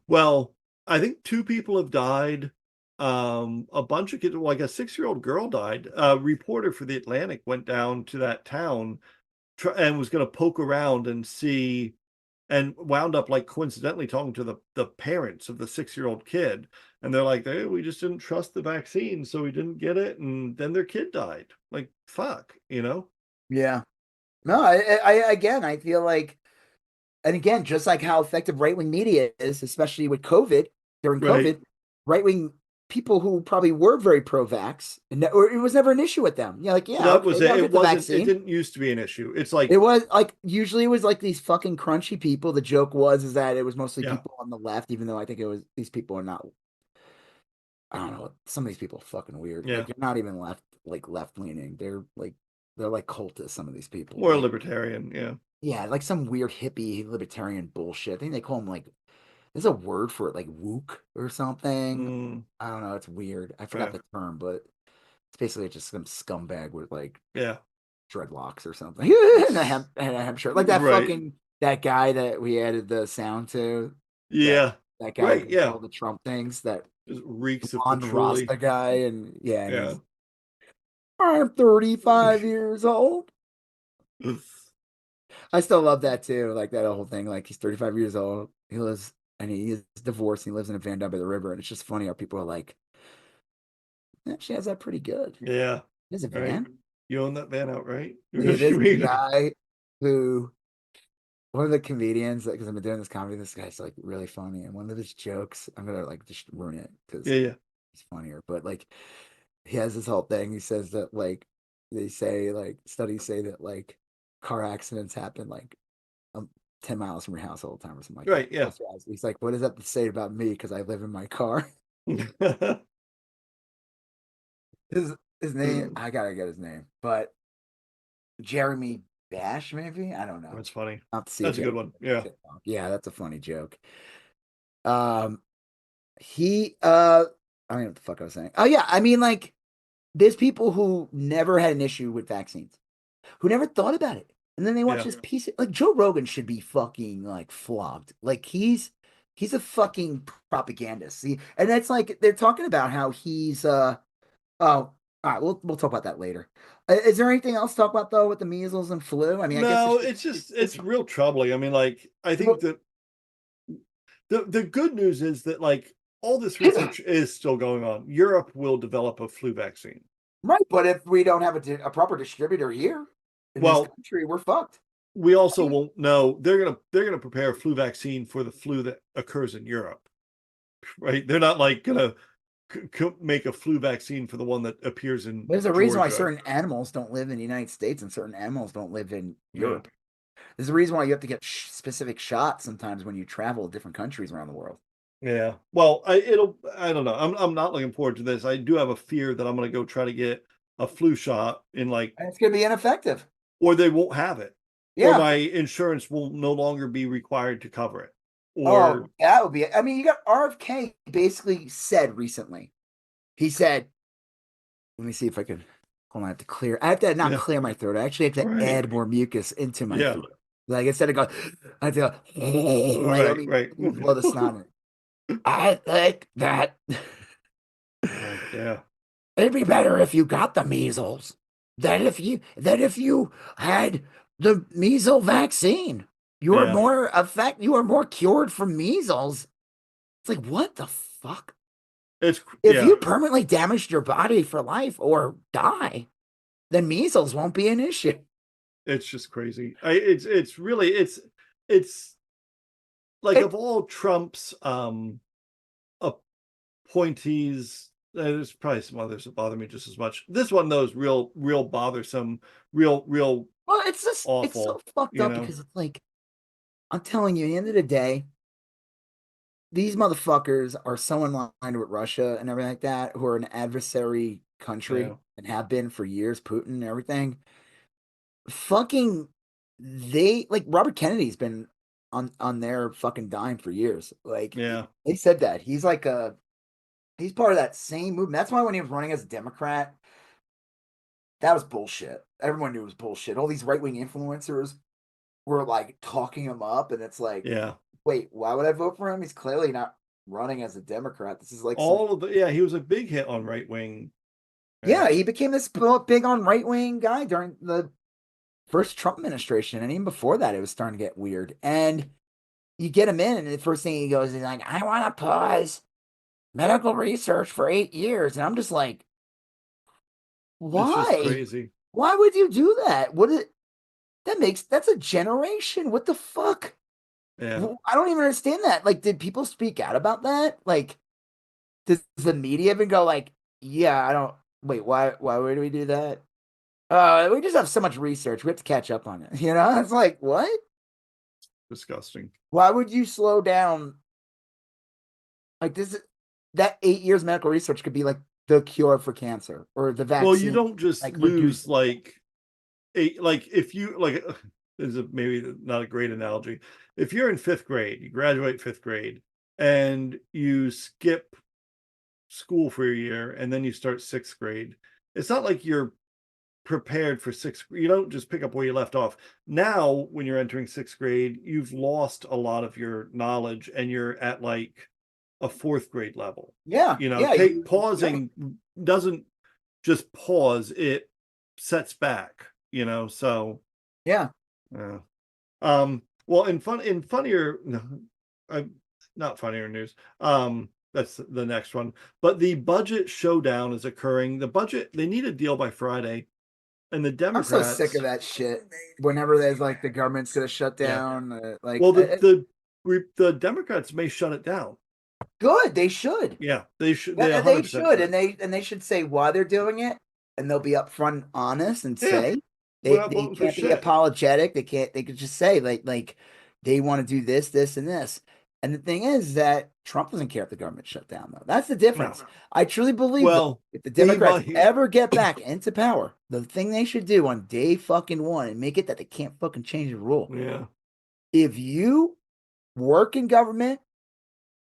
B: Well, I think two people have died. A bunch of kids, like a 6-year-old girl died. A reporter for the Atlantic went down to that town and was going to poke around and see, and wound up like coincidentally talking to the parents of the 6-year-old kid, and they're like, "Hey, we just didn't trust the vaccine, so we didn't get it," and then their kid died. Like, fuck, you know?
A: Yeah. No, again, I feel like, and again, just like how effective right wing media is, especially with COVID during
B: Right.
A: COVID, right wing people who probably were very pro vax, and or it was never an issue with them. Yeah, like, yeah,
B: That was
A: okay,
B: it.
A: I'll
B: It
A: get the
B: wasn't. It
A: vaccine.
B: didn't used to be an issue. It's like,
A: It was like usually it was like these fucking crunchy people. The joke was is that it was mostly
B: yeah,
A: people on the left, even though I think it was these people are not. I don't know. Some of these people are fucking weird.
B: yeah,
A: Like they're not even left leaning. They're like cultists. Some of these people,
B: more
A: like
B: libertarian. Yeah,
A: yeah, like some weird hippie libertarian bullshit. I think they call them like there's a word for it, like wook or something.
B: mm,
A: I don't know. It's weird. I forgot
B: yeah,
A: the term, but it's basically just some scumbag with like
B: yeah.
A: dreadlocks or something and a hemp shirt, like that
B: Right.
A: fucking that guy that we added the sound to. That
B: Yeah.
A: that guy
B: Right.
A: who does
B: Yeah.
A: all the Trump things. That
B: Just reeks of
A: blonde
B: patchouli.
A: Rasta guy, and yeah, and
B: Yeah.
A: he's I'm 35 years old. I still love that too. Like that whole thing. Like he's 35 years old. He lives and he is divorced. And he lives in a van down by the river. And it's just funny how people are like, she has that pretty good.
B: Yeah.
A: He has a
B: Right.
A: van.
B: You own that van outright?
A: Dude, this guy who one of the comedians, because I've been doing this comedy, this guy's like really funny. And one of his jokes, I'm gonna like just ruin it because
B: Yeah. Yeah.
A: it's funnier. But like he has this whole thing. He says that like they say like studies say that like car accidents happen like 10 miles from your house all the time or something like that.
B: Right, yeah.
A: He's like, what does that have to say about me? Because I live in my car. His name, I gotta get his name, but Jeremy Bash, maybe? I don't know.
B: That's funny.
A: I'll have to see
B: That's
A: if
B: a good one. Yeah.
A: Yeah, that's a funny joke. He I don't know what the fuck I was saying. Oh yeah, I mean like there's people who never had an issue with vaccines, who never thought about it. And then they watch
B: Yeah.
A: this piece of, like Joe Rogan should be fucking like flogged. Like he's a fucking propagandist. See, and that's like they're talking about how he's all right, we'll talk about that later. Is there anything else to talk about though with the measles and flu? I mean, I guess
B: No, it's real troubling. I mean, like, I think that the good news is that like all this research is still going on. Europe will develop a flu vaccine.
A: right. But if we don't have a proper distributor here in this country, we're fucked.
B: We also won't know. They're gonna prepare a flu vaccine for the flu that occurs in Europe, right? They're not like gonna make a flu vaccine for the one that appears in.
A: There's a reason why certain animals don't live in the United States and certain animals don't live in Europe. There's a reason why you have to get specific shots sometimes when you travel to different countries around the world.
B: Yeah. Well, I don't know. I'm not looking forward to this. I do have a fear that I'm going to go try to get a flu shot in like.
A: And it's going to be ineffective.
B: Or they won't have it.
A: Yeah.
B: Or my insurance will no longer be required to cover it. Or
A: that would be. I mean, you got RFK basically said recently. He said, "Let me see if I can." Hold on, I have to clear. I have to not clear my throat. I actually have to add more mucus into my throat. Like instead of going, I have to go. Let me blow the snot in. I think that.
B: Yeah.
A: It'd be better if you got the measles than if you had the measles vaccine. You are more cured from measles. It's like, what the fuck? If you permanently damaged your body for life or die, then measles won't be an issue.
B: It's just crazy. It's really like of all Trump's appointees, there's probably some others that bother me just as much. This one though is real bothersome, real. Well,
A: it's just
B: awful.
A: It's so fucked up because it's like, I'm telling you, at the end of the day, these motherfuckers are so in line with Russia and everything like that, who are an adversary country and have been for years, Putin and everything. Fucking, they like Robert Kennedy's been on their fucking dime for years. Like, they said that he's like he's part of that same movement. That's why when he was running as a Democrat, that was bullshit. Everyone knew it was bullshit. All these right wing influencers were like talking him up, and it's like, wait, why would I vote for him? He's clearly not running as a Democrat. This is like
B: he was a big hit on right wing.
A: Yeah, he became this big on right wing guy during the first Trump administration, and even before that, it was starting to get weird. And you get him in, and the first thing he goes is like, "I want to pause medical research for 8 years," and I'm just like, why?
B: It's just crazy.
A: Why would you do that? That's a generation. What the fuck?
B: Yeah.
A: I don't even understand that. Like, did people speak out about that? Like, does the media even go like, yeah, I don't wait, why would we do that? We just have so much research. We have to catch up on it. You know, it's like, what?
B: Disgusting.
A: Why would you slow down? Like that 8 years medical research could be like the cure for cancer or the vaccine.
B: Well, you don't just lose if you like this is maybe not a great analogy. If you're in 5th grade, you graduate 5th grade and you skip school for a year and then you start 6th grade, it's not like you're prepared for 6th. You don't just pick up where you left off. Now, when you're entering 6th grade, you've lost a lot of your knowledge and you're at like a 4th grade level.
A: Yeah.
B: You know, pausing doesn't just pause, it sets back, you know, so
A: yeah.
B: Well, in funnier, not funnier news. That's the next one. But the budget showdown is occurring. They need a deal by Friday. And the Democrats.
A: I'm so sick of that shit. Whenever there's like the government's gonna shut down,
B: well, the Democrats may shut it down.
A: Good. They should.
B: Yeah, they should. They
A: Yeah, they
B: 100%
A: should,
B: should.
A: and they should say why they're doing it, and they'll be upfront, and honest, and
B: Yeah,
A: say
B: we're not
A: they
B: voting for
A: can't be
B: shit.
A: apologetic. They can't. They could just say like they want to do this, this, and this. And the thing is that Trump doesn't care if the government shut down, though. That's the difference.
B: No.
A: I truly believe that
B: Well,
A: if the
B: he
A: Democrats
B: might.
A: ever get back into power, the thing they should do on day fucking one and make it that they can't fucking change the rule.
B: Yeah.
A: If you work in government,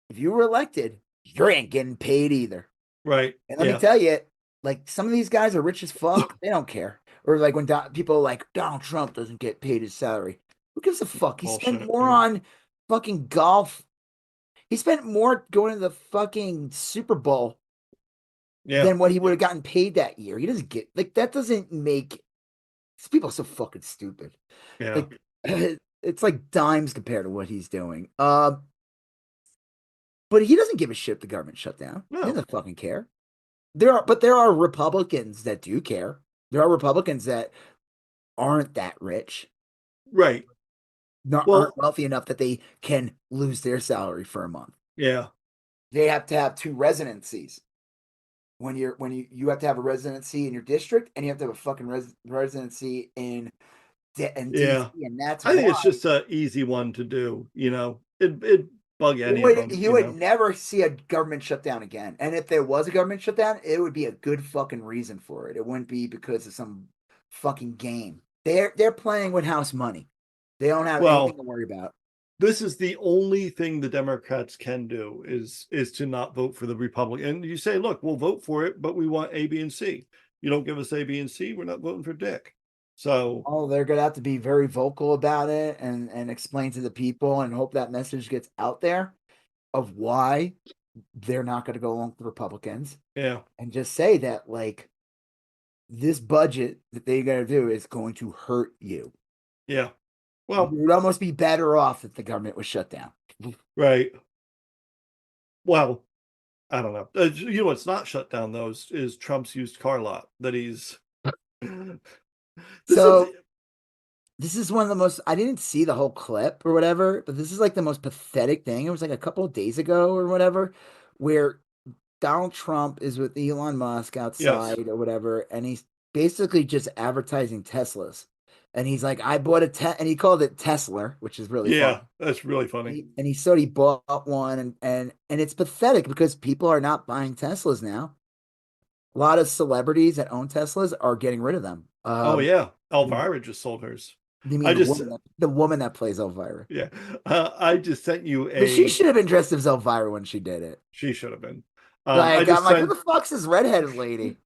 A: if you were elected, you ain't getting paid either.
B: Right.
A: And let
B: Yeah.
A: me tell you, like some of these guys are rich as fuck. They don't care. Or like when people are like Donald Trump doesn't get paid his salary. Who gives a fuck? He spent
B: Bullshit,
A: more
B: yeah.
A: on fucking golf. He spent more going to the fucking Super Bowl
B: Yeah.
A: than what he would have gotten paid that year. He doesn't get like that. Doesn't make these people are so fucking stupid.
B: Yeah.
A: Like it's like dimes compared to what he's doing. But he doesn't give a shit if the government shut down.
B: No.
A: He doesn't fucking care. There are Republicans that do care. There are Republicans that aren't that rich,
B: Right.
A: aren't wealthy enough that they can lose their salary for a month.
B: Yeah.
A: They have to have 2 residencies. When you have to have a residency in your district, and you have to have a fucking residency in DC, and that's
B: I think
A: why
B: it's just an easy one to do. It bug any of them.
A: you would never see a government shutdown again. And if there was a government shutdown, it would be a good fucking reason for it. It wouldn't be because of some fucking game. They're playing with house money. They don't have anything to worry about.
B: This is the only thing the Democrats can do is to not vote for the Republican. And you say, look, we'll vote for it, but we want A, B, and C. You don't give us A, B, and C, we're not voting for Dick. So
A: they're gonna have to be very vocal about it and explain to the people and hope that message gets out there of why they're not going to go along with the Republicans.
B: Yeah.
A: And just say that like this budget that they're going to do is going to hurt you.
B: Yeah. Well,
A: you would almost be better off if the government was shut down.
B: Right. Well, I don't know. What's not shut down though is Trump's used car lot that he's.
A: This is one of the most, I didn't see the whole clip or whatever, but this is like the most pathetic thing. It was like a couple of days ago or whatever, where Donald Trump is with Elon Musk outside or whatever, and he's basically just advertising Teslas. And he's like, I bought and he called it Tesla, which is really funny.
B: That's really funny.
A: And he said he bought one, and it's pathetic because people are not buying Teslas now. A lot of celebrities that own Teslas are getting rid of them.
B: Elvira just sold hers.
A: You mean the woman that plays Elvira?
B: Yeah. I just sent you
A: But she should have been dressed as Elvira when she did it.
B: She should have been.
A: I'm like, who the fuck's this redheaded lady?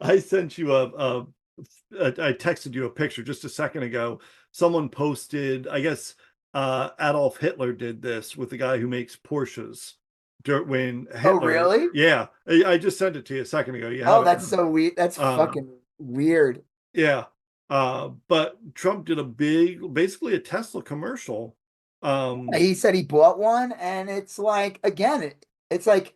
B: I sent you I texted you a picture just a second ago. Someone posted, I guess Adolf Hitler did this with the guy who makes Porsches. When Hitler,
A: really?
B: Yeah. I just sent it to you a second ago.
A: That's so weird. That's fucking weird.
B: Yeah. But Trump did basically a Tesla commercial.
A: He said he bought one, and it's like, again, it's like,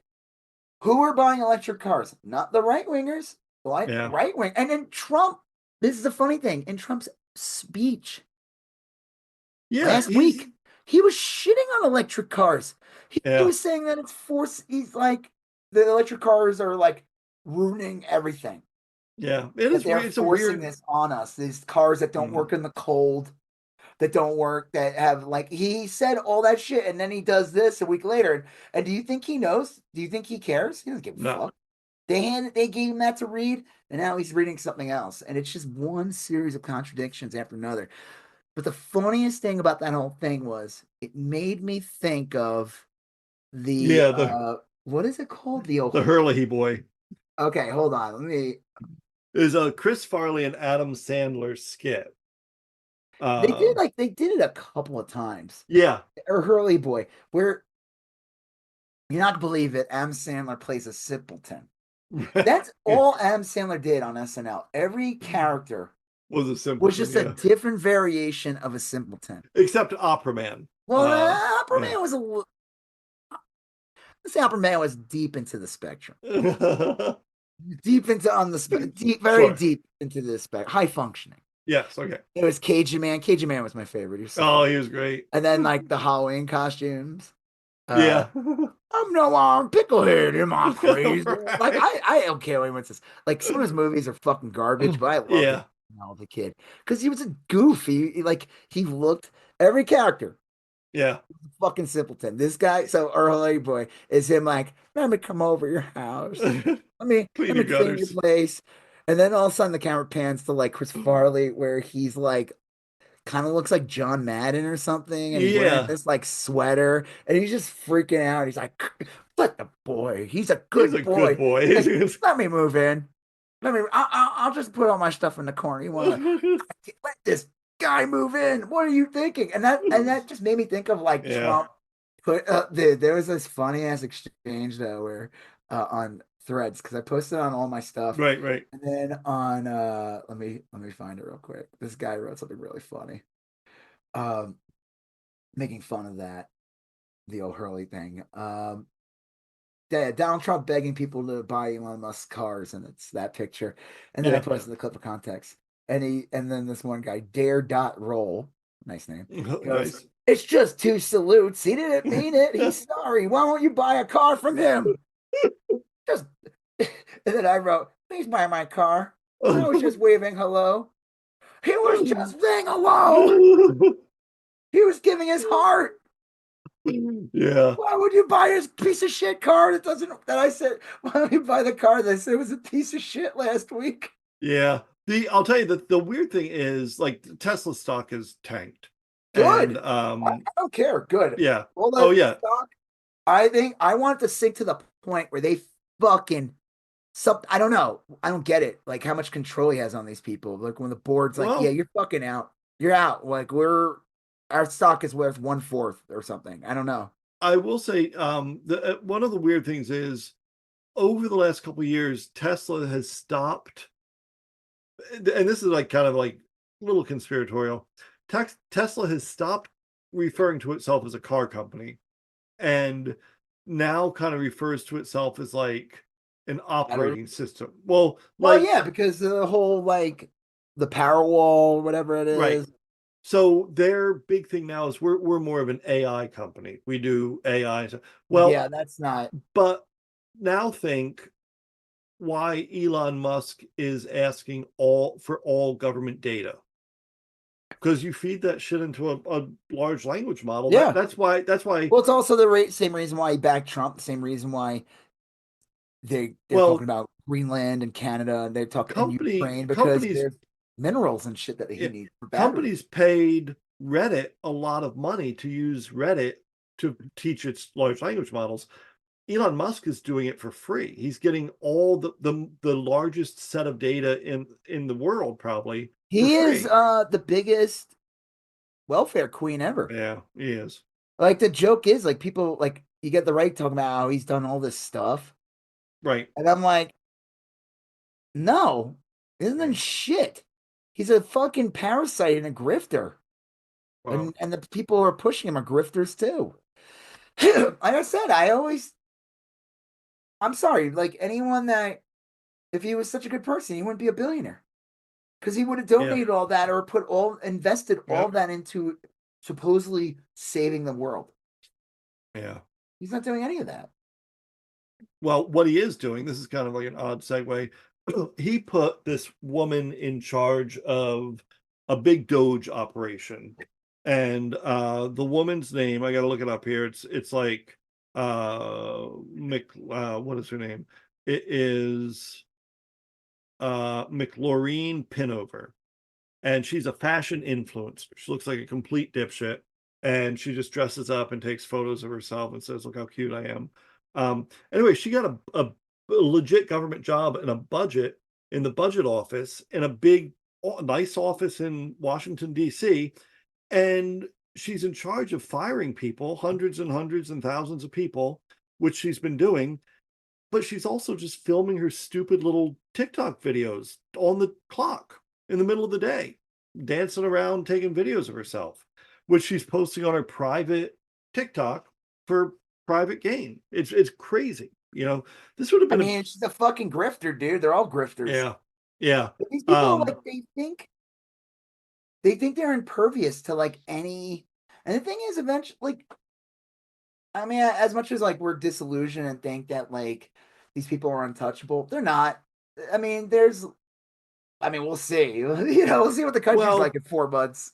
A: who are buying electric cars? Not the right wingers, right wing. And then Trump, this is the funny thing, in Trump's speech last week, he was shitting on electric cars. He was saying that it's he's like, the electric cars are like ruining everything.
B: Yeah, it is.
A: They're forcing this on us. These cars that don't work in the cold, that don't work, that have like, he said all that shit, and then he does this a week later. And do you think he knows? Do you think he cares? He doesn't give a fuck. They gave him that to read, and now he's reading something else, and it's just one series of contradictions after another. But the funniest thing about that whole thing was it made me think of the what is it called? The
B: Hurley boy.
A: Okay, hold on. Let me.
B: Is a Chris Farley and Adam Sandler skit.
A: They did it a couple of times.
B: Yeah.
A: Or Hurley Boy, where you're not gonna believe it, Adam Sandler plays a simpleton. That's all Adam Sandler did on SNL. Every character
B: was a simpleton.
A: Was just a different variation of a simpleton.
B: Except Opera Man.
A: Well, Opera Man was let's say Opera Man was deep into the spectrum. Deep into very deep into the spectrum. High functioning.
B: Yes, okay.
A: It was Cajun Man. Cajun Man was my favorite.
B: He was great.
A: And then like the Halloween costumes.
B: Yeah.
A: I'm no picklehead. Am I crazy? Like
B: Right.
A: I don't care what he wants to. Like some of his movies are fucking garbage, but I loved him
B: Yeah.
A: when I was a kid because he was a goof. Like he looked every character.
B: Yeah.
A: Fucking simpleton. This guy, so early boy is him like, let me come over your house. Let me
B: Clean
A: let
B: your
A: me clean your
B: gutters.
A: place. And then all of a sudden the camera pans to like Chris Farley, where he's like kind of looks like John Madden or something, and he's wearing
B: Yeah.
A: this like sweater, and he's just freaking out. He's like, "Let the boy. He's a
B: He's
A: good
B: a good
A: boy.
B: boy.
A: He's like, let me move in. I'll just put all my stuff in the corner. You want to let this guy move in? What are you thinking?" And that just made me think of like
B: Yeah.
A: Trump put there was this funny ass exchange though where on Threads because I posted on all my stuff.
B: Right, right.
A: And then on let me find it real quick. This guy wrote something really funny. Um making fun of that, the old Hurley thing. Yeah, Donald Trump begging people to buy Elon Musk cars, and it's that picture. And then I
B: Yeah.
A: posted the clip of context. And then this one guy, dare.roll, nice name, goes,
B: Nice.
A: it's just two salutes. He didn't mean it. He's sorry. Why won't you buy a car from him? Just and then I wrote, please buy my car. I was just waving hello. He was just saying hello. He was giving his heart.
B: Yeah.
A: Why would you buy his piece of shit car that doesn't that I said, why don't you buy the car that I said was a piece of shit last week?
B: Yeah. I'll tell you that the weird thing is like Tesla stock is tanked. And
A: Good. I don't care. Good.
B: yeah.
A: All
B: Oh
A: that
B: yeah.
A: stock, I think I want it to sink to the point where they fucking I don't know. I don't get it. Like how much control he has on these people. Like when the board's like, yeah,
B: Well,
A: you're fucking out. You're out. Like our stock is worth 1/4 or something. I don't know.
B: I will say the one of the weird things is over the last couple of years, Tesla has stopped, and this is like kind of like a little conspiratorial. Tesla has stopped referring to itself as a car company and now kind of refers to itself as like an
A: Battery.
B: operating system. Well,
A: Well,
B: like
A: yeah, because the whole like the power wall, whatever it
B: right.
A: is.
B: So their big thing now is we're more of an AI company. We do AI. Well,
A: Yeah, that's not.
B: but now think why Elon Musk is asking all government data because you feed that shit into a large language model.
A: Yeah.
B: That's why.
A: Well, it's also same reason why he backed Trump. The same reason why they're talking
B: Well,
A: about Greenland and Canada, and they're talking and Ukraine because
B: companies
A: there's minerals and shit that he
B: yeah,
A: needs for batteries.
B: companies paid Reddit a lot of money to use Reddit to teach its large language models. Elon Musk is doing it for free. He's getting all the largest set of data in the world probably for
A: He is
B: free.
A: the biggest welfare queen ever.
B: Yeah, he is.
A: Like the joke is like people like you get the right talking about how he's done all this stuff.
B: Right.
A: And I'm like, no, isn't that shit? He's a fucking parasite and a grifter.
B: Wow.
A: And the people who are pushing him are grifters too. Like I said, I'm sorry, like anyone that if he was such a good person, he wouldn't be a billionaire. Because he would have
B: Yeah.
A: donated all that or invested all
B: Yep.
A: that into supposedly saving the world.
B: Yeah.
A: He's not doing any of that.
B: Well, what he is doing, this is kind of like an odd segue. He put this woman in charge of a big Doge operation. And the woman's name, I gotta look it up here. It's like what is her name? It is McLaureen Pinover. And she's a fashion influencer. She looks like a complete dipshit. And she just dresses up and takes photos of herself and says, look how cute I am. Anyway, she got a legit government job and a budget in the budget office in a big, nice office in Washington, D.C. And she's in charge of firing people, hundreds and hundreds and thousands of people, which she's been doing. But she's also just filming her stupid little TikTok videos on the clock in the middle of the day, dancing around, taking videos of herself, which she's posting on her private TikTok for private gain. It's crazy. This would have
A: I
B: been
A: mean, she's a fucking grifter, dude. They're all grifters.
B: yeah. Yeah.
A: But these people like they think they're impervious to like any and the thing is eventually like I mean, as much as like we're disillusioned and think that like these people are untouchable, they're not. I mean, we'll see. We'll see what the country's like
B: Well,
A: in 4 months.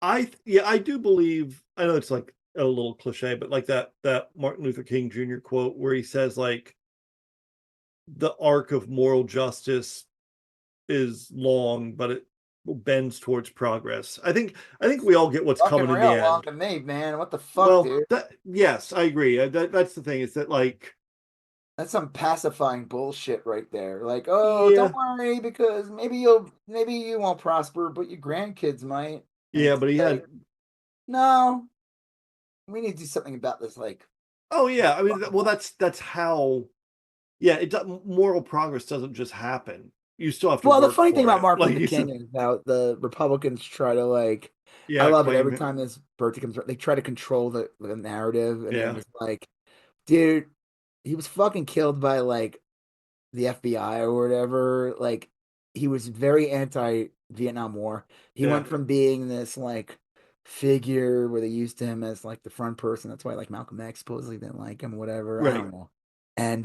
B: I do believe. I know it's like a little cliche, but like that Martin Luther King Jr. quote where he says like the arc of moral justice is long, but it bends towards progress. I think we all get what's
A: Fucking
B: coming in the
A: real long
B: end.
A: to me, man. What the fuck,
B: Well,
A: dude?
B: that yes, I agree. That's the thing is that like
A: That's some pacifying bullshit right there. Like, oh, don't
B: yeah,
A: worry because maybe you won't prosper, but your grandkids might. And
B: yeah,
A: it's
B: but he
A: like,
B: had
A: no, we need to do something about this. Like,
B: oh yeah, I mean
A: fucking
B: well that's how yeah, moral progress doesn't just happen. You still have to
A: well, the
B: work
A: funny thing
B: for
A: about
B: it.
A: Martin
B: Like
A: Luther
B: you
A: King
B: said,
A: is how the Republicans try to like. I
B: yeah,
A: love it every
B: claim it.
A: time this birthday comes around. They try to control the narrative, and it
B: Yeah,
A: was like, dude, he was fucking killed by like the FBI or whatever. Like, he was very anti Vietnam War. He
B: yeah,
A: went from being this like figure where they used him as like the front person. That's why like Malcolm X supposedly didn't like him, whatever. I
B: right.
A: don't know. And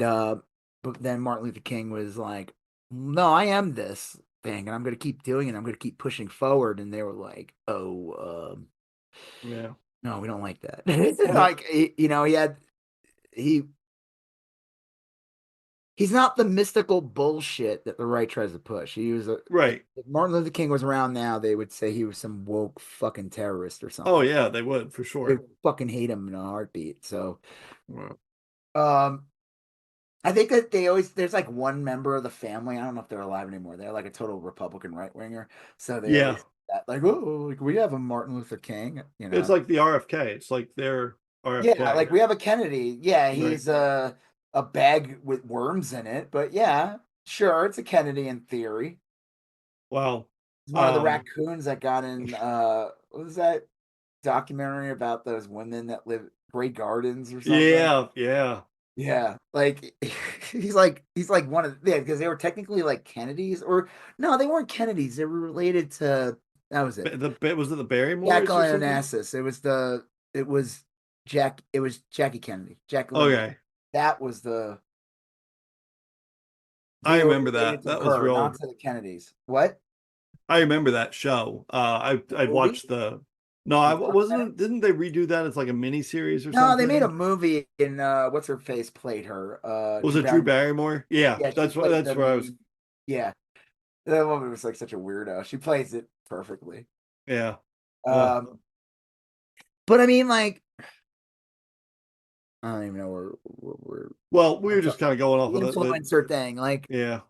A: but then Martin Luther King was like, no, I am this thing, and I'm gonna keep doing it. I'm gonna keep pushing forward. And they were like, oh,
B: Yeah.
A: no, we don't like that.
B: No,
A: Like, he he's not the mystical bullshit that the right tries to push. He was
B: right.
A: if Martin Luther King was around now, they would say he was some woke fucking terrorist or
B: Oh
A: something.
B: yeah, they would for
A: They
B: sure.
A: fucking hate him in a heartbeat. So,
B: Well,
A: um, I think that there's like one member of the family. I don't know if they're alive anymore. They're like a total Republican right winger. So they
B: yeah,
A: always that like, oh, like we have a Martin Luther King,
B: it's like the RFK. It's like their
A: Yeah,
B: RFK.
A: like we have a Kennedy. Yeah,
B: Right.
A: he's a bag with worms in it, but yeah, sure, it's a Kennedy in theory.
B: Wow.
A: He's one of the
B: Um.
A: raccoons that got in what was that documentary about those women that live Grey Gardens or something?
B: Yeah. Yeah.
A: Yeah, like he's like one of yeah, because they were technically like Kennedys or no, they weren't Kennedys. They were related to that was it.
B: Was it the Barrymores or
A: Jacqueline
B: something?
A: Onassis. It was it was Jackie Kennedy. Jacqueline
B: Okay,
A: that was
B: I
A: they were
B: remember
A: related
B: that.
A: to
B: That was
A: her, not
B: real.
A: to the Kennedys. What?
B: I remember that show.
A: The
B: I'd
A: movie?
B: watched the. No, I
A: With
B: wasn't. Didn't they redo that as like a mini series or
A: No, they made a
B: something?
A: movie and what's her face played her.
B: Was
A: Drew
B: it Drew
A: Barrymore.
B: Barrymore? Yeah,
A: Yeah, she played
B: that's
A: the
B: where I was.
A: main. Yeah, that woman was like such a weirdo. She plays it perfectly.
B: Yeah. Uh,
A: Um, but I mean, like, I don't even know where
B: well, we
A: I'm
B: were just
A: talking
B: kind of going off
A: the
B: of
A: influencer thing. Like,
B: yeah.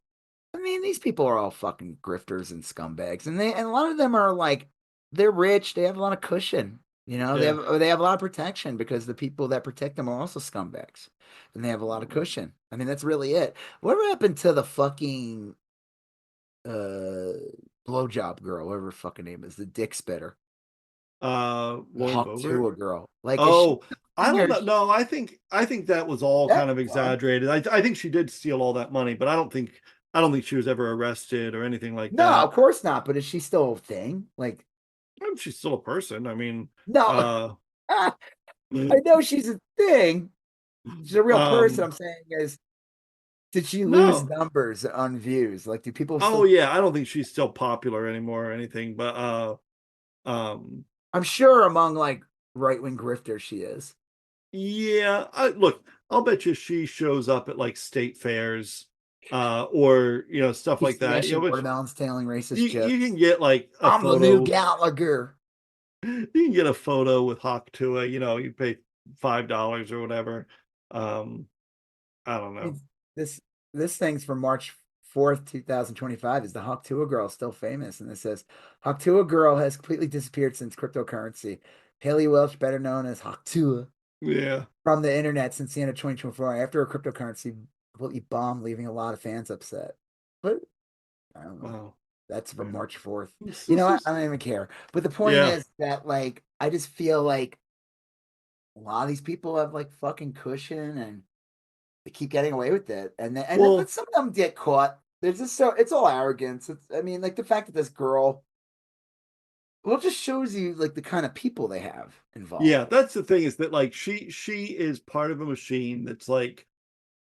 A: I mean, these people are all fucking grifters and scumbags, and a lot of them are like, they're rich, they have a lot of cushion,
B: Yeah.
A: they have a lot of protection because the people that protect them are also scumbags, and they have a lot of cushion. I mean, that's really it. Whatever happened to the fucking uh blowjob girl, whatever her fucking name is, the dick spitter,
B: Lauren
A: Hawk
B: Boebert.
A: Tuah girl? Like, is she
B: Oh, I don't
A: or
B: know. No, I think that was all
A: that
B: kind of
A: fun?
B: exaggerated. I think she did steal all that money, but I don't think she was ever arrested or anything like
A: No, of
B: that.
A: course not. But is she still a thing? Like,
B: She's still a person. I mean,
A: no,
B: uh,
A: I know she's a thing. She's a real person.
B: um,
A: I'm saying is, did she lose
B: no.
A: numbers on views? Like, do people
B: Oh
A: still?
B: yeah, I don't think she's still popular anymore or anything, but um,
A: I'm sure among like right wing grifters, she is.
B: yeah. Look, I'll bet you she shows up at like state fairs, or stuff
A: She's
B: like that.
A: smashing watermelons, telling racist
B: You can
A: jokes.
B: get like a
A: I'm the new
B: photo.
A: Gallagher.
B: You can get a photo with Hawk Tuah. You pay $5 or whatever. Um, I don't know.
A: This this thing's from March 4th, 2025. Is the Hawk Tuah girl still famous? And it says Hawk Tuah girl has completely disappeared since cryptocurrency. Haley Welch, better known as Hawk Tuah,
B: Yeah.
A: from the internet since the end of 2024 after a cryptocurrency completely bombed, leaving a lot of fans upset. But I don't know.
B: Wow.
A: That's from March 4th. You know
B: This
A: what?
B: is
A: I don't even care. But the point
B: yeah.
A: is that like I just feel like a lot of these people have like fucking cushion and they keep getting away with it. But
B: Well,
A: some of them get caught. There's just so it's all arrogance. I mean, like the fact that this girl Well, it just shows you like the kind of people they have involved.
B: Yeah, that's the thing, is that like she is part of a machine that's like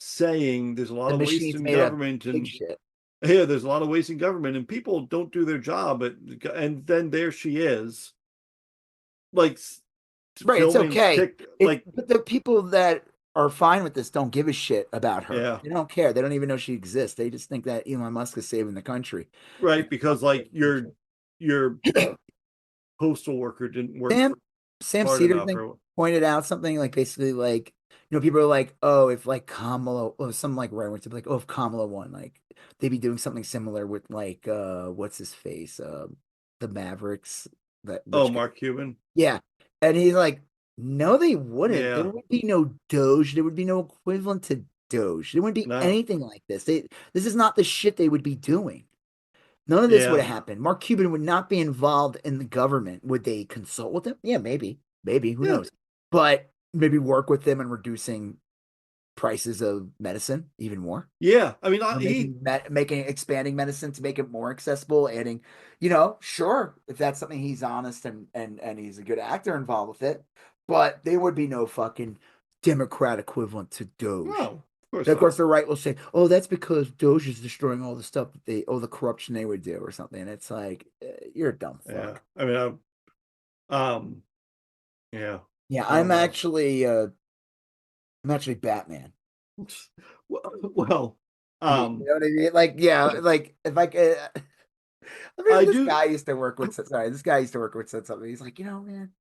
B: saying there's a lot
A: The
B: of waste
A: machine's
B: in
A: made of
B: government,
A: pig
B: and
A: shit.
B: yeah, there's a lot of waste in government, and people don't do their job, and then there she is, like
A: Right, it's
B: filming
A: okay.
B: like
A: But the people that are fine with this don't give a shit about her.
B: yeah,
A: They don't care. They don't even know she exists. They just think that Elon Musk is saving the country.
B: right, because like your postal worker didn't work
A: Sam
B: hard
A: Cedar
B: enough,
A: thing
B: or
A: pointed out something like basically like people are like, oh, if like Kamala or some like right wing to be like, oh, if Kamala won, like they'd be doing something similar with like what's his face? The Mavericks, that
B: oh,
A: rich guy.
B: Mark Cuban,
A: Yeah. And he's like, no, they wouldn't. There
B: yeah,
A: would be no Doge. There would be no equivalent to Doge. There wouldn't be
B: no,
A: anything like this. This is not the shit they would be doing. None of this would
B: yeah,
A: have happened. Mark Cuban would not be involved in the government. Would they consult with him? Yeah, maybe. Maybe. Who
B: yeah,
A: knows? But maybe work with them in reducing prices of medicine even more.
B: yeah. I mean,
A: Or
B: he
A: making expanding medicine to make it more accessible, adding, sure, if that's something he's honest and he's a good actor involved with it. But there would be no fucking Democrat equivalent to Doge.
B: no, of course
A: And of
B: not.
A: course, the right will say, "Oh, that's because Doge is destroying all the stuff all the corruption they would do, or something." And it's like, you're a dumb
B: Yeah,
A: fuck.
B: I mean, um, yeah,
A: Yeah,
B: I don't know.
A: I'm actually Batman.
B: Well,
A: You
B: um,
A: know what I mean? Like, yeah, like if I could, I mean,
B: I
A: this
B: do.
A: guy used to work with. Sorry, this guy used to work with said something. He's like, man,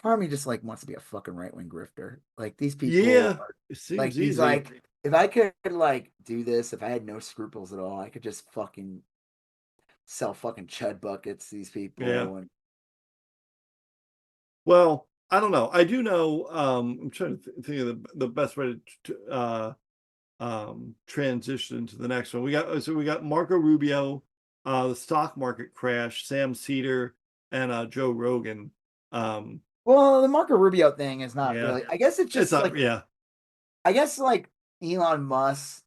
A: part of me just like wants to be a fucking right wing grifter. Like these people
B: Yeah,
A: are
B: it
A: like,
B: seems
A: he's
B: easy.
A: like, if I could like do this, if I had no scruples at all, I could just fucking sell fucking chud buckets to these
B: Yeah.
A: people and
B: Well, I don't know. I do know. I'm trying to think of the best way to transition to the next one. We got Marco Rubio, the stock market crash, Sam Cedar, and Joe Rogan. Um,
A: well, the Marco Rubio thing is not
B: yeah,
A: really. I guess it's
B: it's
A: just
B: not.
A: like
B: Yeah,
A: I guess like Elon Musk.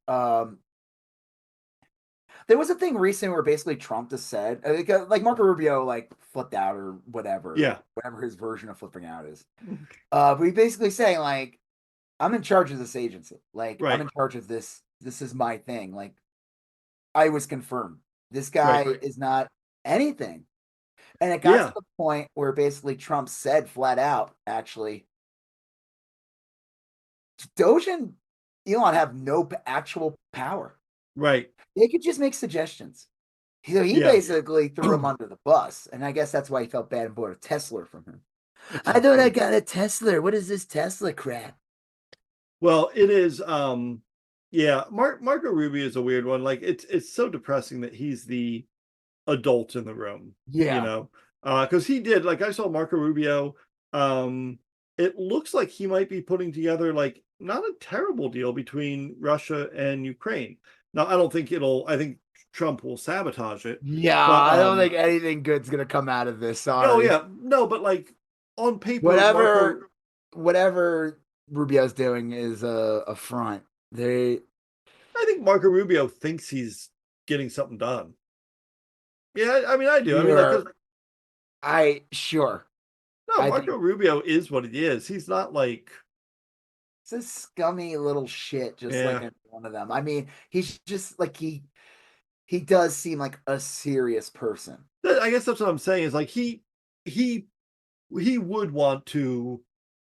A: There was a thing recently where basically Trump just said like Marco Rubio like flipped out or
B: yeah,
A: whatever his version of flipping out is. But he basically saying like I'm in charge of this agency. Like I'm
B: right,
A: in charge of this. This is my thing. Like I was confirmed. This guy
B: right,
A: is not anything. And it got to
B: yeah,
A: the point where basically Trump said flat out, actually, Doge and Elon have no actual power.
B: right,
A: They could just make suggestions. So he
B: yeah.
A: basically threw him under the bus. And I guess that's why he felt bad and bought a Tesla from him.
B: It's
A: I thought I got a Tesla. What is this Tesla crap?
B: Well, it is. Yeah, Marco Rubio is a weird one. Like it's so depressing that he's the adult in the room, you
A: Yeah.
B: know, because he did, like, I saw Marco Rubio. Um, it looks like he might be putting together like not a terrible deal between Russia and Ukraine. Now, I think Trump will sabotage it,
A: Yeah,
B: but
A: I don't think anything good's gonna come out of this.
B: oh
A: Sorry.
B: yeah, no, but like on paper, Marco,
A: Whatever Rubio's doing is a front. They
B: I think Marco Rubio thinks he's getting something done. Yeah, I mean, I do. I mean, like, 'cause
A: Sure. I sure.
B: no,
A: I think
B: Marco Rubio is what he is. He's not like,
A: it's a scummy little shit, just like
B: yeah,
A: one of them. I mean, he's just like he does seem like a serious person.
B: I guess that's what I'm saying, is like he he would want to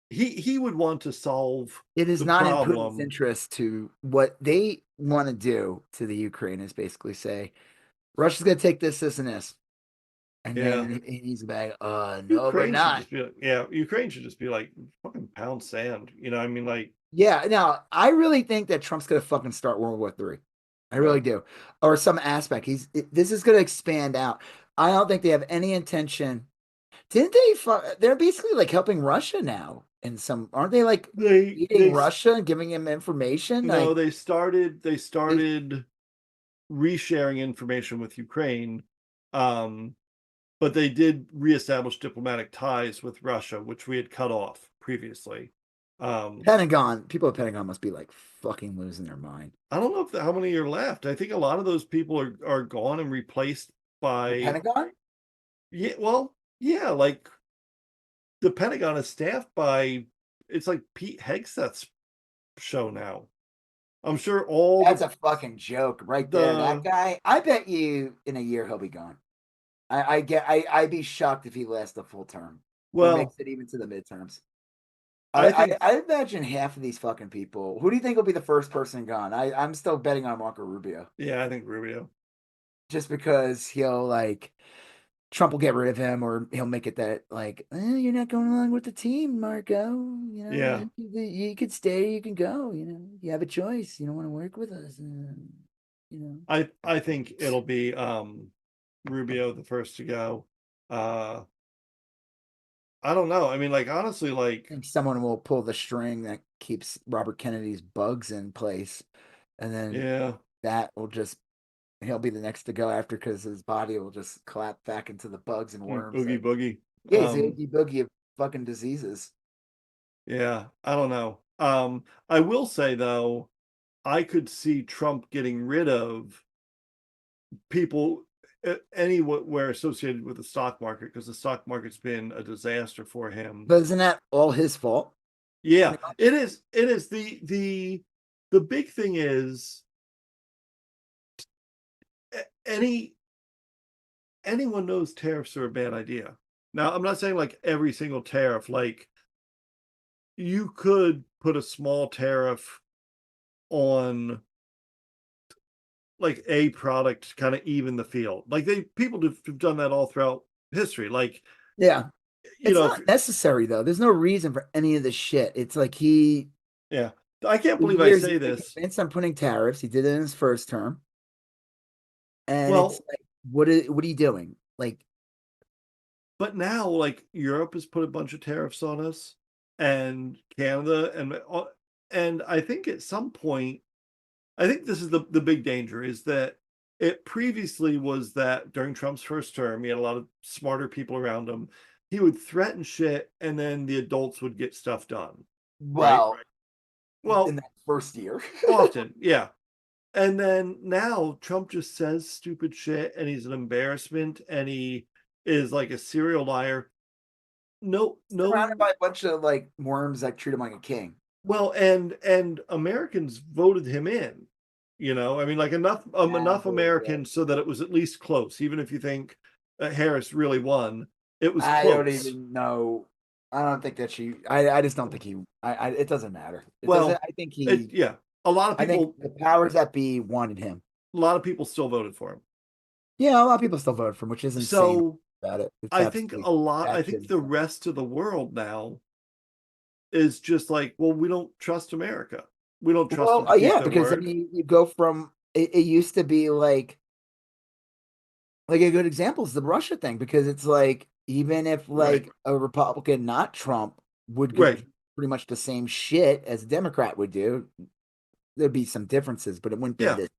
B: he would want to solve
A: It is
B: the
A: not in Putin's
B: problem.
A: interest to what they want to do to the Ukraine is basically say Russia's gonna take this, this, and this. And
B: Yeah.
A: then he's like, no, we're not.
B: Ukraine should just be like fucking pound sand. You know, I mean, like,
A: Yeah, now I really think that Trump's gonna fucking start World War III. I really
B: well,
A: do, or some aspect. This is gonna expand out. I don't think they have any intention. Didn't they? They're basically like helping Russia now. In some, aren't they like eating
B: they
A: Russia and giving him information?
B: no,
A: Like
B: they
A: they,
B: started resharing information with Ukraine. Um, but they did reestablish diplomatic ties with Russia, which we had cut off previously.
A: Pentagon people at Pentagon must be like fucking losing their mind.
B: I don't know how many are left. I think a lot of those people are gone and replaced
A: The
B: by,
A: Pentagon?
B: yeah. Well, Yeah, like the Pentagon is staffed by it's like Pete Hegseth's show now. I'm sure all
A: That's a fucking joke right there. That
B: the
A: guy, I bet you in a year he'll be gone. I'd be shocked if he lasts a full term or
B: well,
A: makes it even to the midterms.
B: I think
A: I imagine half of these fucking people. Who do you think will be the first person gone? I'm still betting on Marco Rubio
B: yeah, I think Rubio.
A: just because he'll like Trump will get rid of him, or he'll make it that like you're not going along with the team, Marco. You
B: Yeah.
A: know, you could stay, you can go. You know, you have a choice. You don't want to work with us. You know,
B: I think it'll be Rubio the first to go. Uh I don't know. I mean, like honestly,
A: I
B: like
A: think someone will pull the string that keeps Robert Kennedy's bugs in place, and then
B: yeah,
A: that will just he'll be the next to go after because his body will just collapse back into the bugs and worms.
B: Oogie Boogie.
A: Yeah, he's a oogie boogie of fucking diseases.
B: Yeah, I don't know. I will say though, I could see Trump getting rid of people anywhere associated with the stock market because the stock market's been a disaster for him.
A: But isn't that all his fault?
B: Yeah,
A: Pretty much.
B: it is. It is the big thing is any anyone knows tariffs are a bad idea. Now, I'm not saying like every single tariff, like you could put a small tariff on like a product to kind of even the field. Like people have done that all throughout history. Like,
A: Yeah.
B: you
A: It's
B: know, if
A: not necessary though. There's no reason for any of this shit. It's like he
B: yeah, I can't
A: for
B: believe I
A: years he's
B: say
A: been
B: this.
A: convinced on putting tariffs. He did it in his first term. And it's
B: Well,
A: like, what are you doing? Like,
B: but now like Europe has put a bunch of tariffs on us and Canada and I think at some point I think this is the big danger is that it previously was that during Trump's first term, he had a lot of smarter people around him. He would threaten shit, and then the adults would get stuff done, right?
A: well, in
B: Well,
A: that first year.
B: often, yeah. And then now Trump just says stupid shit, and he's an embarrassment, and he is like a serial liar. No,
A: Surrounded
B: no.
A: by a bunch of like worms that treat him like a king.
B: Well, and Americans voted him in. You know, I mean, like
A: Yeah,
B: enough
A: yeah.
B: Americans so that it was at least close. Even if you think Harris really won, it was
A: I don't
B: close.
A: even know. I don't think that I just don't think he it doesn't matter. It doesn't
B: Well,
A: I think
B: yeah,
A: I think the powers that be wanted him.
B: a lot of people still voted for him.
A: Yeah, a lot of people still voted for him, which is insane
B: So
A: about it. It's
B: I think
A: absolutely
B: I
A: that shit
B: think the
A: insane.
B: rest of the world now is just like, well, we don't trust America. We don't trust
A: Well,
B: them to keep
A: yeah,
B: their
A: because I
B: word.
A: mean, you go from it used to be like a good example is the Russia thing because it's like even if
B: Right.
A: like a Republican, not Trump, would do
B: Right.
A: pretty much the same shit as a Democrat would do, there'd be some differences, but it wouldn't be
B: Yeah.
A: this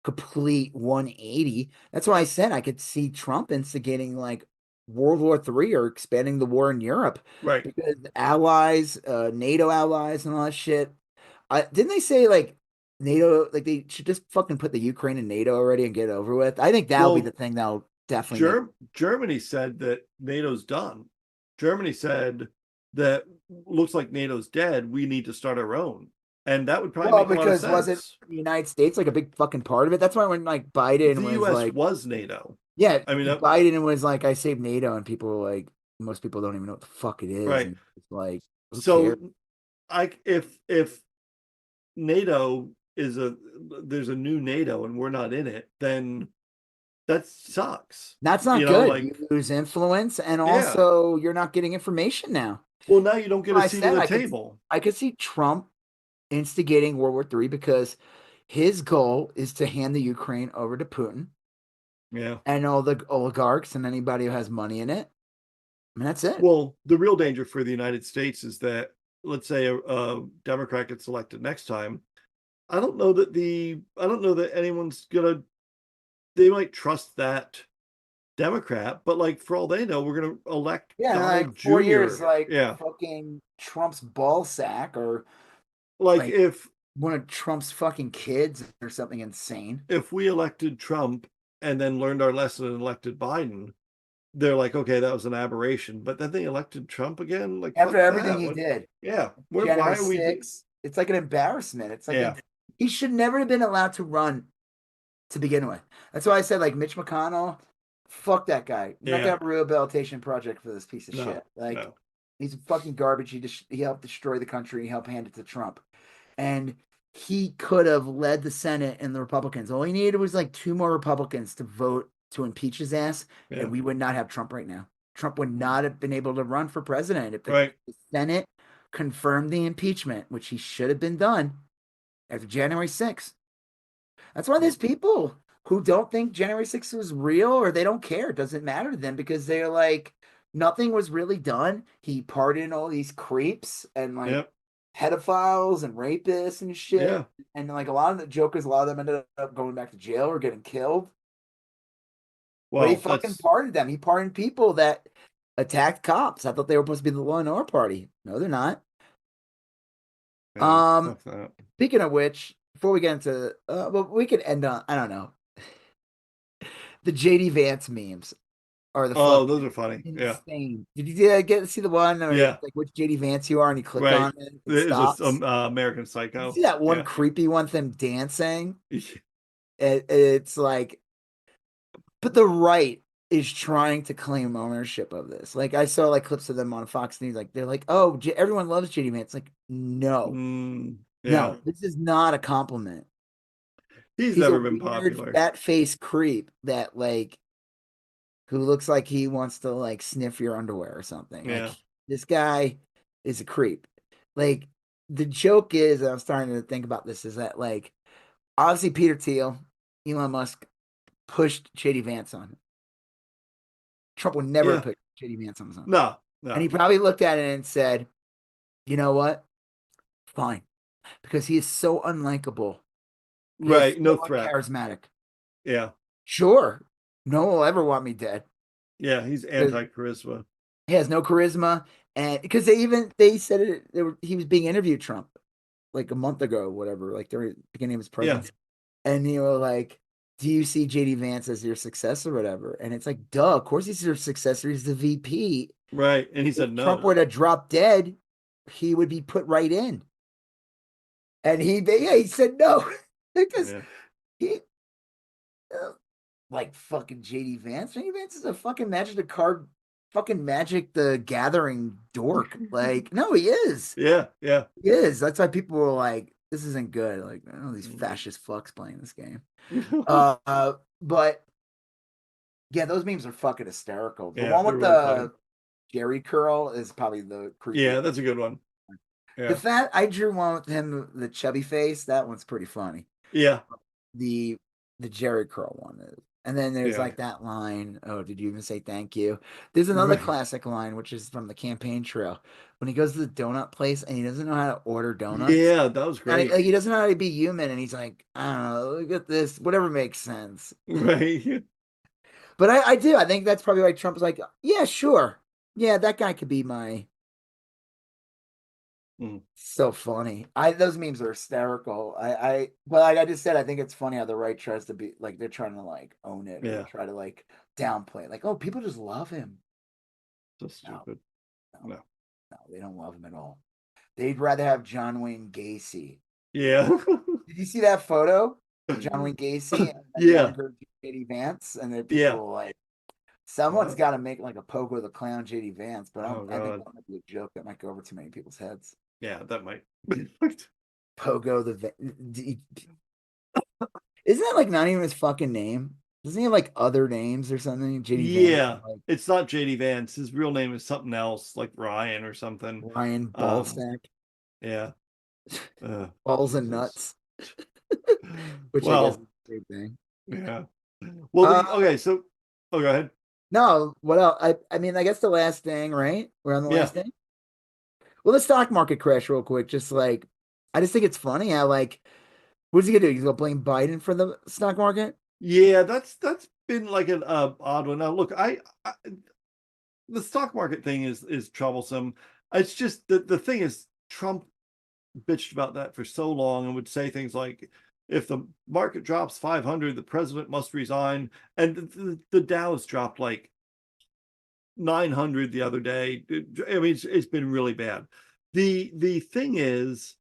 A: complete 180. That's why I said I could see Trump instigating like World War III or expanding the war in Europe
B: Right.
A: because allies, NATO allies, and all that shit. Didn't they say like NATO, like they should just fucking put the Ukraine in NATO already and get it over with? I think that'll be the
B: Well,
A: thing that'll definitely make.
B: Germany said that NATO's done. Germany said that looks like NATO's dead. We need to start our own, and that would probably
A: Well,
B: make a lot of
A: because wasn't
B: sense.
A: the United States like a big fucking part of it? That's why when like Biden
B: The
A: was
B: U.S.
A: like,
B: was NATO.
A: yeah,
B: I mean,
A: Biden was like, I saved NATO, and people were like, most people don't even know what the fuck it is,
B: right.
A: and it's like, who cares?
B: So, if NATO is there's a new NATO and we're not in it, then that sucks.
A: That's not
B: You know,
A: good.
B: like
A: You lose influence, and
B: yeah.
A: also you're not getting information now.
B: Well, now you don't get a
A: I
B: seat at
A: said
B: the table.
A: I could see Trump instigating World War III because his goal is to hand the Ukraine over to Putin
B: Yeah.
A: and all the oligarchs and anybody who has money in it. I mean, that's it.
B: Well, the real danger for the United States is that, let's say a Democrat gets elected next time. I don't know that anyone's gonna. They might trust that Democrat, but like for all they know, we're gonna elect
A: Yeah, like
B: Donald
A: 4 years,
B: Jr.
A: like
B: Yeah,
A: fucking Trump's ball sack or
B: like
A: like one of Trump's fucking kids or something insane.
B: if we elected Trump and then learned our lesson and elected Biden, they're like, okay, that was an aberration, but then they elected Trump again. Like,
A: After
B: fuck
A: everything
B: that.
A: he
B: What?
A: did,
B: Yeah.
A: January
B: Why are we?
A: 6th, it's like an embarrassment. It's like
B: Yeah.
A: he should never have been allowed to run to begin with. That's why I said, like, Mitch McConnell, fuck that guy. Not gonna
B: Yeah.
A: have a rehabilitation project for this piece of
B: No.
A: shit. Like,
B: No.
A: he's fucking garbage. He helped destroy the country. He helped hand it to Trump, and he could have led the Senate and the Republicans. All he needed was like 2 more Republicans to vote to impeach his ass,
B: Yeah.
A: and we would not have Trump right now. Trump would not have been able to run for president if the
B: Right.
A: Senate confirmed the impeachment, which he should have been done after January 6th. That's why there's people who don't think January 6th was real, or they don't care. It doesn't matter to them because they're like, nothing was really done. He pardoned all these creeps and like
B: Yep.
A: pedophiles and rapists and shit.
B: Yeah.
A: And like a lot of the jokers, a lot of them ended up going back to jail or getting killed. But he
B: Well,
A: fucking
B: that's
A: pardoned them. He pardoned people that attacked cops. I thought they were supposed to be the law and order party. No, they're not.
B: yeah, fuck that.
A: Speaking of which, before we get into, well, we could end on, I don't know, the JD Vance memes are the
B: Oh,
A: fucking
B: those are funny. Yeah.
A: insane. Did you get to see the one where
B: Yeah.
A: like which JD Vance you are, and you click
B: Right.
A: on it, it
B: It's
A: stops?
B: just American
A: You
B: Psycho.
A: see that one
B: Yeah.
A: creepy one, them dancing? It's like, but the right is trying to claim ownership of this. Like I saw like clips of them on Fox News. Like they're like, oh, everyone loves JD Vance. Like no,
B: Yeah.
A: no, this is not a compliment.
B: He's
A: He's
B: never
A: a
B: been
A: weird
B: popular.
A: fat face creep that like who looks like he wants to like sniff your underwear or something.
B: Yeah.
A: Like this guy is a creep. Like the joke is, and I'm starting to think about this, is that like obviously Peter Thiel, Elon Musk pushed JD Vance on him. Trump would never
B: Yeah.
A: put JD Vance on him.
B: No.
A: And he probably looked at it and said, you know what? Fine. Because he is so unlikable. He is
B: Right. No
A: so
B: threat.
A: charismatic.
B: Yeah.
A: Sure. No one will ever want me dead.
B: Yeah. He's anti-charisma.
A: He has no charisma. And because they said it, he was being interviewed, Trump, like a month ago, whatever, like during the beginning of his presidency. And they were like, do you see JD Vance as your successor or whatever? And it's like, duh, of course he's your successor. He's the VP.
B: Right. And he said
A: If
B: no.
A: Trump were to drop dead, he would be put right in. And he said no. Because he like fucking JD Vance. JD Vance is a fucking Magic the Gathering dork. Like, no, he is.
B: Yeah. Yeah.
A: He is. That's why people were like, this isn't good. Like, oh, these fascist fucks playing this game. But yeah, those memes are fucking hysterical. The one with the Jerry curl is probably the creepy.
B: Yeah, that's a good one. Yeah.
A: The fat, I drew one with him, the chubby face. That one's pretty funny.
B: Yeah.
A: The Jerry curl one is. And then there's like that line, oh, did you even say thank you? There's another classic line, which is from the campaign trail. When he goes to the donut place and he doesn't know how to order donuts.
B: Yeah, that was great.
A: He doesn't know how to be human. And he's like, I don't know, look at this, whatever makes sense.
B: Right.
A: But I do. I think that's probably why Trump was like, yeah, sure. Yeah, that guy could be my... So funny. Those memes are hysterical. But like I just said, I think it's funny how the right tries to be like they're trying to like own it. Yeah. Or try to like downplay it. Like, oh, people just love him.
B: So stupid. No,
A: they don't love him at all. They'd rather have John Wayne Gacy.
B: Yeah.
A: Did you see that photo of John Wayne Gacy?
B: And
A: JD Vance, and then people were like, someone's got to make like a Pogo the Clown JD Vance, but I think that might be a joke that might go over too many people's heads.
B: Yeah, that might.
A: Pogo the isn't that like not even his fucking name? Doesn't he have like other names or something? JD
B: Vance, like... it's not JD Vance. His real name is something else, like Ryan or something.
A: Ryan Ballsack.
B: Yeah.
A: Balls and nuts. Which I guess is the same thing.
B: Yeah. Well, okay, so go ahead.
A: No, what else? I mean, I guess the last thing, right? We're on the last thing. Well, the stock market crash real quick. Just like, I just think it's funny how like, what's he gonna do? He's gonna blame Biden for the stock market?
B: Yeah, that's been like an odd one. Now, look, I the stock market thing is troublesome. It's just the thing is Trump bitched about that for so long and would say things like, if the market drops 500, the president must resign. And the Dow's dropped like 900 the other day. I mean, it's been really bad. The thing is,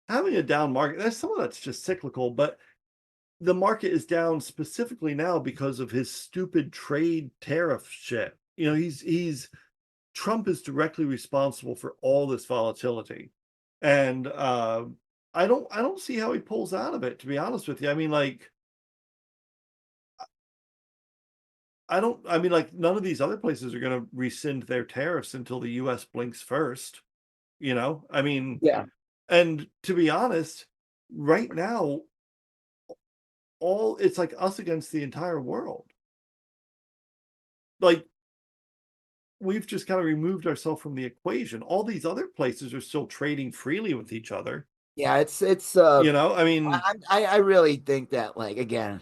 B: having a down market, some of that's just cyclical, but the market is down specifically now because of his stupid trade tariff shit. You know, he's Trump is directly responsible for all this volatility. And I don't see how he pulls out of it, to be honest with you. I mean, like, none of these other places are going to rescind their tariffs until the US blinks first, you know? I mean,
A: Yeah.
B: and to be honest, right now, it's like us against the entire world. Like, we've just kind of removed ourselves from the equation. All these other places are still trading freely with each other.
A: Yeah, it's
B: You know, I mean,
A: I really think that, like, again,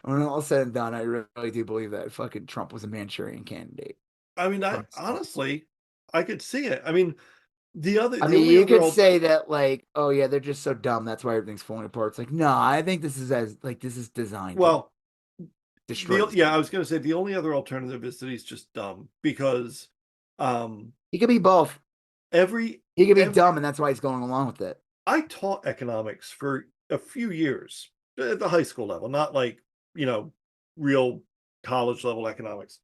A: when all said and done, I really do believe that fucking Trump was a Manchurian candidate.
B: I honestly, I could see it. I mean, the
A: I mean,
B: only
A: you
B: other
A: could say that, like, oh yeah, they're just so dumb. That's why everything's falling apart. It's like, no, I think this is designed to
B: well,
A: destroy this
B: yeah, I
A: country.
B: was going to say the only other alternative is that he's just dumb because
A: He could be both.
B: every
A: He could be
B: every
A: dumb, and that's why he's going along with it.
B: I taught economics for a few years at the high school level, not like, you know, real college level economics.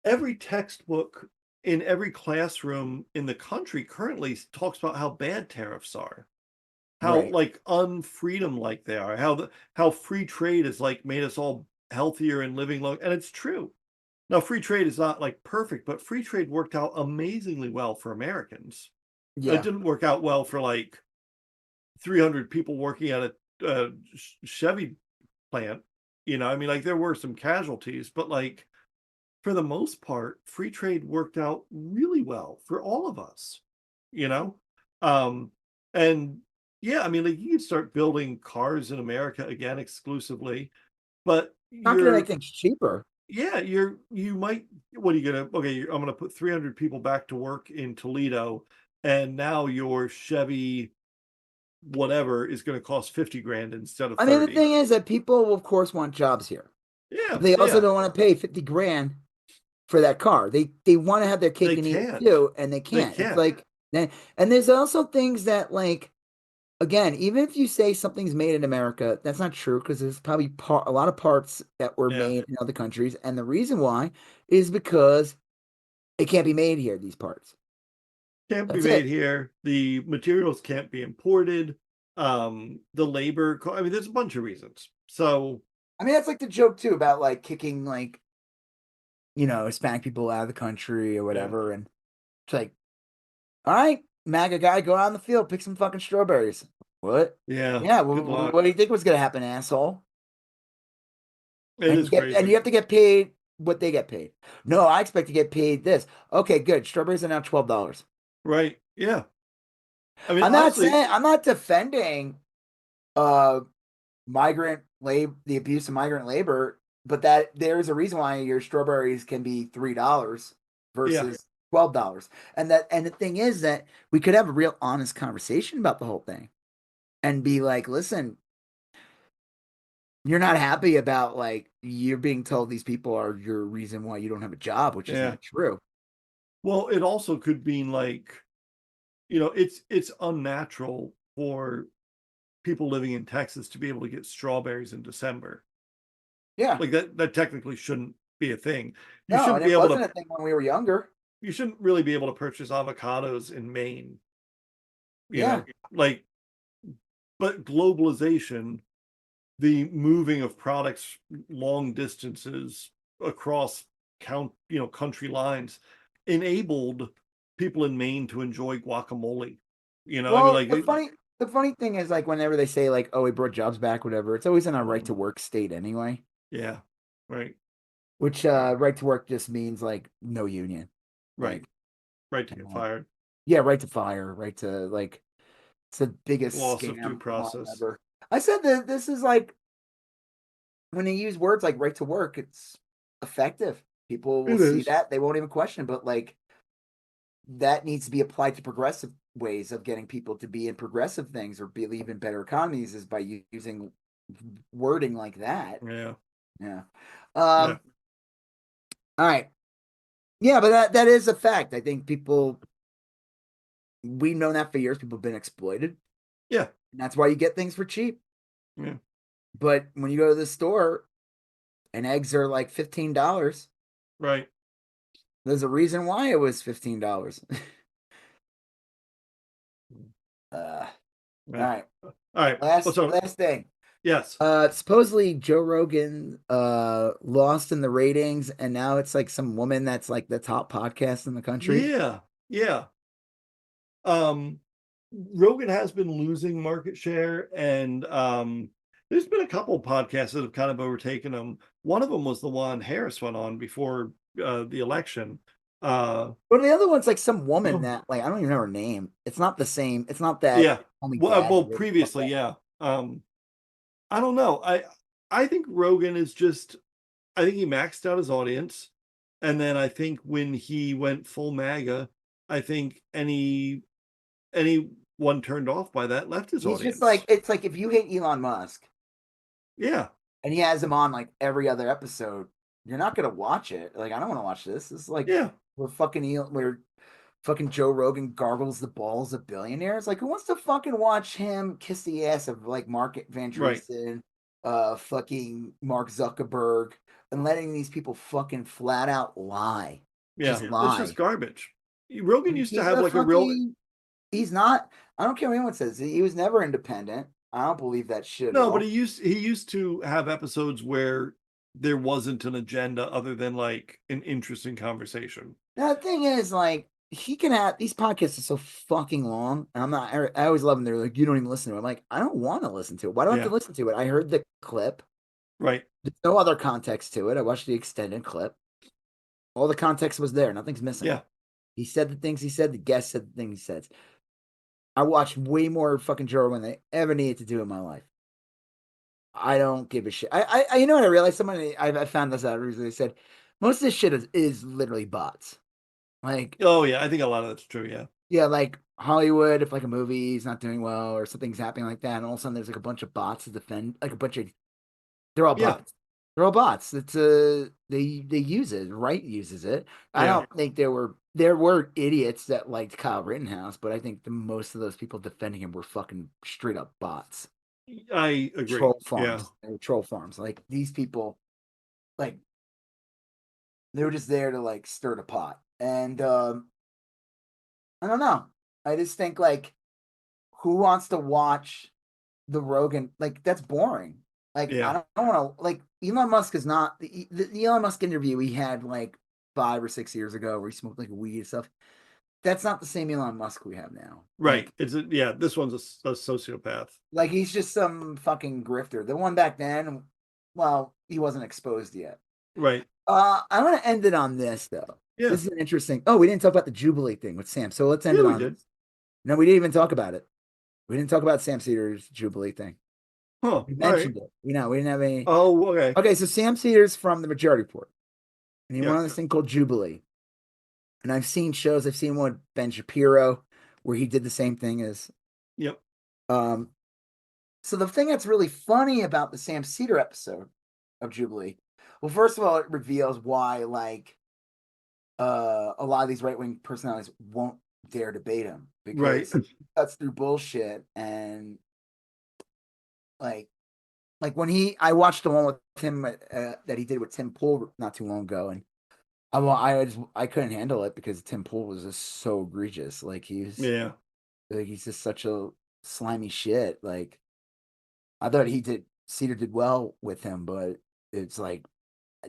B: Every textbook in every classroom in the country currently talks about how bad tariffs are, how
A: Right.
B: like unfreedom like they are, how free trade has like made us all healthier and living long, and it's true. Now, free trade is not like perfect, but free trade worked out amazingly well for Americans. It
A: Yeah.
B: didn't work out well for like 300 people working at a Chevy plant. You know, I mean, like there were some casualties, but like for the most part, free trade worked out really well for all of us, you know? Um, and yeah, I mean, like you could start building cars in America again exclusively, but
A: Not going to make things cheaper.
B: yeah, you might, what are you gonna, okay, I'm gonna put 300 people back to work in Toledo, and now your Chevy whatever is gonna cost 50 grand instead of
A: I mean, the
B: 30.
A: thing is that people, will, of course, want jobs here,
B: Yeah,
A: but they also
B: yeah,
A: don't want to pay 50 grand for that car. They want to have their cake
B: they
A: and eat it
B: can't.
A: too, and they
B: They
A: can't. It's
B: can't.
A: like, and there's also things that, like, again, even if you say something's made in America, that's not true because there's probably a lot of parts that were
B: Yeah.
A: made in other countries, and the reason why is because it can't be made here. These parts.
B: Can't be
A: That's
B: made
A: it.
B: here. The materials can't be imported. The labor, I mean, there's a bunch of reasons. So,
A: I mean, that's like the joke too about like kicking like Hispanic people out of the country or
B: yeah,
A: whatever, and it's like, all right, MAGA guy, go out in the field, pick some fucking strawberries. What?
B: yeah,
A: Yeah.
B: good
A: Well,
B: luck.
A: what do you think was gonna happen, asshole?
B: It is
A: And
B: crazy.
A: you have to get paid what they get paid. No, I expect to get paid this. Okay, good. Strawberries are now $12.
B: Right. Yeah. I mean, honestly,
A: I'm not defending uh migrant labor, the abuse of migrant labor, but that there's a reason why your strawberries can be $3
B: yeah,
A: versus $12. And the thing is that we could have a real honest conversation about the whole thing and be like, listen, you're not happy about like you're being told these people are your reason why you don't have a job, which is
B: yeah.
A: not true.
B: Well, it also could mean like, you know, it's unnatural for people living in Texas to be able to get strawberries in December.
A: Yeah.
B: Like that technically shouldn't be a thing. You
A: No,
B: shouldn't
A: and
B: be
A: it
B: able to
A: wasn't a thing when we were younger.
B: you shouldn't really be able to purchase avocados in Maine, you
A: Yeah.
B: know? Like, but globalization, the moving of products long distances across country lines enabled people in Maine to enjoy guacamole. You know, I mean
A: Well,
B: like
A: the funny thing is like whenever they say like, oh, we brought jobs back, whatever, it's always in a right to work state anyway.
B: yeah, right,
A: Which right to work just means like no union.
B: right,
A: Like
B: right to get fired.
A: yeah, right to fire, right to like it's the biggest
B: Loss of due
A: scam line
B: process.
A: ever. I said that this is like when they use words like right to work, it's effective. People will
B: It
A: see
B: is.
A: that, they won't even question, but like that needs to be applied to progressive ways of getting people to be in progressive things or believe in better economies is by using wording like that.
B: Yeah.
A: Yeah.
B: Yeah.
A: All right. Yeah, but that is a fact. I think we've known that for years. People have been exploited.
B: Yeah.
A: And that's why you get things for cheap.
B: Yeah.
A: But when you go to the store and eggs are like $15,
B: Right.
A: there's a reason why it was $15. All
B: Yeah.
A: right.
B: All right. So
A: Last thing.
B: yes.
A: Supposedly Joe Rogan lost in the ratings, and now it's like some woman that's like the top podcast in the country.
B: Yeah. Yeah. Rogan has been losing market share, and there's been a couple podcasts that have kind of overtaken him. One of them was the one Harris went on before the election.
A: But the other one's like some woman that like I don't even know her name. It's not the same. It's not that
B: Yeah.
A: only
B: Well, previously, yeah. I don't know. I think Rogan is just. I think he maxed out his audience, and then I think when he went full MAGA, I think anyone turned off by that left his
A: He's
B: audience.
A: just like it's like if you hate Elon Musk,
B: yeah,
A: and he has him on like every other episode, you're not gonna watch it. Like I don't want to watch this. It's like
B: yeah,
A: we're fucking Joe Rogan gargles the balls of billionaires. Like who wants to fucking watch him kiss the ass of like Mark Van
B: right.
A: Dreessen, fucking Mark Zuckerberg, and letting these people fucking flat out lie.
B: Yeah,
A: Just
B: it's
A: lie.
B: just garbage. Rogan used to
A: He's
B: have
A: a
B: like a real.
A: fucking he's not I don't care what anyone says. He was never independent. I don't believe that shit at
B: No,
A: all.
B: but he used to have episodes where there wasn't an agenda other than like an interesting conversation.
A: Now, the thing is, like, he can have these podcasts are so fucking long. And I always love them. They're like, you don't even listen to it. I'm like, I don't want to listen to it. Why do I have
B: Yeah,
A: to listen to it? I heard the clip.
B: right.
A: There's no other context to it. I watched the extended clip. All the context was there. Nothing's missing.
B: Yeah,
A: He said the things he said. The guest said the things he said. I watched way more fucking Joe Rogan than I ever needed to do in my life. I don't give a shit. You know what I realized? Somebody, I found this out recently. They said most of this shit is literally bots. Like,
B: oh yeah, I think a lot of that's true. Yeah,
A: yeah, like Hollywood, if like a movie is not doing well or something's happening like that, and all of a sudden there's like a bunch of bots to defend, like a bunch of, they're all
B: yeah,
A: bots. They're all bots. It's they use it. Right uses it. I
B: yeah.
A: don't think there were idiots that liked Kyle Rittenhouse, but I think the most of those people defending him were fucking straight up bots.
B: I agree.
A: Troll
B: Yeah,
A: farms. They were troll farms. Like these people, like they were just there to like stir the pot. And I don't know. I just think like who wants to watch the Rogan? Like that's boring. Like
B: yeah,
A: I don't want to. Like Elon Musk is not the Elon Musk interview he had like 5 or 6 years ago where he smoked like weed and stuff. That's not the same Elon Musk we have now.
B: right. Yeah. This one's a sociopath.
A: Like he's just some fucking grifter. The one back then, well, he wasn't exposed yet.
B: Right.
A: I want to end it on this though.
B: Yeah.
A: This is an interesting. Oh, we didn't talk about the Jubilee thing with Sam. So let's end
B: Yeah,
A: it
B: we
A: on
B: did.
A: this. No, we didn't even talk about it. We didn't talk about Sam Cedar's Jubilee thing.
B: Huh.
A: We
B: All right.
A: mentioned it. We didn't have any.
B: Oh, okay.
A: Okay, so Sam Cedar's from the Majority Report, and he
B: Yeah.
A: went on this thing called Jubilee. And I've seen shows. I've seen one with Ben Shapiro where he did the same thing as.
B: Yep.
A: So the thing that's really funny about the Sam Cedar episode of Jubilee, well, first of all, it reveals why like a lot of these right wing personalities won't dare debate him because
B: Right.
A: he cuts through bullshit and like when I watched the one with him that he did with Tim Pool not too long ago, and I couldn't handle it because Tim Pool was just so egregious. Like he's just such a slimy shit. Like I thought Cedar did well with him, but it's like,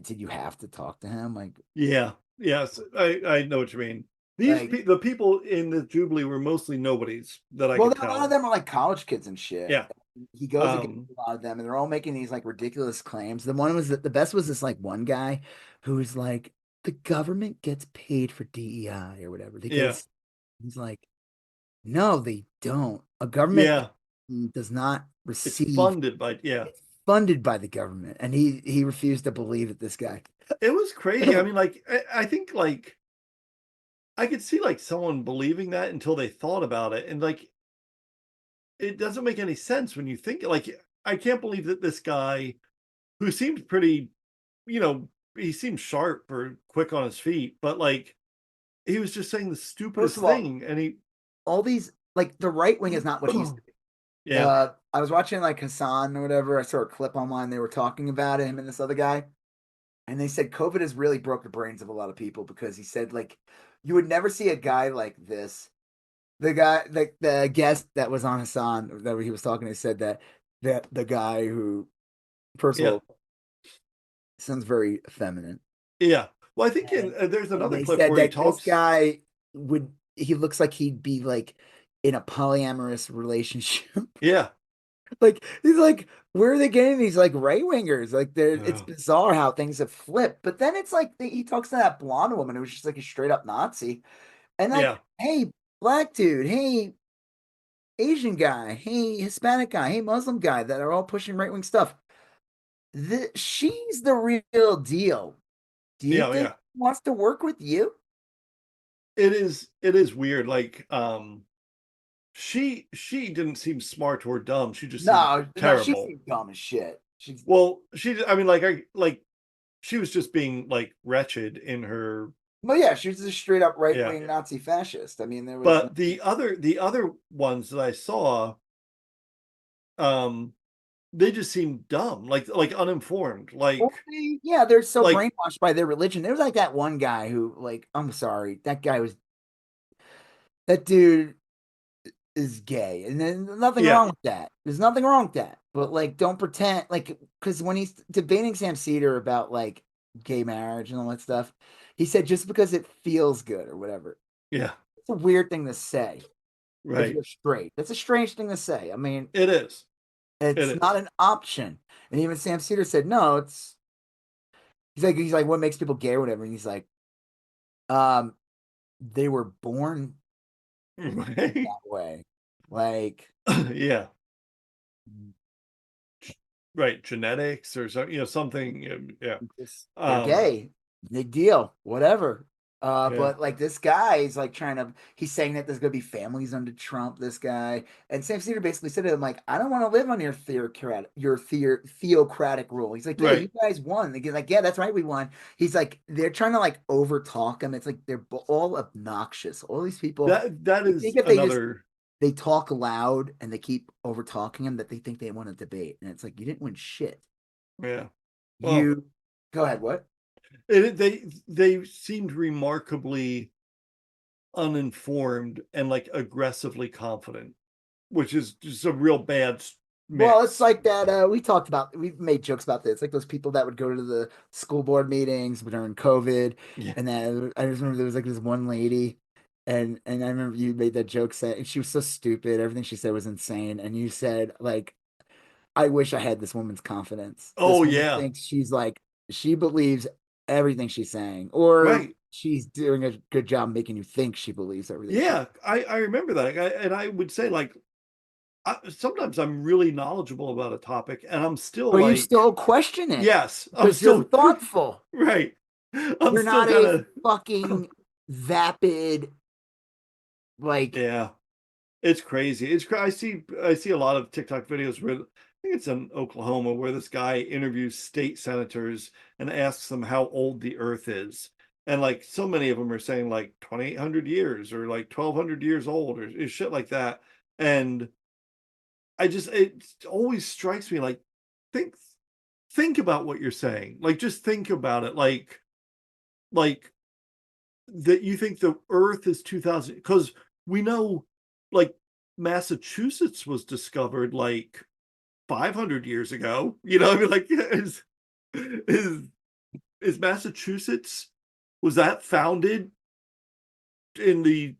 A: did you have to talk to him? Like
B: Yeah. Yes. I know what you mean. The people in the Jubilee were mostly nobodies that I could
A: a lot of
B: tell.
A: them are like college kids and shit.
B: Yeah.
A: He goes against a lot of them, and they're all making these like ridiculous claims. The one was the best was this like one guy who's like, the government gets paid for DEI or whatever. He's like, no, they don't. A government does not receive.
B: It's funded by
A: It's funded by the government, and he refused to believe it. This guy.
B: It was crazy. I mean, like I think like I could see like someone believing that until they thought about it, and like it doesn't make any sense when you think like I can't believe that this guy who seemed pretty, he seemed sharp or quick on his feet, but like he was just saying the
A: First
B: stupidest
A: of all,
B: thing, and he
A: all these like the right wing is not what it used to be.
B: yeah,
A: I was watching like Hassan or whatever. I saw a clip online. They were talking about him and this other guy, and they said COVID has really broke the brains of a lot of people because he said like you would never see a guy like this. The guy, the guest that was on Hassan that he was talking to said that the guy who, first of
B: yeah,
A: all, sounds very feminine,
B: yeah. Well, I think
A: and,
B: there's
A: and
B: another
A: they
B: clip
A: said
B: where he
A: that this
B: talks.
A: guy he looks like he'd be like in a polyamorous relationship.
B: Yeah,
A: Like he's like, where are they getting these like right wingers? Like it's
B: yeah,
A: bizarre how things have flipped. But then it's like he talks to that blonde woman who was just like a straight up Nazi, and like,
B: yeah,
A: hey, black dude, hey, Asian guy, hey, Hispanic guy, hey, Muslim guy that are all pushing right wing stuff. She's the real deal. Do you
B: yeah,
A: think
B: yeah.
A: he wants to work with you?
B: It is weird. Like, she didn't seem smart or dumb. She just seemed
A: No, she
B: terrible.
A: seems dumb as shit. She's
B: Well, I mean, she was just being like wretched in her.
A: well, yeah, she was a straight up right
B: Yeah.
A: wing Nazi fascist. I mean, there was no.
B: But the other ones that I saw, um, they just seemed dumb, like uninformed,
A: Well, yeah, they're so
B: like
A: brainwashed by their religion. There was like that one guy who, like, I'm sorry, that dude is gay, and then nothing
B: yeah,
A: wrong with that. There's nothing wrong with that. But like, don't pretend like because when he's debating Sam Cedar about like gay marriage and all that stuff, he said just because it feels good or whatever.
B: yeah,
A: It's a weird thing to say if
B: right.
A: you're straight. That's a strange thing to say. I mean,
B: It is. It
A: it's not
B: is.
A: an option. And even Sam Cedar said, no, it's he's like, what makes people gay or whatever? And he's like, um, they were born
B: Right.
A: that way. Like,
B: Yeah. Right. Genetics or something. Yeah.
A: they're
B: Um,
A: gay. Big deal. Whatever.
B: yeah.
A: But like this guy is like he's saying that there's gonna be families under Trump, this guy. And Sam Cedar basically said to him, like, I don't want to live on your theocratic rule. He's like, yeah, you
B: Right.
A: guys won. They're like, yeah, that's right, we won. He's like, they're trying to like over talk him. It's like they're all obnoxious. All these people,
B: That
A: they think
B: is
A: if
B: another.
A: they talk loud and they keep over talking him that they think they want to debate. And it's like you didn't win shit.
B: Yeah. Well,
A: You go ahead, what?
B: they seemed remarkably uninformed and like aggressively confident, which is just a real bad
A: Well, it's
B: mix.
A: like that. We've made jokes about this. It's like those people that would go to the school board meetings during COVID.
B: Yeah.
A: And then I just remember there was like this one lady, and I remember you made that joke set, and she was so stupid. Everything she said was insane. And you said, like, I wish I had this woman's confidence. This
B: Oh
A: woman
B: yeah.
A: thinks she believes everything she's saying, or
B: Right.
A: she's doing a good job making you think she believes everything she.
B: Yeah. I remember that. And I would say like sometimes I'm really knowledgeable about a topic and I'm still
A: But you
B: like,
A: still question it
B: yes, I'm
A: because you're
B: still
A: thoughtful.
B: right. I'm
A: You're
B: still
A: not
B: kind
A: a
B: of
A: fucking vapid, like,
B: yeah. It's crazy. I see a lot of TikTok videos where I think it's in Oklahoma where this guy interviews state senators and asks them how old the earth is. And like so many of them are saying like 2,800 years or like 1,200 years old or shit like that. And it always strikes me like think think about what you're saying. Like just think about it like that you think the earth is 2000 because we know like Massachusetts was discovered like 500 years ago. I mean, like, is is Massachusetts, was that founded in the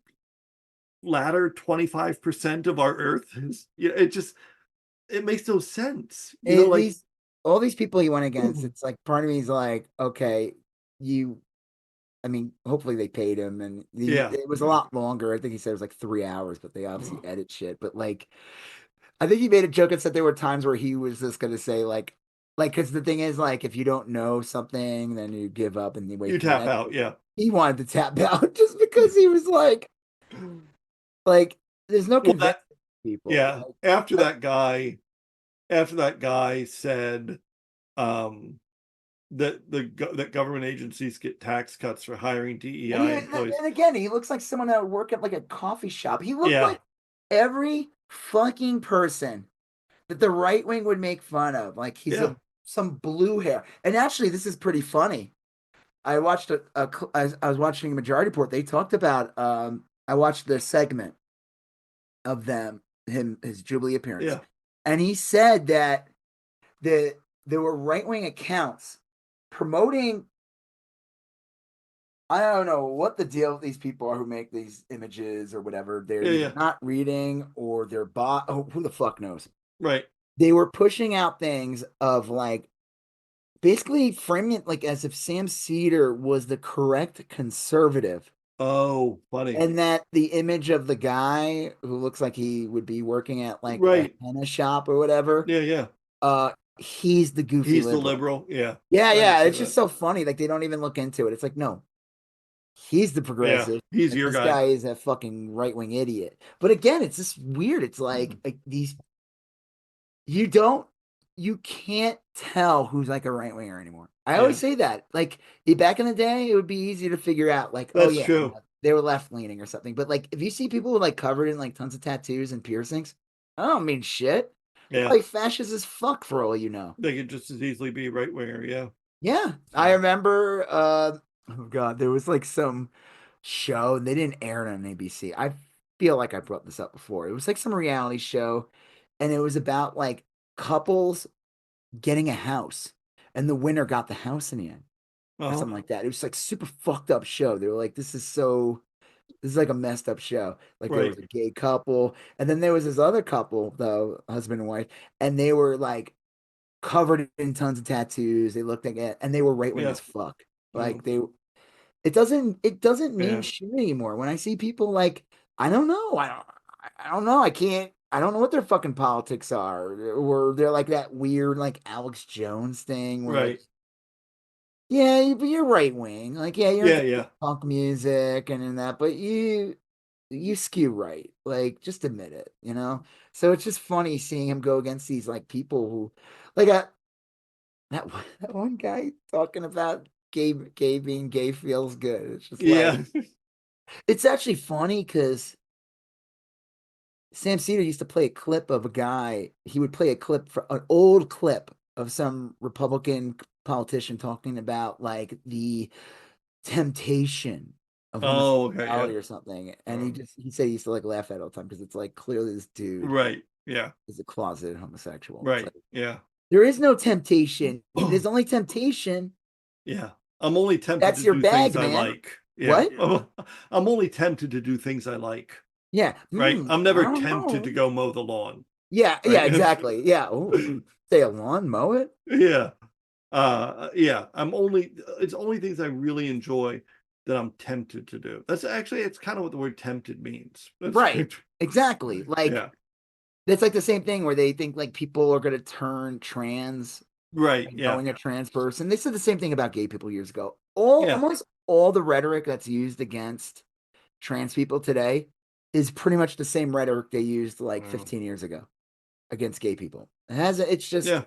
B: latter 25% of our earth? It makes no sense, like
A: these all these people he went against. It's like part of me is like, okay, you. I mean, hopefully they paid him, and
B: yeah,
A: it was a lot longer. I think he said it was like 3 hours, but they obviously edit shit. But like, I think he made a joke and said there were times where he was just gonna say like, because the thing is, like, if you don't know something, then you give up and you wait
B: you
A: for the
B: tap
A: next.
B: out, yeah.
A: He wanted to tap out just because he was like, there's no
B: Well,
A: convincing people.
B: yeah, after that guy said, um that government agencies get tax cuts for hiring DEI employees.
A: And again, he looks like someone that would work at like a coffee shop. He looked
B: Yeah.
A: like every fucking person that the right wing would make fun of. Like he's some blue hair. And actually, this is pretty funny. I watched I was watching Majority Report. They talked about I watched the segment of his Jubilee appearance.
B: Yeah.
A: And he said that there were right-wing accounts promoting, I don't know what the deal with these people are who make these images or whatever. They're not reading or they're bot. Oh, who the fuck knows?
B: Right.
A: They were pushing out things of like basically framing it like as if Sam Cedar was the correct conservative.
B: Oh, funny.
A: And that the image of the guy who looks like he would be working at like a henna shop or whatever.
B: Yeah.
A: He's the goofy
B: He's
A: liberal.
B: the liberal. Yeah.
A: Yeah. It's just so funny. Like they don't even look into it. It's like, no, he's the progressive.
B: Yeah, he's your
A: this
B: guy.
A: guy is a fucking right-wing idiot. But again, it's just weird. It's like these, you can't tell who's like a right-winger anymore. I always say that. Like back in the day, it would be easy to figure out like,
B: that's true.
A: They were left-leaning or something. But like if you see people like covered in like tons of tattoos and piercings, I don't mean shit.
B: Yeah.
A: Like fascist as fuck for all you know.
B: They could just as easily be right-winger, yeah.
A: Yeah. I remember oh god, there was like some show, they didn't air it on ABC. I feel like I brought this up before. It was like some reality show, and it was about like couples getting a house, and the winner got the house in the end. Or something like that. It was like super fucked up show. They were like, this is like a messed up show. Like there was a gay couple, and then there was this other couple, though, husband and wife, and they were like covered in tons of tattoos. They looked like it, and they were right wing as fuck. Like it doesn't mean shit anymore. When I see people like, I don't know. I don't know. I don't know what their fucking politics are. Or they're like that weird like Alex Jones thing where like, yeah, but you're right wing. Like, you're into punk music and in that, but you skew right. Like, just admit it, you know? So it's just funny seeing him go against these like people who like that one guy talking about gay being gay feels good. It's just like it's actually funny because Sam Cedar used to play a clip of a guy. He would play a clip for an old clip of some Republican politician talking about like the temptation of homosexuality or something. And he said he used to like laugh at it all the time because it's like clearly this dude is a closeted homosexual.
B: Right.
A: Like, there is no temptation. There's only temptation.
B: Yeah. I'm only tempted
A: That's
B: to
A: your
B: do
A: bag,
B: things
A: man.
B: I like. Yeah.
A: What?
B: I'm only tempted to do things I like.
A: Yeah.
B: Right. I'm never tempted to go mow the lawn.
A: Yeah. Right? Yeah, exactly. Yeah. Ooh, say a lawn, mow it.
B: Yeah. It's only things I really enjoy that I'm tempted to do. It's kind of what the word tempted means.
A: Right. Exactly. Like it's like the same thing where they think like people are going to turn trans.
B: Right.
A: Knowing a trans person. They said the same thing about gay people years ago. Almost all the rhetoric that's used against trans people today is pretty much the same rhetoric they used like 15 years ago against gay people. It's just all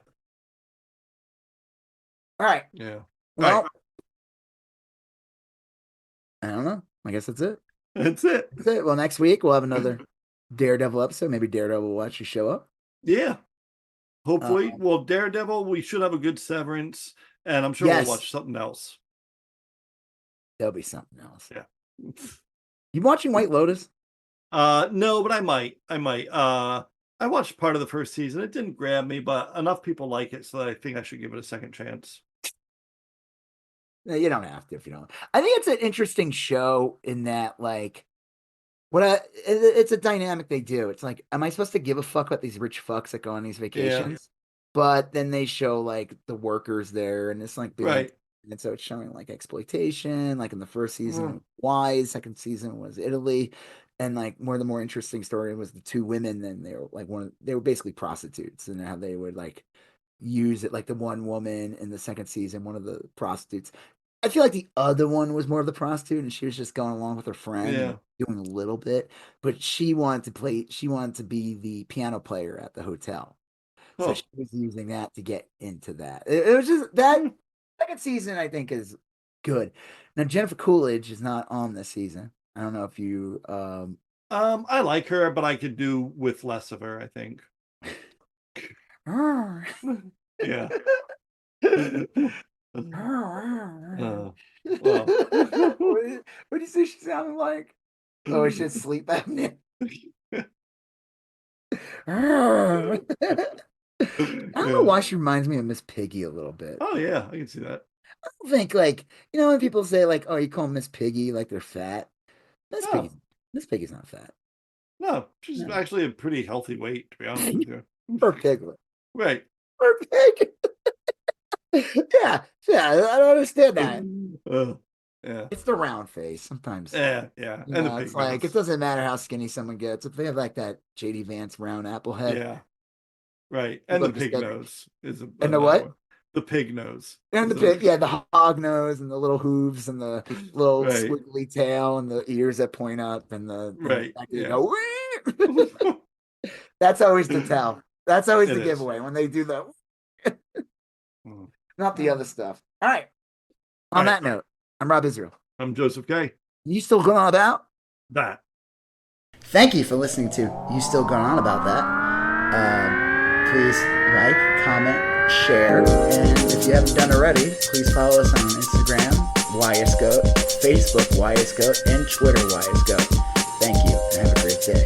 A: right.
B: Yeah.
A: Well, I don't know. I guess that's it.
B: That's it.
A: Well, next week we'll have another Daredevil episode. Maybe Daredevil will actually show up.
B: Yeah. Hopefully. Daredevil, we should have a good severance, and I'm sure we'll watch something else.
A: There'll be something else.
B: Yeah.
A: You watching White Lotus?
B: No, but I might. I watched part of the first season. It didn't grab me, but enough people like it, so that I think I should give it a second chance.
A: You don't have to if you don't. I think it's an interesting show in that, like, it's a dynamic they do. It's like, am I supposed to give a fuck about these rich fucks that go on these vacations? But then they show like the workers there, and it's like, and so it's showing like exploitation. Like in the first season, Hawaii, second season was Italy, and like the more interesting story was the two women. Then they were like they were basically prostitutes, and how they would like use it. Like the one woman in the second season, one of the prostitutes. I feel like the other one was more of the prostitute, and she was just going along with her friend, and doing a little bit. But she wanted to be the piano player at the hotel, so she was using that to get into that. It was just that Second season, I think, is good. Now, Jennifer Coolidge is not on this season. I don't know if you.
B: I like her, but I could do with less of her, I think. Yeah. Well.
A: What do you say she sounded like? Oh, she had sleep apnea. I don't know why she reminds me of Miss Piggy a little bit.
B: Oh yeah, I can see that.
A: I don't think like when people say like, oh, you call Miss Piggy like they're fat. Miss Piggy's not fat.
B: No, she's actually a pretty healthy weight, to be honest with you.
A: For piglet.
B: Right.
A: For pig. yeah, I don't understand that.
B: Yeah.
A: It's the round face sometimes.
B: Yeah.
A: And it's like it doesn't matter how skinny someone gets if they have like that JD Vance round apple head.
B: Yeah. Right. And the pig nose is
A: and the what?
B: The pig nose.
A: And the pig, the hog nose and the little hooves and the little squiggly tail and the ears that point up and go. That's always the tell. That's always the giveaway when they do the not the other stuff. All right. On that note, I'm Rob Israel.
B: I'm Joseph K.
A: You still going on about
B: that?
A: Thank you for listening to You Still Going On About That. Please like, comment, share, and if you haven't done already, please follow us on Instagram, YSGOAT, Facebook, YSGOAT, and Twitter, YSGOAT. Thank you, and have a great day.